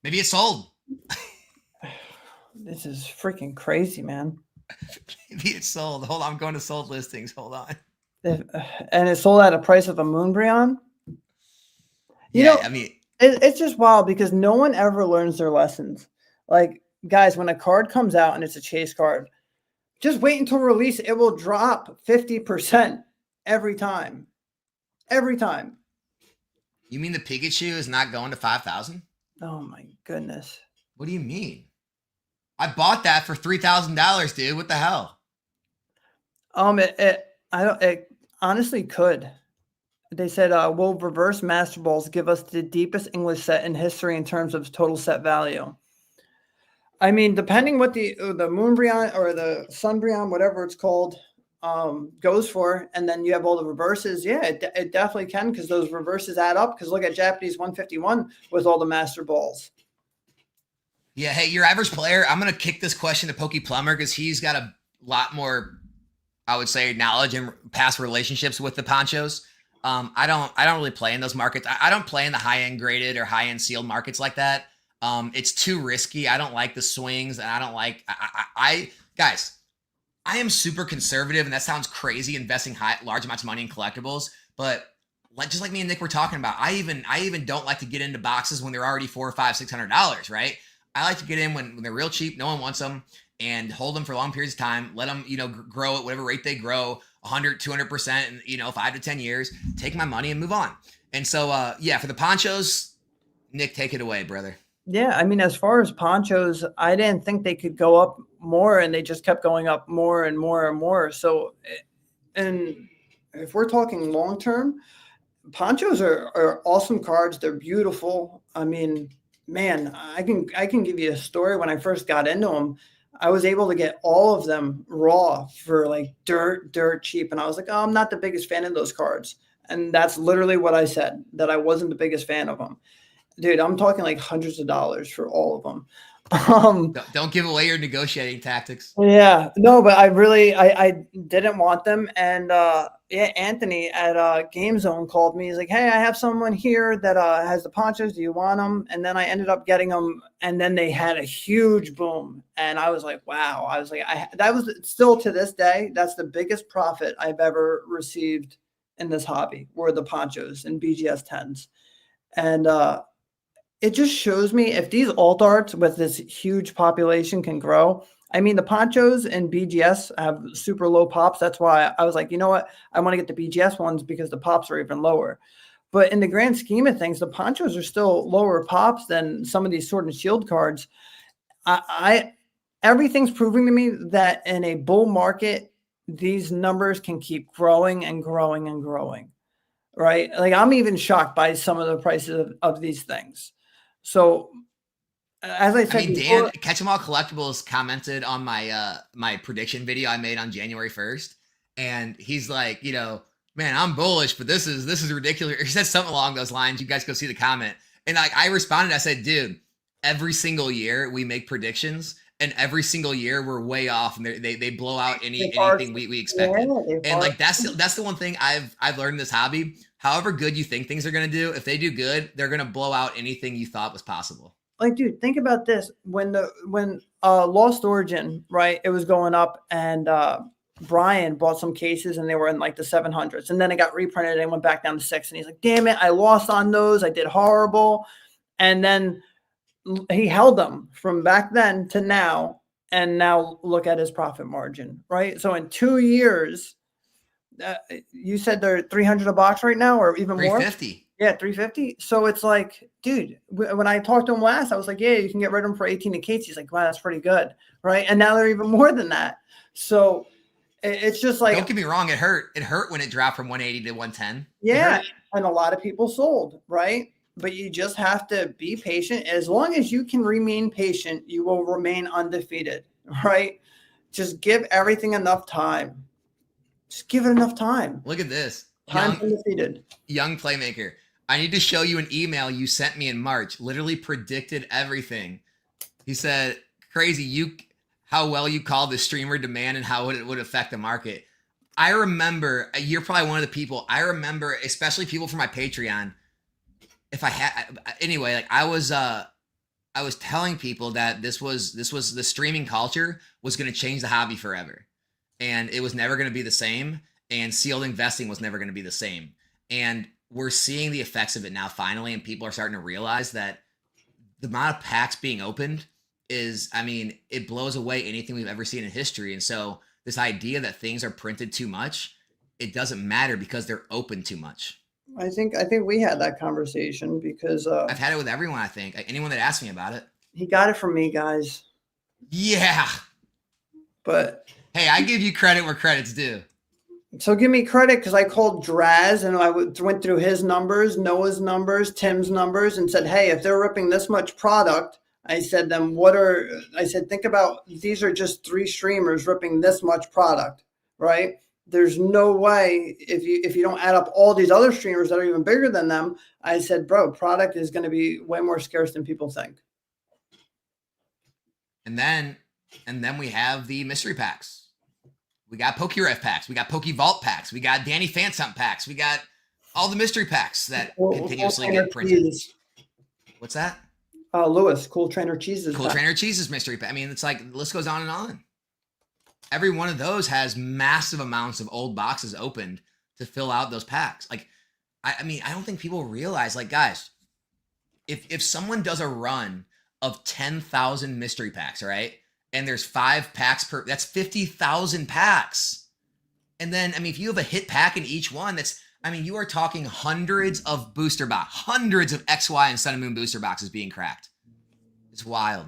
Maybe it's sold.
This is freaking crazy, man.
Maybe it's sold. Hold on, I'm going to sold listings. Hold on.
And it's sold at a price of a Moonbryon?
I mean,
it's just wild because no one ever learns their lessons. Like, guys, when a card comes out and it's a chase card, just wait until release. It will drop 50% every time. Every time.
You mean the Pikachu is not going to 5,000?
Oh my goodness.
What do you mean? I bought that for $3,000, dude. What the hell?
It honestly could. They said, will reverse Master Balls give us the deepest English set in history in terms of total set value? I mean, depending what the Moonbryon or the Sunbryon, whatever it's called, goes for, and then you have all the reverses. Yeah, it definitely can, because those reverses add up. Because look at Japanese 151 with all the Master Balls.
Yeah, hey, your average player, I'm going to kick this question to Pokey Plumber because he's got a lot more, I would say, knowledge and past relationships with the ponchos. I don't really play in those markets. I don't play in the high-end graded or high-end sealed markets like that. It's too risky. I don't like the swings, and I don't like Guys, I am super conservative, and that sounds crazy, investing large amounts of money in collectibles. But just like me and Nick were talking about, I even don't like to get into boxes when they're already $400, $500, $600, right? I like to get in when they're real cheap, no one wants them, and hold them for long periods of time. Let them, grow at whatever rate they grow, 100, 200%, in 5 to 10 years. Take my money and move on. And so, for the ponchos, Nick, take it away, brother.
Yeah, I mean, as far as ponchos, I didn't think they could go up more, and they just kept going up more and more and more. So, and if we're talking long term, ponchos are awesome cards. They're beautiful. I mean, man, I can give you a story. When I first got into them, I was able to get all of them raw for like dirt cheap, and I was like, oh, I'm not the biggest fan of those cards, and that's literally what I said, that I wasn't the biggest fan of them. Dude, I'm talking like hundreds of dollars for all of them.
Don't give away your negotiating tactics.
Yeah, no, but I didn't want them. And Anthony at Game Zone called me. He's like, hey, I have someone here that has the ponchos. Do you want them? And then I ended up getting them. And then they had a huge boom. And I was like, wow. I was like, that was still to this day, that's the biggest profit I've ever received in this hobby, were the ponchos and BGS 10s. And it just shows me, if these alt arts with this huge population can grow. I mean, the ponchos and BGS have super low pops. That's why I was like, you know what? I want to get the BGS ones because the pops are even lower. But in the grand scheme of things, the ponchos are still lower pops than some of these Sword and Shield cards. Everything's proving to me that in a bull market, these numbers can keep growing and growing and growing, right? Like, I'm even shocked by some of the prices of these things. So, as I said,
Dan, Catch 'em All Collectibles commented on my my prediction video I made on January 1st, and he's like, man, I'm bullish, but this is ridiculous. He said something along those lines. You guys go see the comment, and like I responded, I said, dude, every single year we make predictions, and every single year we're way off, and they blow out anything we expected. And like that's the one thing I've learned in this hobby. However good you think things are going to do, if they do good, they're going to blow out anything you thought was possible.
Like, dude, think about this. When Lost Origin, right, it was going up, and Brian bought some cases and they were in like the 700s, and then it got reprinted and went back down to 6, and he's like, damn it, I lost on those. I did horrible. And then he held them from back then to now, and now look at his profit margin, right? So in 2 years, you said they're 300 a box right now, or even more?
350.
Yeah, 350. So it's like, dude, when I talked to him last, I was like, yeah, you can get rid of them for 18 a case. He's like, wow, that's pretty good, right? And now they're even more than that. So it's just like,
don't get me wrong, it hurt. It hurt when it dropped from 180 to 110.
Yeah, and a lot of people sold, right? But you just have to be patient. As long as you can remain patient, you will remain undefeated, right? Just give everything enough time. Just give it enough time.
Look at this.
Time undefeated.
Young Playmaker. I need to show you an email you sent me in March. Literally predicted everything. He said, crazy, how well you called the streamer demand and how it would affect the market. I remember, you're probably one of the people, I remember, especially people from my Patreon. Anyway, like I was telling people that this was the streaming culture was going to change the hobby forever. And it was never going to be the same. And sealed investing was never going to be the same. And we're seeing the effects of it now finally. And people are starting to realize that the amount of packs being opened is, it blows away anything we've ever seen in history. And so this idea that things are printed too much, it doesn't matter because they're open too much.
I think we had that conversation because
I've had it with everyone. I think anyone that asked me about it.
He got it from me, guys.
Yeah,
but
hey, I give you credit where credit's due.
So give me credit, because I called Draz and I went through his numbers, Noah's numbers, Tim's numbers, and said, hey, if they're ripping this much product, I said, think about, these are just 3 streamers ripping this much product, right? There's no way, if you don't add up all these other streamers that are even bigger than them, I said, bro, product is going to be way more scarce than people think.
And then we have the mystery packs. We got PokeRef packs. We got PokeVault packs. We got Danny Fansump packs. We got all the mystery packs that continuously get printed. What's that?
Lewis, Cool Trainer Cheeses.
Cool Trainer Cheeses mystery pack. I mean, it's like the list goes on and on. Every one of those has massive amounts of old boxes opened to fill out those packs. Like, I mean, I don't think people realize, like, guys, if someone does a run of 10,000 mystery packs, right? And there's 5 packs per, that's 50,000 packs. And then, I mean, if you have a hit pack in each one, I mean, you are talking hundreds of hundreds of XY and Sun and Moon booster boxes being cracked. It's wild.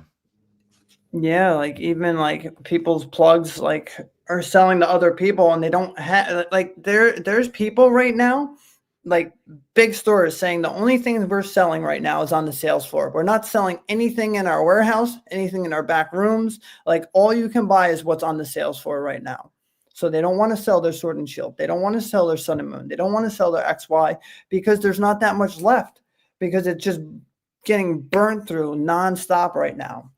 Yeah, like even like people's plugs like are selling to other people and they don't have like there's people right now, like big stores saying the only thing we're selling right now is on the sales floor. We're not selling anything in our warehouse, anything in our back rooms. Like all you can buy is what's on the sales floor right now. So they don't want to sell their Sword and Shield. They don't want to sell their Sun and Moon. They don't want to sell their XY because there's not that much left because it's just getting burnt through nonstop right now.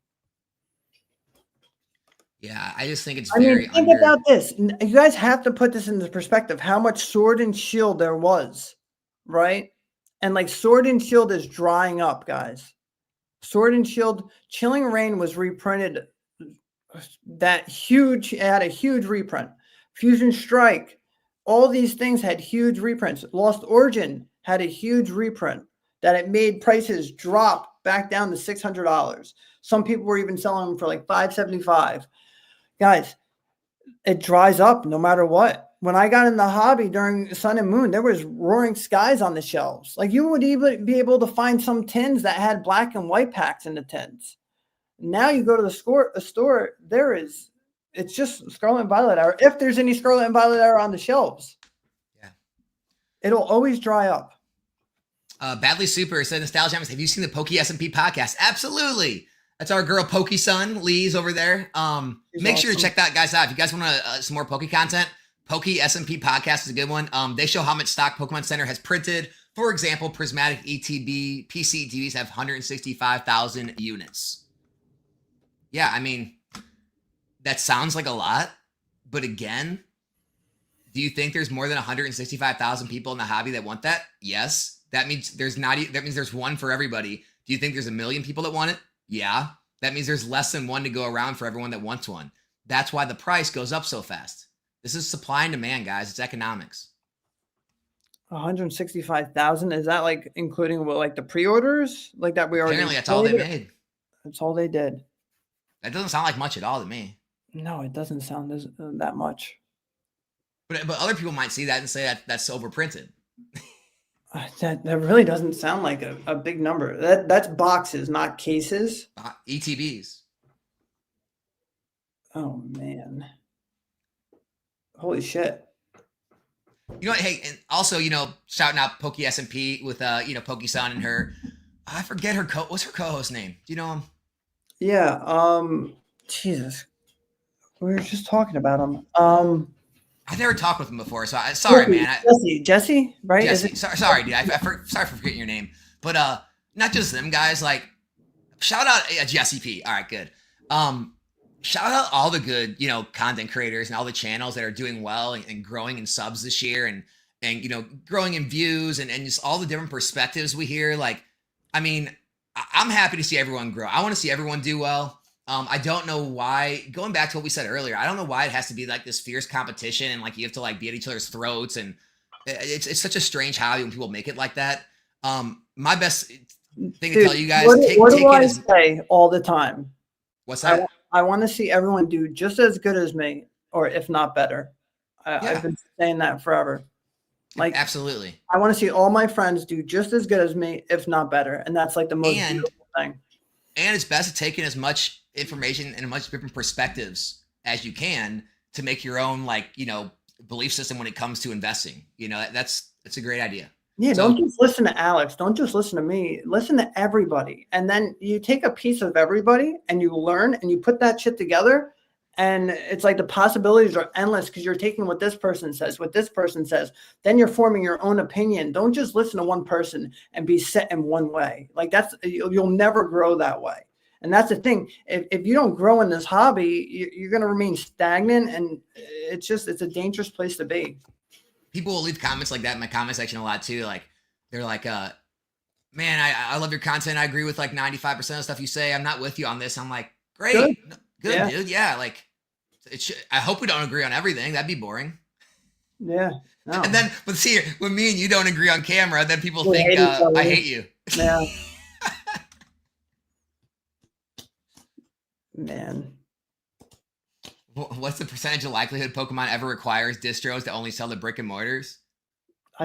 Yeah, I just think it's
think about this. You guys have to put this into perspective, how much Sword and Shield there was, right? And like Sword and Shield is drying up, guys. Sword and Shield, Chilling Reign was reprinted. It had a huge reprint. Fusion Strike, all these things had huge reprints. Lost Origin had a huge reprint that it made prices drop back down to $600. Some people were even selling them for like $575. Guys, it dries up no matter what. When I got in the hobby during Sun and Moon, there was Roaring Skies on the shelves. Like you would even be able to find some tins that had black and white packs in the tins. Now you go to the store, it's just Scarlet and Violet Arrow. If there's any Scarlet and Violet Arrow on the shelves,
yeah,
it'll always dry up.
Badly Super said, Nostalgia, have you seen the Pokey S&P podcast? Absolutely. That's our girl Pokey Sun, Lee's over there. Make sure to check that guys out. If you guys want some more Pokey content, Pokey S&P podcast is a good one. They show how much stock Pokemon Center has printed. For example, Prismatic ETB PC ETBs have 165,000 units. Yeah, I mean, that sounds like a lot, but again, do you think there's more than 165,000 people in the hobby that want that? Yes. That means there's one for everybody. Do you think there's a million people that want it? Yeah. That means there's less than one to go around for everyone that wants one. That's why the price goes up so fast. This is supply and demand, guys. It's economics.
165,000. Is that like including like the pre-orders like that we already?
Apparently, that's all they made.
That's all they did.
That doesn't sound like much at all to me.
No, it doesn't sound that much.
But other people might see that and say that's overprinted.
That really doesn't sound like a big number. That's boxes, not cases.
ETBs.
Oh man. Holy shit.
You know what? Hey, and also, shouting out Pokey S&P with Pokey-san and her. I forget what's her co-host name? Do you know him?
Yeah. Jesus. We were just talking about him.
I've never talked with him before, so sorry, man.
Jesse, right?
Jesse. Sorry, dude. Sorry for forgetting your name. But not just them guys. Like, shout out Jesse P. All right, good. Shout out all the good, content creators and all the channels that are doing well and growing in subs this year and growing in views and just all the different perspectives we hear. Like, I mean, I'm happy to see everyone grow. I want to see everyone do well. I don't know why, going back to what we said earlier, I don't know why it has to be like this fierce competition and like you have to like be at each other's throats. And it's such a strange hobby when people make it like that. My best thing to tell you guys,
what do I say all the time?
What's that?
I want to see everyone do just as good as me, or if not better. I've been saying that forever. Like,
absolutely.
I want to see all my friends do just as good as me, if not better. And that's like the most beautiful thing.
And it's best to take in as much information and as much different perspectives as you can to make your own, belief system when it comes to investing. That's a great idea.
Yeah, don't just listen to Alex. Don't just listen to me. Listen to everybody. And then you take a piece of everybody and you learn and you put that shit together. And it's like the possibilities are endless because you're taking what this person says, what this person says. Then you're forming your own opinion. Don't just listen to one person and be set in one way. Like you'll never grow that way. And that's the thing. If you don't grow in this hobby, you're going to remain stagnant. And it's a dangerous place to be.
People will leave comments like that in my comment section a lot too. Like they're like, Man, I love your content. I agree with like 95% of the stuff you say. I'm not with you on this. I'm like,
Good.
great. Good,
Yeah.
dude. Yeah. Like, I hope we don't agree on everything. That'd be boring.
Yeah. No.
And then, but see, when me and you don't agree on camera, then people
We
think
hate each
I
other.
hate you.
Yeah. Man.
What's the percentage of likelihood Pokemon ever requires distros to only sell the brick and mortars?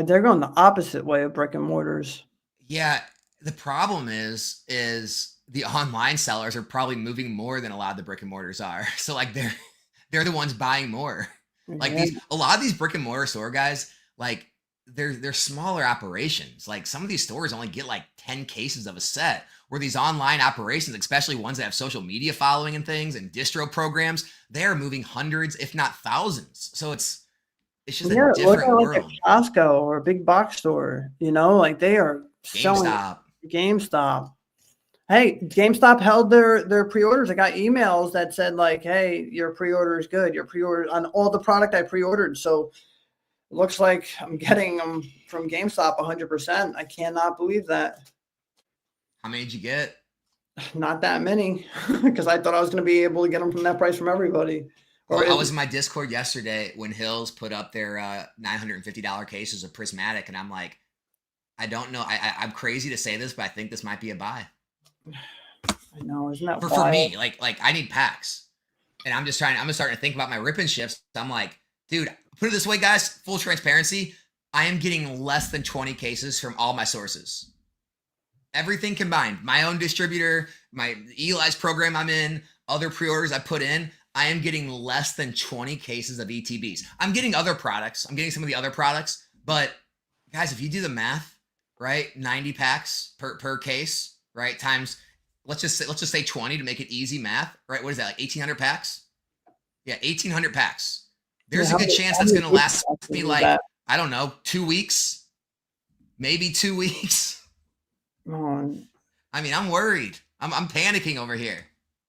They're going the opposite way of brick and mortars.
Yeah, the problem is the online sellers are probably moving more than a lot of the brick and mortars are. So like they're the ones buying more. Like
Yeah.
a lot of these brick and mortar store guys, like they're smaller operations. Like some of these stores only get like 10 cases of a set. Where these online operations, especially ones that have social media following and things and distro programs, they're moving hundreds, if not thousands. So it's just a
Yeah, look
different
at like
world.
a Costco or a big box store, like they are selling
GameStop.
GameStop. Hey, GameStop held their pre-orders. I got emails that said like, "Hey, your pre-order is good. Your pre-order on all the product I pre-ordered." So it looks like I'm getting them from GameStop 100%. I cannot believe that.
How many did you get?
Not that many, because I thought I was going to be able to get them from that price from everybody. Or
I was in my Discord yesterday when Hills put up their $950 cases of Prismatic, and I'm like, I don't know. I'm crazy to say this, but I think this might be a buy.
I know, isn't that
For me? Like I need packs, and I'm just starting to think about my rip and shifts. I'm like, dude, put it this way, guys. Full transparency, I am getting less than 20 cases from all my sources. Everything combined, my own distributor, my Eli's program I'm in, other pre-orders I put in, I am getting less than 20 cases of ETBs. I'm getting other products. I'm getting some of the other products, but guys, if you do the math, right, 90 packs per case, right, times let's just say 20 to make it easy math, right? What is that, like 1,800 packs? Yeah, 1,800 packs. There's a good chance that's going to last me like, I don't know, 2 weeks, maybe 2 weeks. I mean, I'm worried. I'm panicking over here.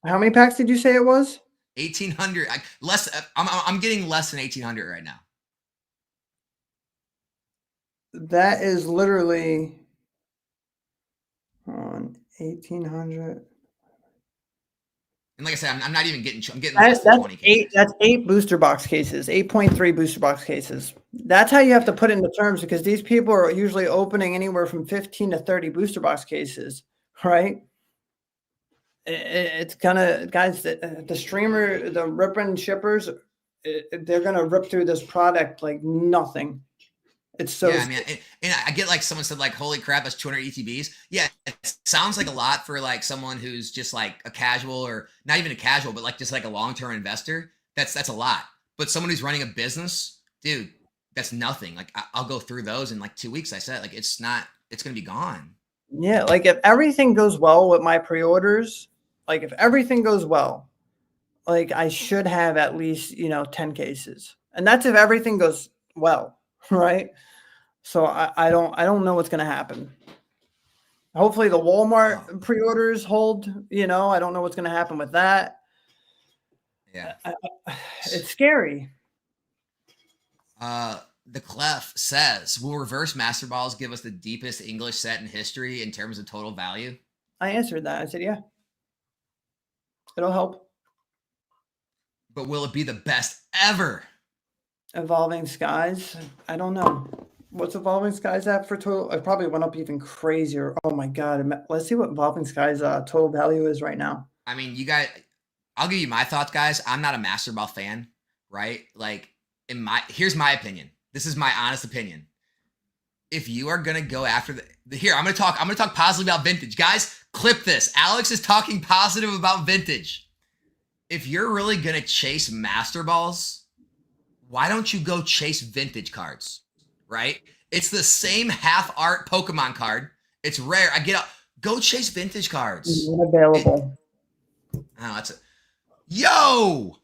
How many packs did you say it was?
1,800. I'm getting less than 1,800 right now.
That is literally 1,800.
And like I said, I'm not even getting. I'm getting less than 20 cases.
That's 8 booster box cases. 8.3 booster box cases. That's how you have to put into terms, because these people are usually opening anywhere from 15 to 30 booster box cases, right? It's gonna, guys. The streamer, the ripping shippers, they're gonna rip through this product like nothing. It's so.
Yeah, I mean, and I get like someone said like, "Holy crap, that's 200 ETBs." Yeah, it sounds like a lot for like someone who's just like a casual, or not even a casual, but like just like a long-term investor. That's a lot. But someone who's running a business, dude, that's nothing. Like I'll go through those in like 2 weeks. I said like it's gonna be gone.
Yeah, like if everything goes well with my pre-orders, like if everything goes well, like I should have at least 10 cases, and that's if everything goes well, right? So I don't know what's going to happen. Hopefully the Walmart pre-orders hold. I don't know what's going to happen with that.
Yeah,
it's scary.
The Clef says, "Will reverse master balls give us the deepest English set in history in terms of total value?"
I answered that. I said, yeah, it'll help.
But will it be the best ever?
Evolving Skies? I don't know. What's Evolving Skies at for total? It probably went up even crazier. Oh my God. Let's see what Evolving Skies total value is right now.
I mean, you guys, I'll give you my thoughts, guys. I'm not a Master Ball fan, right? Like, here's my opinion. This is my honest opinion. If you are gonna go after I'm gonna talk positively about vintage. Guys, clip this. Alex is talking positive about vintage. If you're really gonna chase Master Balls, why don't you go chase vintage cards, right? It's the same half art Pokemon card. It's rare. Go chase vintage cards.
Not available.
Yo!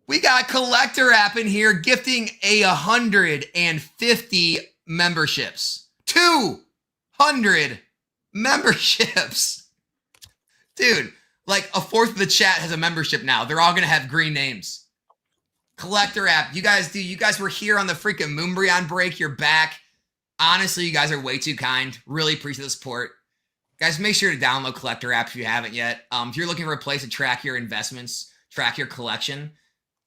We got Collector app in here gifting 150 memberships. 200 memberships. Dude, like a fourth of the chat has a membership now. They're all going to have green names. Collector app. You guys were here on the freaking Moonbryon break. You're back. Honestly, you guys are way too kind. Really appreciate the support. Guys, make sure to download Collector app if you haven't yet. If you're looking for a place to track your investments, track your collection,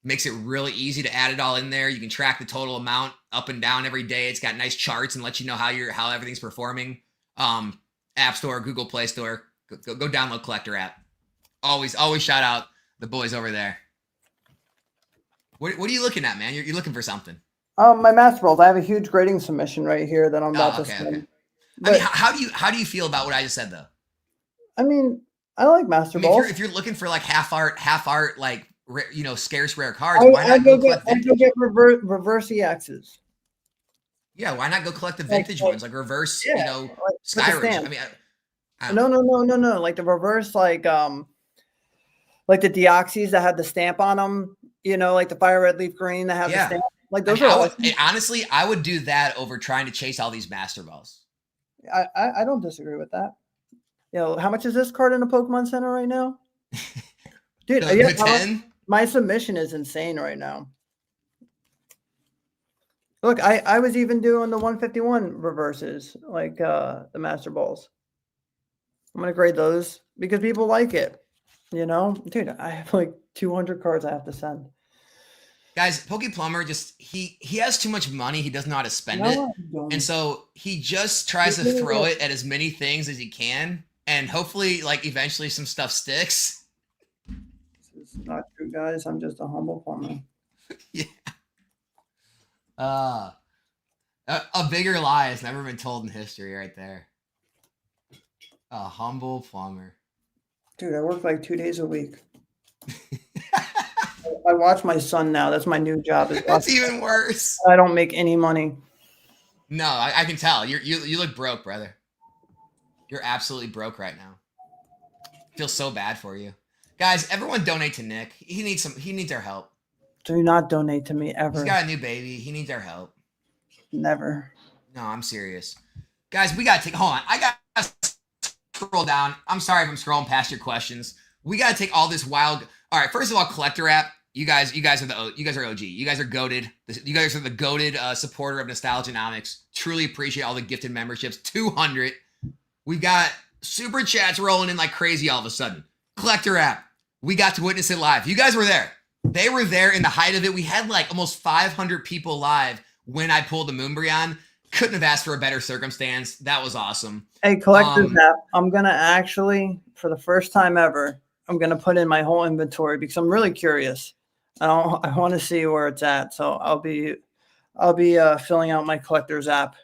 makes it really easy to add it all in there. You can track the total amount up and down every day. It's got nice charts and let you know how everything's performing. App Store, Google Play Store. Go download Collector app. Always shout out the boys over there. What are you looking at, man? You're looking for something.
My master balls. I have a huge grading submission right here that I'm about to send.
Okay. But, I mean, how do you feel about what I just said though?
I mean, I like master balls.
If you're looking for like half art, like scarce rare cards, why not go collect vintage?
I go get reverse EXs.
Yeah, why not go collect the vintage ones, like reverse, Skyridge? I mean,
no, like the reverse, like the Deoxys that have the stamp on them. Like the fire red leaf green that have the stamp. Like those
honestly, I would do that over trying to chase all these master balls.
I don't disagree with that. How much is this card in the Pokemon Center right now? Dude,
the 10?
My submission is insane right now. Look, I was even doing the 151 reverses, like the master balls. I'm going to grade those because people like it. Dude, I have like 200 cards I have to send.
Guys, Pokeplumber he has too much money. He doesn't know how to spend it. And so he just tries to throw it at as many things as he can. And hopefully, like, eventually some stuff sticks.
This is not true, guys. I'm just a humble plumber.
Yeah. A bigger lie has never been told in history right there. A humble plumber.
Dude, I work like 2 days a week. I watch my son now. That's my new job.
That's even worse.
I don't make any money.
No, I can tell. You look broke, brother. You're absolutely broke right now. Feel so bad for you. Guys, everyone donate to Nick. He needs our help.
Do not donate to me ever.
He's got a new baby. He needs our help.
Never.
No, I'm serious. Guys, we got to hold on. I got to scroll down. I'm sorry if I'm scrolling past your questions. We got to take all this wild. All right, first of all, Collector app. You guys are OG. You guys are goated. You guys are the goated supporter of Nostalgianomics. Truly appreciate all the gifted memberships. 200. We've got super chats rolling in like crazy all of a sudden. Collector app. We got to witness it live. You guys were there. They were there in the height of it. We had like almost 500 people live when I pulled the Moonbryon. Couldn't have asked for a better circumstance. That was awesome.
Hey, Collector's app. I'm going to actually, for the first time ever, I'm going to put in my whole inventory because I'm really curious. I want to see where it's at. So I'll be filling out my Collector's app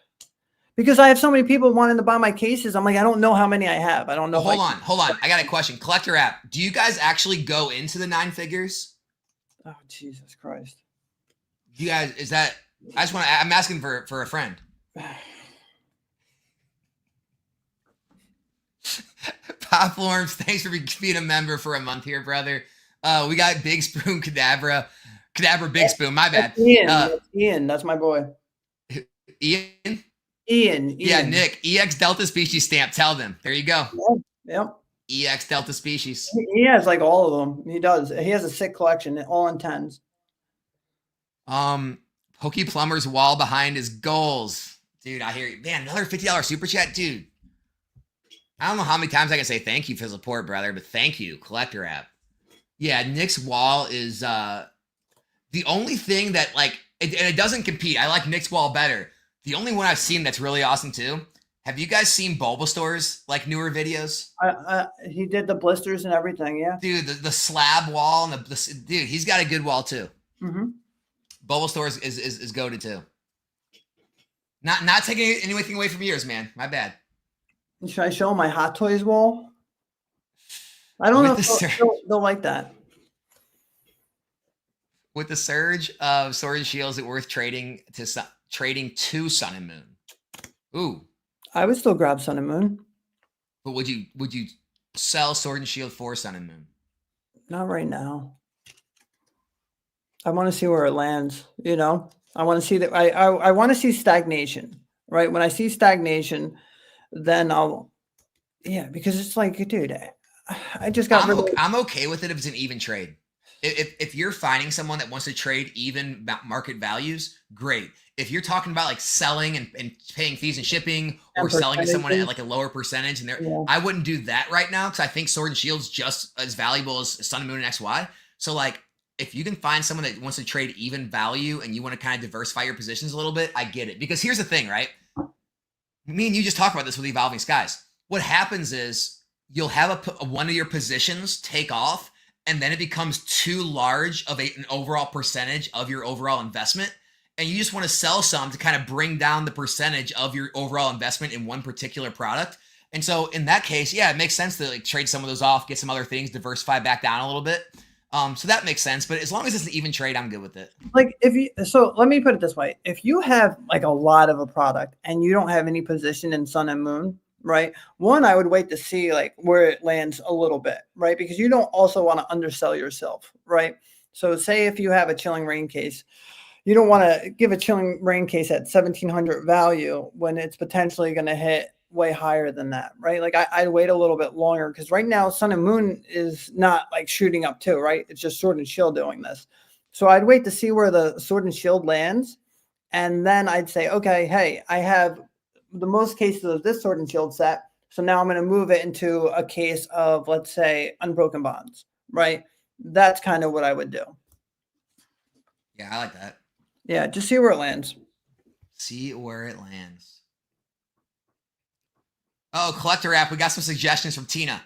because I have so many people wanting to buy my cases. I'm like, I don't know how many I have. I don't know.
Hold on. I got a question. Collector app. Do you guys actually go into the 9 figures?
Oh, Jesus Christ.
You guys, I'm asking for a friend. Pop Lawrence, thanks for being a member for a month here, brother. We got Big Spoon Kadabra Big Spoon. My bad.
Ian, that's my boy.
Ian.
Yeah,
Nick. EX Delta Species stamp. Tell them. There you go.
Yep.
EX Delta Species.
He has like all of them. He does. He has a sick collection, all in 10s.
Pokeplumber's wall behind his goals. Dude, I hear you. Man, another $50 super chat, dude. I don't know how many times I can say thank you for the support, brother, but thank you, Collector app. Yeah, Nick's wall is the only thing that it doesn't compete. I like Nick's wall better. The only one I've seen that's really awesome too. Have you guys seen Bulbasaur's newer videos?
He did the blisters and everything, yeah.
Dude, the slab wall and dude, he's got a good wall too.
Mm-hmm.
Bulbasaur is goated too. Not taking anything away from yours, man. My bad.
Should I show my Hot Toys wall? I don't know if they'll like that.
With the surge of Sword and Shields, is it worth trading to Sun and Moon? Ooh.
I would still grab Sun and Moon.
But would you sell Sword and Shield for Sun and Moon?
Not right now. I want to see where it lands. I want to see that. I want to see stagnation, right? When I see stagnation, then because it's like, dude, I just got.
I'm okay with it if it's an even trade. if you're finding someone that wants to trade even market values, great. If you're talking about like selling and paying fees and shipping, or
And
selling to someone at
percentages.
like a lower percentage, and
Yeah.
I wouldn't do that right now, because I think Sword and Shield's just as valuable as Sun and Moon and XY. So like, if you can find someone that wants to trade even value and you want to kind of diversify your positions a little bit, I get it. Because here's the thing, right? Me and you just talked about this with Evolving Skies. What happens is you'll have one of your positions take off, and then it becomes too large of an overall percentage of your overall investment. And you just want to sell some to kind of bring down the percentage of your overall investment in one particular product. And so in that case, yeah, it makes sense to like trade some of those off, get some other things, diversify back down a little bit. So that makes sense. But as long as it's an even trade, I'm good with it.
Like so let me put it this way. If you have like a lot of a product and you don't have any position in Sun and Moon, right? One, I would wait to see like where it lands a little bit, right? Because you don't also want to undersell yourself, right? So say if you have a Chilling Reign case, you don't want to give a Chilling Reign case at 1,700 value when it's potentially going to hit way higher than that, right? Like I'd wait a little bit longer, because right now Sun and Moon is not like shooting up too, right? It's just Sword and Shield doing this. So I'd wait to see where the Sword and Shield lands, and then I'd say, okay, hey, I have the most cases of this Sword and Shield set, so now I'm going to move it into a case of, let's say, Unbroken Bonds, right? That's kind of what I would do.
Yeah, I like that.
Yeah, just see where it lands.
See where it lands. Oh, collector app. We got some suggestions from Tina.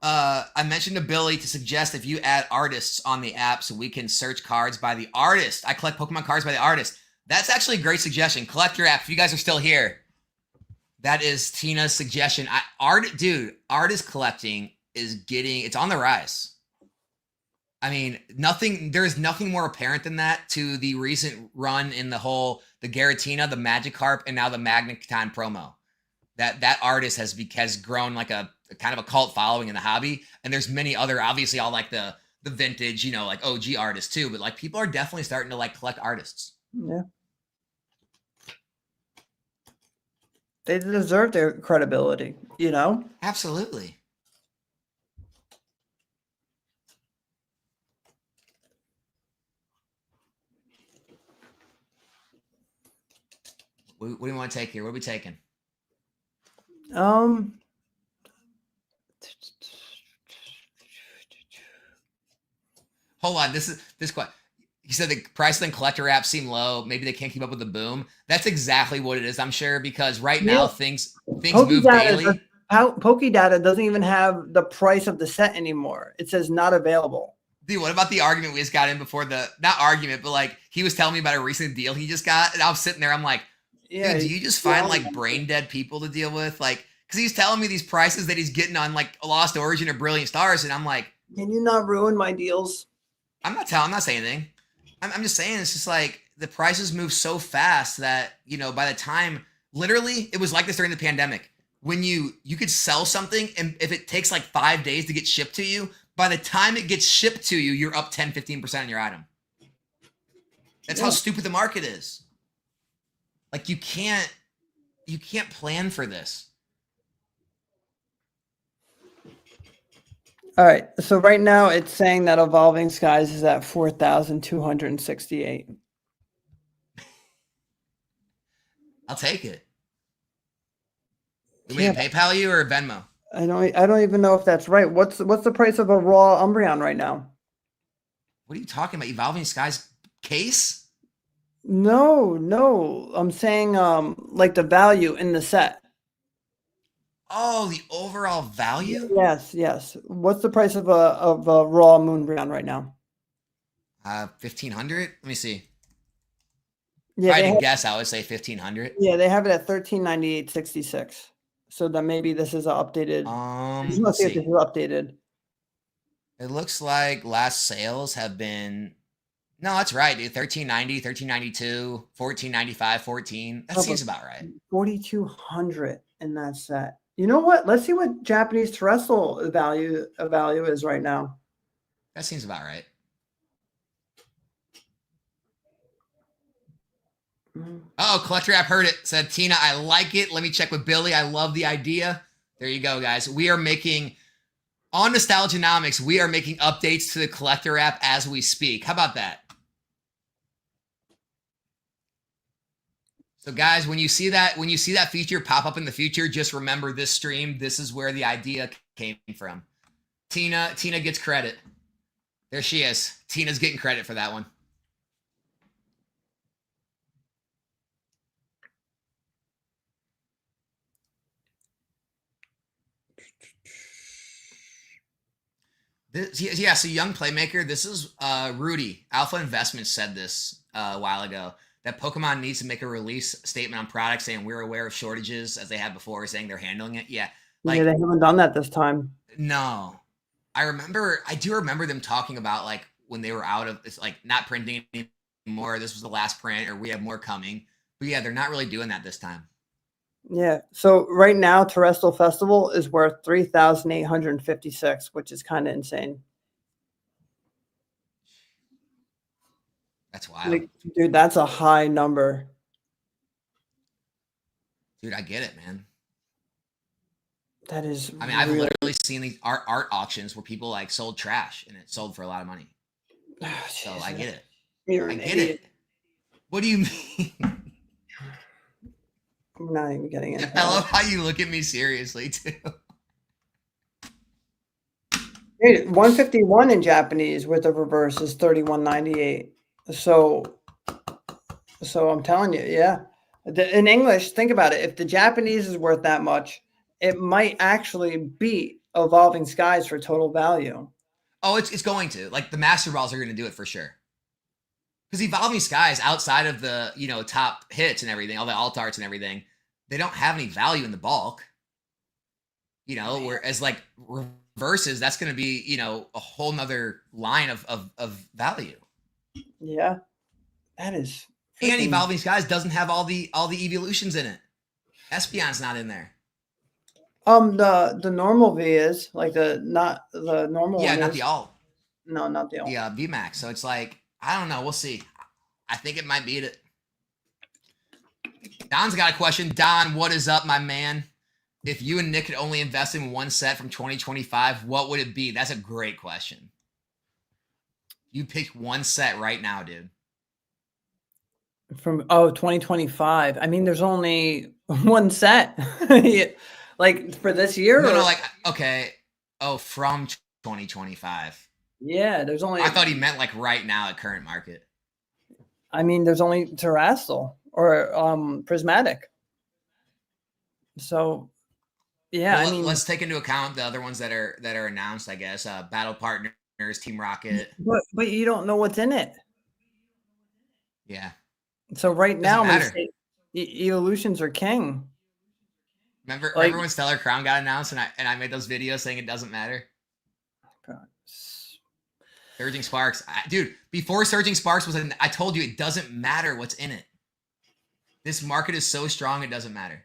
I mentioned ability to suggest if you add artists on the app so we can search cards by the artist. I collect Pokemon cards by the artist. That's actually a great suggestion. Collector app, if you guys are still here, that is Tina's suggestion. Artist collecting it's on the rise. I mean, there's nothing more apparent than that to the recent run in the Garatina, the Magikarp, and now the Magneton promo. That artist has grown like a kind of a cult following in the hobby. And there's many other, obviously all like the vintage, like OG artists too, but like people are definitely starting to like collect artists.
Yeah. They deserve their credibility,
Absolutely. What do you want to take here? What are we taking? Hold on. This question. He said the price and collector apps seem low. Maybe they can't keep up with the boom. That's exactly what it is, I'm sure, because right now things move daily.
Pokedata doesn't even have the price of the set anymore. It says not available.
Dude, what about the argument we just got in before not argument, but like he was telling me about a recent deal he just got, and I was sitting there, I'm like, dude, do you just find like brain dead people to deal with? Like, because he's telling me these prices that he's getting on like a Lost Origin or Brilliant Stars, and I'm like,
can you not ruin my deals?
I'm not saying anything. I'm just saying it's just like the prices move so fast that, by the time, literally, it was like this during the pandemic. When you could sell something, and if it takes like 5 days to get shipped to you, by the time it gets shipped to you, you're up 10, 15% on your item. That's how stupid the market is. Like you can't plan for this.
All right. So right now it's saying that Evolving Skies is at 4,268.
I'll take it. You mean PayPal you or Venmo?
I don't even know if that's right. What's the price of a raw Umbreon right now?
What are you talking about? Evolving Skies case?
No. I'm saying like the value in the set.
Oh, the overall value?
Yes. What's the price of a raw Moonbreon right now?
1,500. Let me see.
Yeah,
if I had to guess, I would say 1,500.
Yeah, they have it at 1398.66. So then maybe this is updated. Let's see if this is updated.
It looks like last sales have been. No, that's right, dude. 1390, 1392, 1495, 14. That seems about right.
4,200 in that set. You know what? Let's see what Japanese terrestrial value is right now.
That seems about right. Oh, collector app heard it. Said Tina, I like it. Let me check with Billy. I love the idea. There you go, guys. We are making On Nostalgianomics, we are making updates to the collector app as we speak. How about that? So guys, when you see that feature pop up in the future, just remember this stream. This is where the idea came from. Tina gets credit. There she is. Tina's getting credit for that one. So Young Playmaker, this is Rudy. Alpha Investments said this a while ago, that Pokemon needs to make a release statement on products saying we're aware of shortages as they had before, saying they're handling it. Yeah.
Like, yeah, they haven't done that this time.
No. I do remember them talking about like when they were out of it's like not printing anymore. This was the last print, or we have more coming. But yeah, they're not really doing that this time.
Yeah. So right now, Terrestrial Festival is worth 3,856, which is kind of insane.
That's wild.
Like, dude, that's a high number.
Dude, I get it, man.
That is.
I mean, I've literally seen these art auctions where people like sold trash and it sold for a lot of money. So I get it. I get it. What do you mean?
I'm not even getting it.
I love how you look at me seriously too.
Dude, 151 in Japanese with the reverse is 31.98. So I'm telling you, yeah. In English, think about it. If the Japanese is worth that much, it might actually beat Evolving Skies for total value.
Oh, it's going to. Like the Master Balls are going to do it for sure. Because Evolving Skies, outside of the top hits and everything, all the alt arts and everything, they don't have any value in the bulk. Whereas like reverses, that's going to be a whole nother line of value.
Yeah, that is.
And Evolving Skies doesn't have all the evolutions in it. Espeon's not in there.
The normal V is like not the normal.
Yeah,
one
not
is.
the alt.
No, not the alt.
Yeah, VMAX. So it's like I don't know. We'll see. I think it might beat it. Don's got a question. Don, what is up, my man? If you and Nick could only invest in one set from 2025, what would it be? That's a great question. You pick one set right now, dude.
From 2025. I mean, there's only one set. Like for this year?
No, like okay. Oh, from 2025.
Yeah, there's only.
I thought he meant like right now at current market.
I mean, there's only Terrestrial or Prismatic. So, yeah,
well,
I mean,
let's take into account the other ones that are announced. I guess Battle Partners, Team Rocket.
But you don't know what's in it.
Yeah.
So right now, I'm gonna say Evolutions are king.
Remember when Stellar Crown got announced and I made those videos saying it doesn't matter?
God.
Surging Sparks. Dude, before Surging Sparks was I told you it doesn't matter what's in it. This market is so strong it doesn't matter.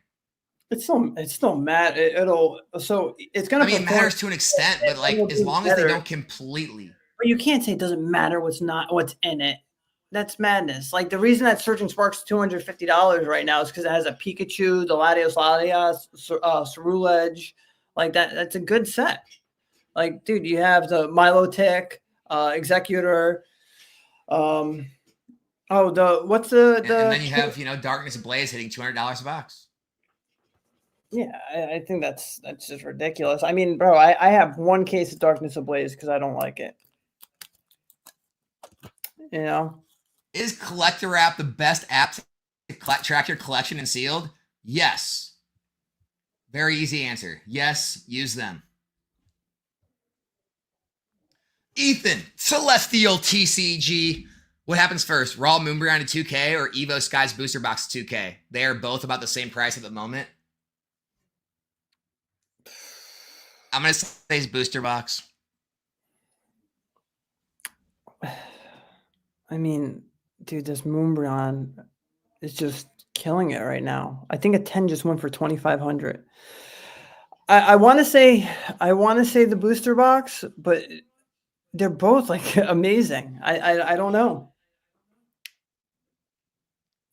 It's
still mad. It's gonna.
I mean, it matters to an extent, but like as long as they don't completely.
But you can't say it doesn't matter what's in it. That's madness. Like the reason that Surging Sparks is $250 right now is because it has a Pikachu, the Latios, Ceruledge. Like that. That's a good set. Like, dude, you have the Milotic, Executor. What's the?
And then you have Darkness Ablaze hitting $200 a box.
Yeah, I think that's just ridiculous. I mean, bro, I have one case of Darkness Ablaze because I don't like it.
Is Collector App the best app to track your collection and sealed? Yes. Very easy answer. Yes, use them. Ethan, Celestial TCG. What happens first? Raw Moonbrand to 2K or Evo Skies Booster Box to 2K? They are both about the same price at the moment. I'm going to say it's Booster Box.
I mean, dude, this Moonbrand is just killing it right now. I think a 10 just went for 2,500. I want to say the Booster Box, but they're both like amazing. I don't know.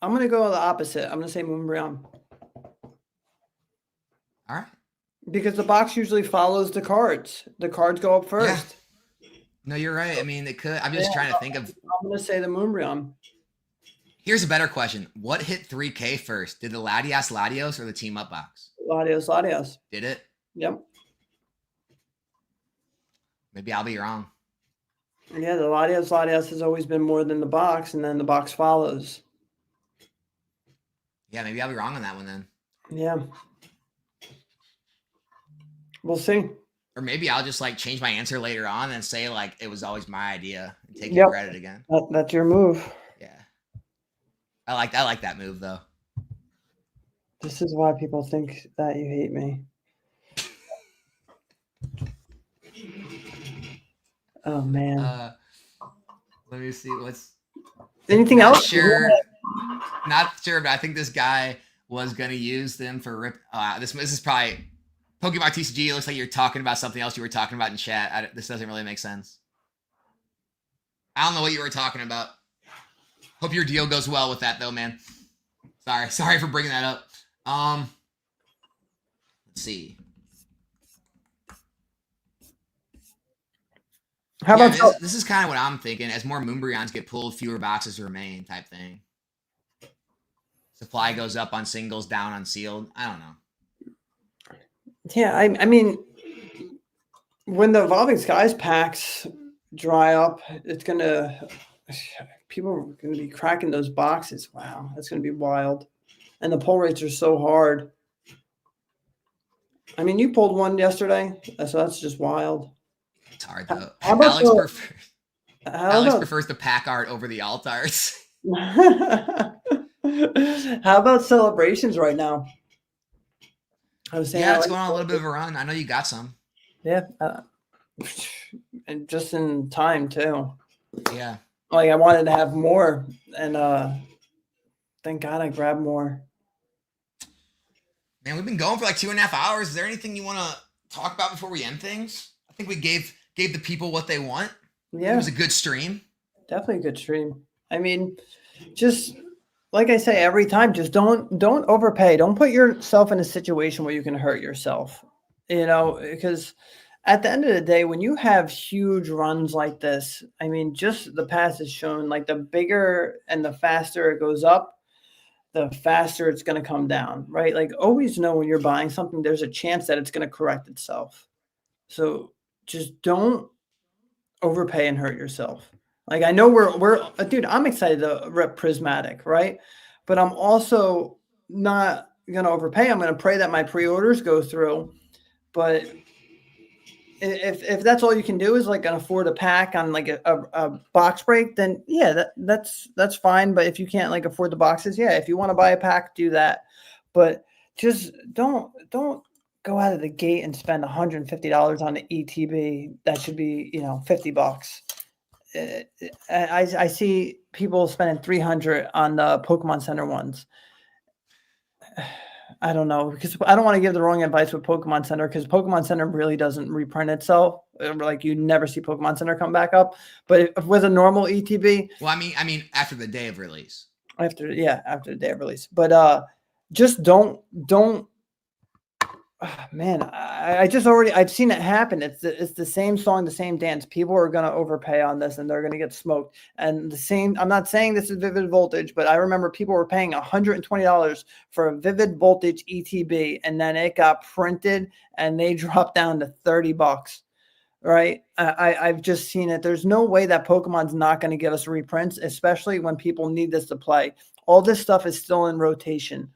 I'm gonna go the opposite. I'm gonna say Moonbrand.
All right.
Because the box usually follows the cards. The cards go up
Yeah.
first.
No, you're right. I mean, it could. I'm
Yeah,
just trying to think of.
I'm gonna say the Moonbryon.
Here's a better question. What hit 3K first? Did the Latias Latios or the team up box?
Latios, Latios.
Did it?
Yep.
Maybe I'll be wrong.
Yeah, the Latios, Latios has always been more than the box, and then the box follows.
Yeah, maybe I'll be wrong on that one then.
Yeah. We'll see.
Or maybe I'll just like change my answer later on and say like it was always my idea and take
Yep.
credit again.
That's your move.
Yeah. I like that move though.
This is why people think that you hate me. Oh man.
Let me see what's
anything
not
else?
Sure. Not sure, but I think this guy was gonna use them for rip. This is probably Pokemon TCG. It looks like you're talking about something else you were talking about in chat. This doesn't really make sense. I don't know what you were talking about. Hope your deal goes well with that though, man. Sorry for bringing that up. Let's see.
How about
this is kind of what I'm thinking. As more Moonbryons get pulled, fewer boxes remain type thing. Supply goes up on singles, down on sealed. I don't know.
Yeah, I mean, when the Evolving Skies packs dry up, it's gonna people are gonna be cracking those boxes. Wow, that's gonna be wild. And the pull rates are so hard. I mean, you pulled one yesterday, so that's just wild.
It's hard though.
Alex
prefers the pack art over the alt arts.
How about celebrations right now? I was saying,
it's going on a little bit of a run. I know you got some.
Yeah, and just in time too.
Yeah,
like I wanted to have more, and thank God I grabbed more.
Man, we've been going for like 2.5 hours. Is there anything you want to talk about before we end things? I think we gave the people what they want.
Yeah,
it was a good stream.
Definitely a good stream. I mean, just like I say every time, just don't overpay. Don't put yourself in a situation where you can hurt yourself. Because at the end of the day, when you have huge runs like this, I mean, just the past has shown like the bigger and the faster it goes up, the faster it's going to come down, right? Like always know when you're buying something, there's a chance that it's going to correct itself. So just don't overpay and hurt yourself. Like I know we're dude, I'm excited to rep Prismatic, right? But I'm also not going to overpay. I'm going to pray that my pre-orders go through. But if that's all you can do is like afford a pack on like a box break, then yeah, that's fine. But if you can't like afford the boxes, yeah, if you want to buy a pack, do that. But just don't go out of the gate and spend $150 on an ETB. That should be $50. I see people spending $300 on the Pokemon Center ones. I don't know, because I don't want to give the wrong advice with Pokemon Center, because Pokemon Center really doesn't reprint itself. Like you never see Pokemon Center come back up. But if with a normal ETB,
well, I mean, after the day of release.
After the day of release, but just don't. Man, I've seen it happen. It's the same song, the same dance. People are going to overpay on this and they're going to get smoked. And I'm not saying this is Vivid Voltage, but I remember people were paying $120 for a Vivid Voltage ETB, and then it got printed and they dropped down to $30. Right. I've just seen it. There's no way that Pokemon's not going to give us reprints, especially when people need this to play. All this stuff is still in rotation.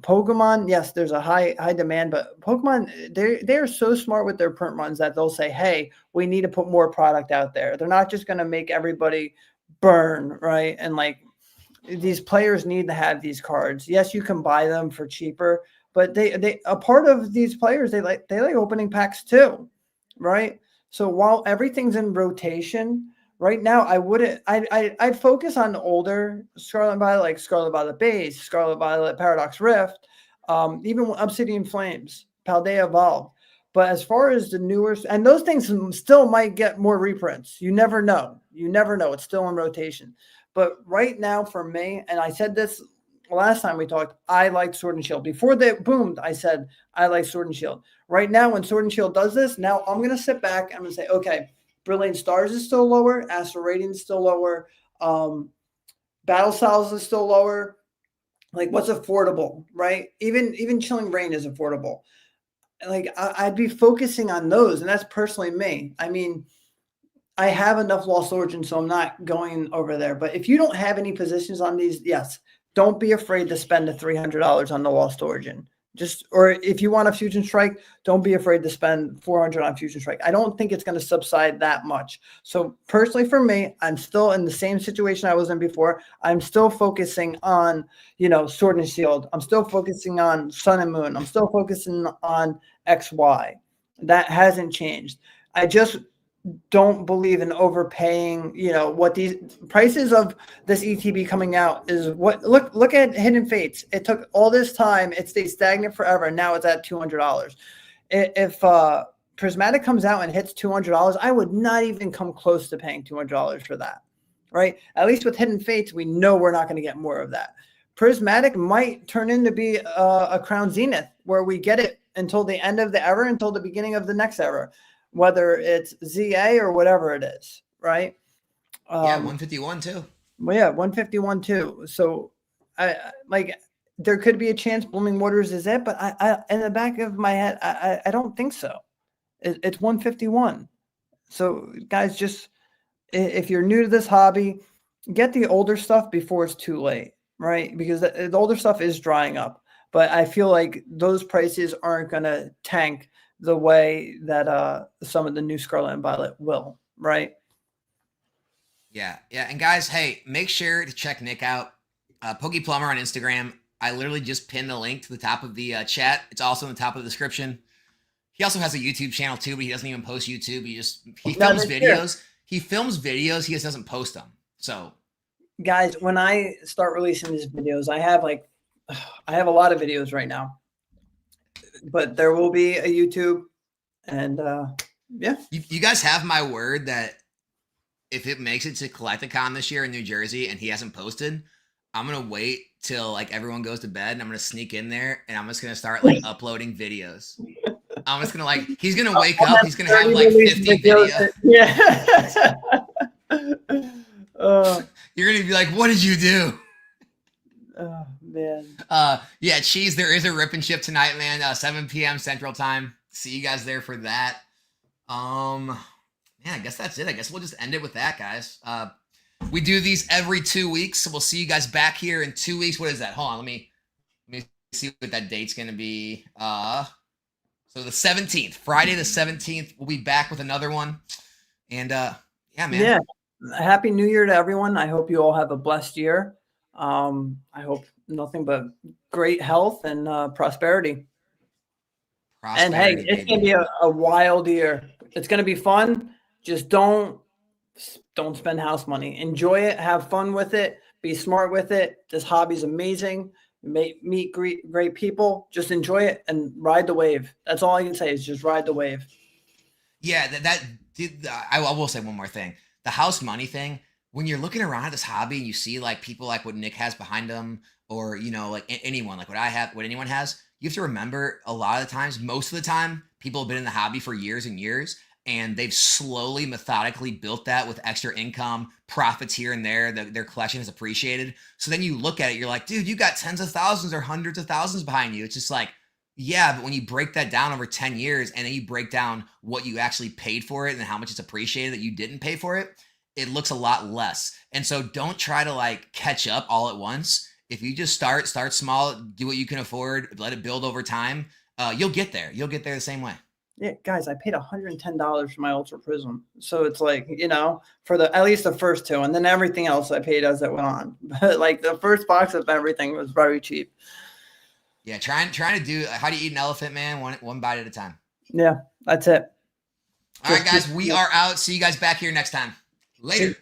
Pokemon, yes, there's a high demand, but Pokemon, they're so smart with their print runs that they'll say, hey, we need to put more product out there. They're not just going to make everybody burn, right? And like these players need to have these cards. Yes, you can buy them for cheaper, but they a part of these players, they like opening packs too, right? So while everything's in rotation, right now, I'd focus on the older Scarlet Violet, like Scarlet Violet Base, Scarlet Violet Paradox Rift, even Obsidian Flames, Paldea Evolved. But as far as the newer, and those things still might get more reprints. You never know. It's still in rotation. But right now for me, and I said this last time we talked, I like Sword and Shield. Before they boomed, I said I like Sword and Shield. Right now, when Sword and Shield does this, now I'm going to sit back. I'm going to say, okay, Brilliant Stars is still lower. Astral Radiance is still lower. Battle Styles is still lower. Like, what's affordable, right? Even Chilling Reign is affordable. Like, I'd be focusing on those, and that's personally me. I mean, I have enough Lost Origin, so I'm not going over there. But if you don't have any positions on these, yes, don't be afraid to spend the $300 on the Lost Origin. Or if you want a Fusion Strike, don't be afraid to spend $400 on Fusion Strike. I don't think it's going to subside that much. So personally for me, I'm still in the same situation I was in before. I'm still focusing on, Sword and Shield. I'm still focusing on Sun and Moon. I'm still focusing on XY. That hasn't changed. I just don't believe in overpaying. What these prices of this ETB coming out is. What look at Hidden Fates. It took all this time. It stayed stagnant forever, and now it's at $200. If Prismatic comes out and hits $200, I would not even come close to paying $200 for that, right? At least with Hidden Fates, we know we're not going to get more of that. Prismatic might turn into be a Crown Zenith, where we get it until the end of the era, until the beginning of the next era, whether it's ZA or whatever it is, right?
Yeah, 151 too.
Well, yeah, 151 too. So, there could be a chance Blooming Waters is it, but I in the back of my head, I don't think so. It's 151. So, guys, just if you're new to this hobby, get the older stuff before it's too late, right? Because the older stuff is drying up. But I feel like those prices aren't going to tank the way that some of the new Scarlet and Violet will, right?
Yeah. And guys, hey, make sure to check Nick out. Pokey Plumber on Instagram. I literally just pinned the link to the top of the chat. It's also in the top of the description. He also has a YouTube channel too, but he doesn't even post YouTube. He films videos. He films videos. He just doesn't post them. So,
guys, when I start releasing these videos, I have a lot of videos right now. But there will be a YouTube, and yeah.
You guys have my word that if it makes it to Collecticon this year in New Jersey and he hasn't posted, I'm gonna wait till everyone goes to bed and I'm gonna sneak in there and I'm just gonna start uploading videos. I'm just gonna he's gonna wake up, he's gonna have 50 videos.
Yeah.
You're gonna be like, what did you do?
Oh man.
Yeah, Cheese, there is a rip and ship tonight, man. 7 p.m. Central Time. See you guys there for that. Yeah, I guess that's it. I guess we'll just end it with that, guys. We do these every 2 weeks, so we'll see you guys back here in 2 weeks. What is that? Hold on, let me see what that date's gonna be. So the 17th, Friday the 17th, we'll be back with another one. And yeah, man.
Yeah. Happy New Year to everyone. I hope you all have a blessed year. I hope nothing but great health and prosperity. And hey, it's going to be a wild year. It's going to be fun. Just don't spend house money. Enjoy it. Have fun with it. Be smart with it. This hobby's amazing. Meet great people. Just enjoy it and ride the wave. That's all I can say is just ride the wave.
Yeah, I will say one more thing. The house money thing, when you're looking around at this hobby and you see people like what Nick has behind him, or anyone like what anyone has, you have to remember a lot of the times, most of the time, people have been in the hobby for years and years, and they've slowly, methodically built that with extra income, profits here and there. Their collection is appreciated. So then you look at it, you're like, dude, you got tens of thousands or hundreds of thousands behind you. It's just yeah, but when you break that down over 10 years and then you break down what you actually paid for it and how much it's appreciated that you didn't pay for it, it looks a lot less. And so don't try to catch up all at once. If you just start small, do what you can afford, let it build over time, you'll get there. You'll get there the same way.
Yeah, guys, I paid $110 for my Ultra Prism. So it's for at least the first two, and then everything else I paid as it went on. But the first box of everything was very cheap.
Yeah, trying to do how do you eat an elephant, man? One bite at a time.
Yeah, that's it.
All right, guys, we are out. See you guys back here next time. Later.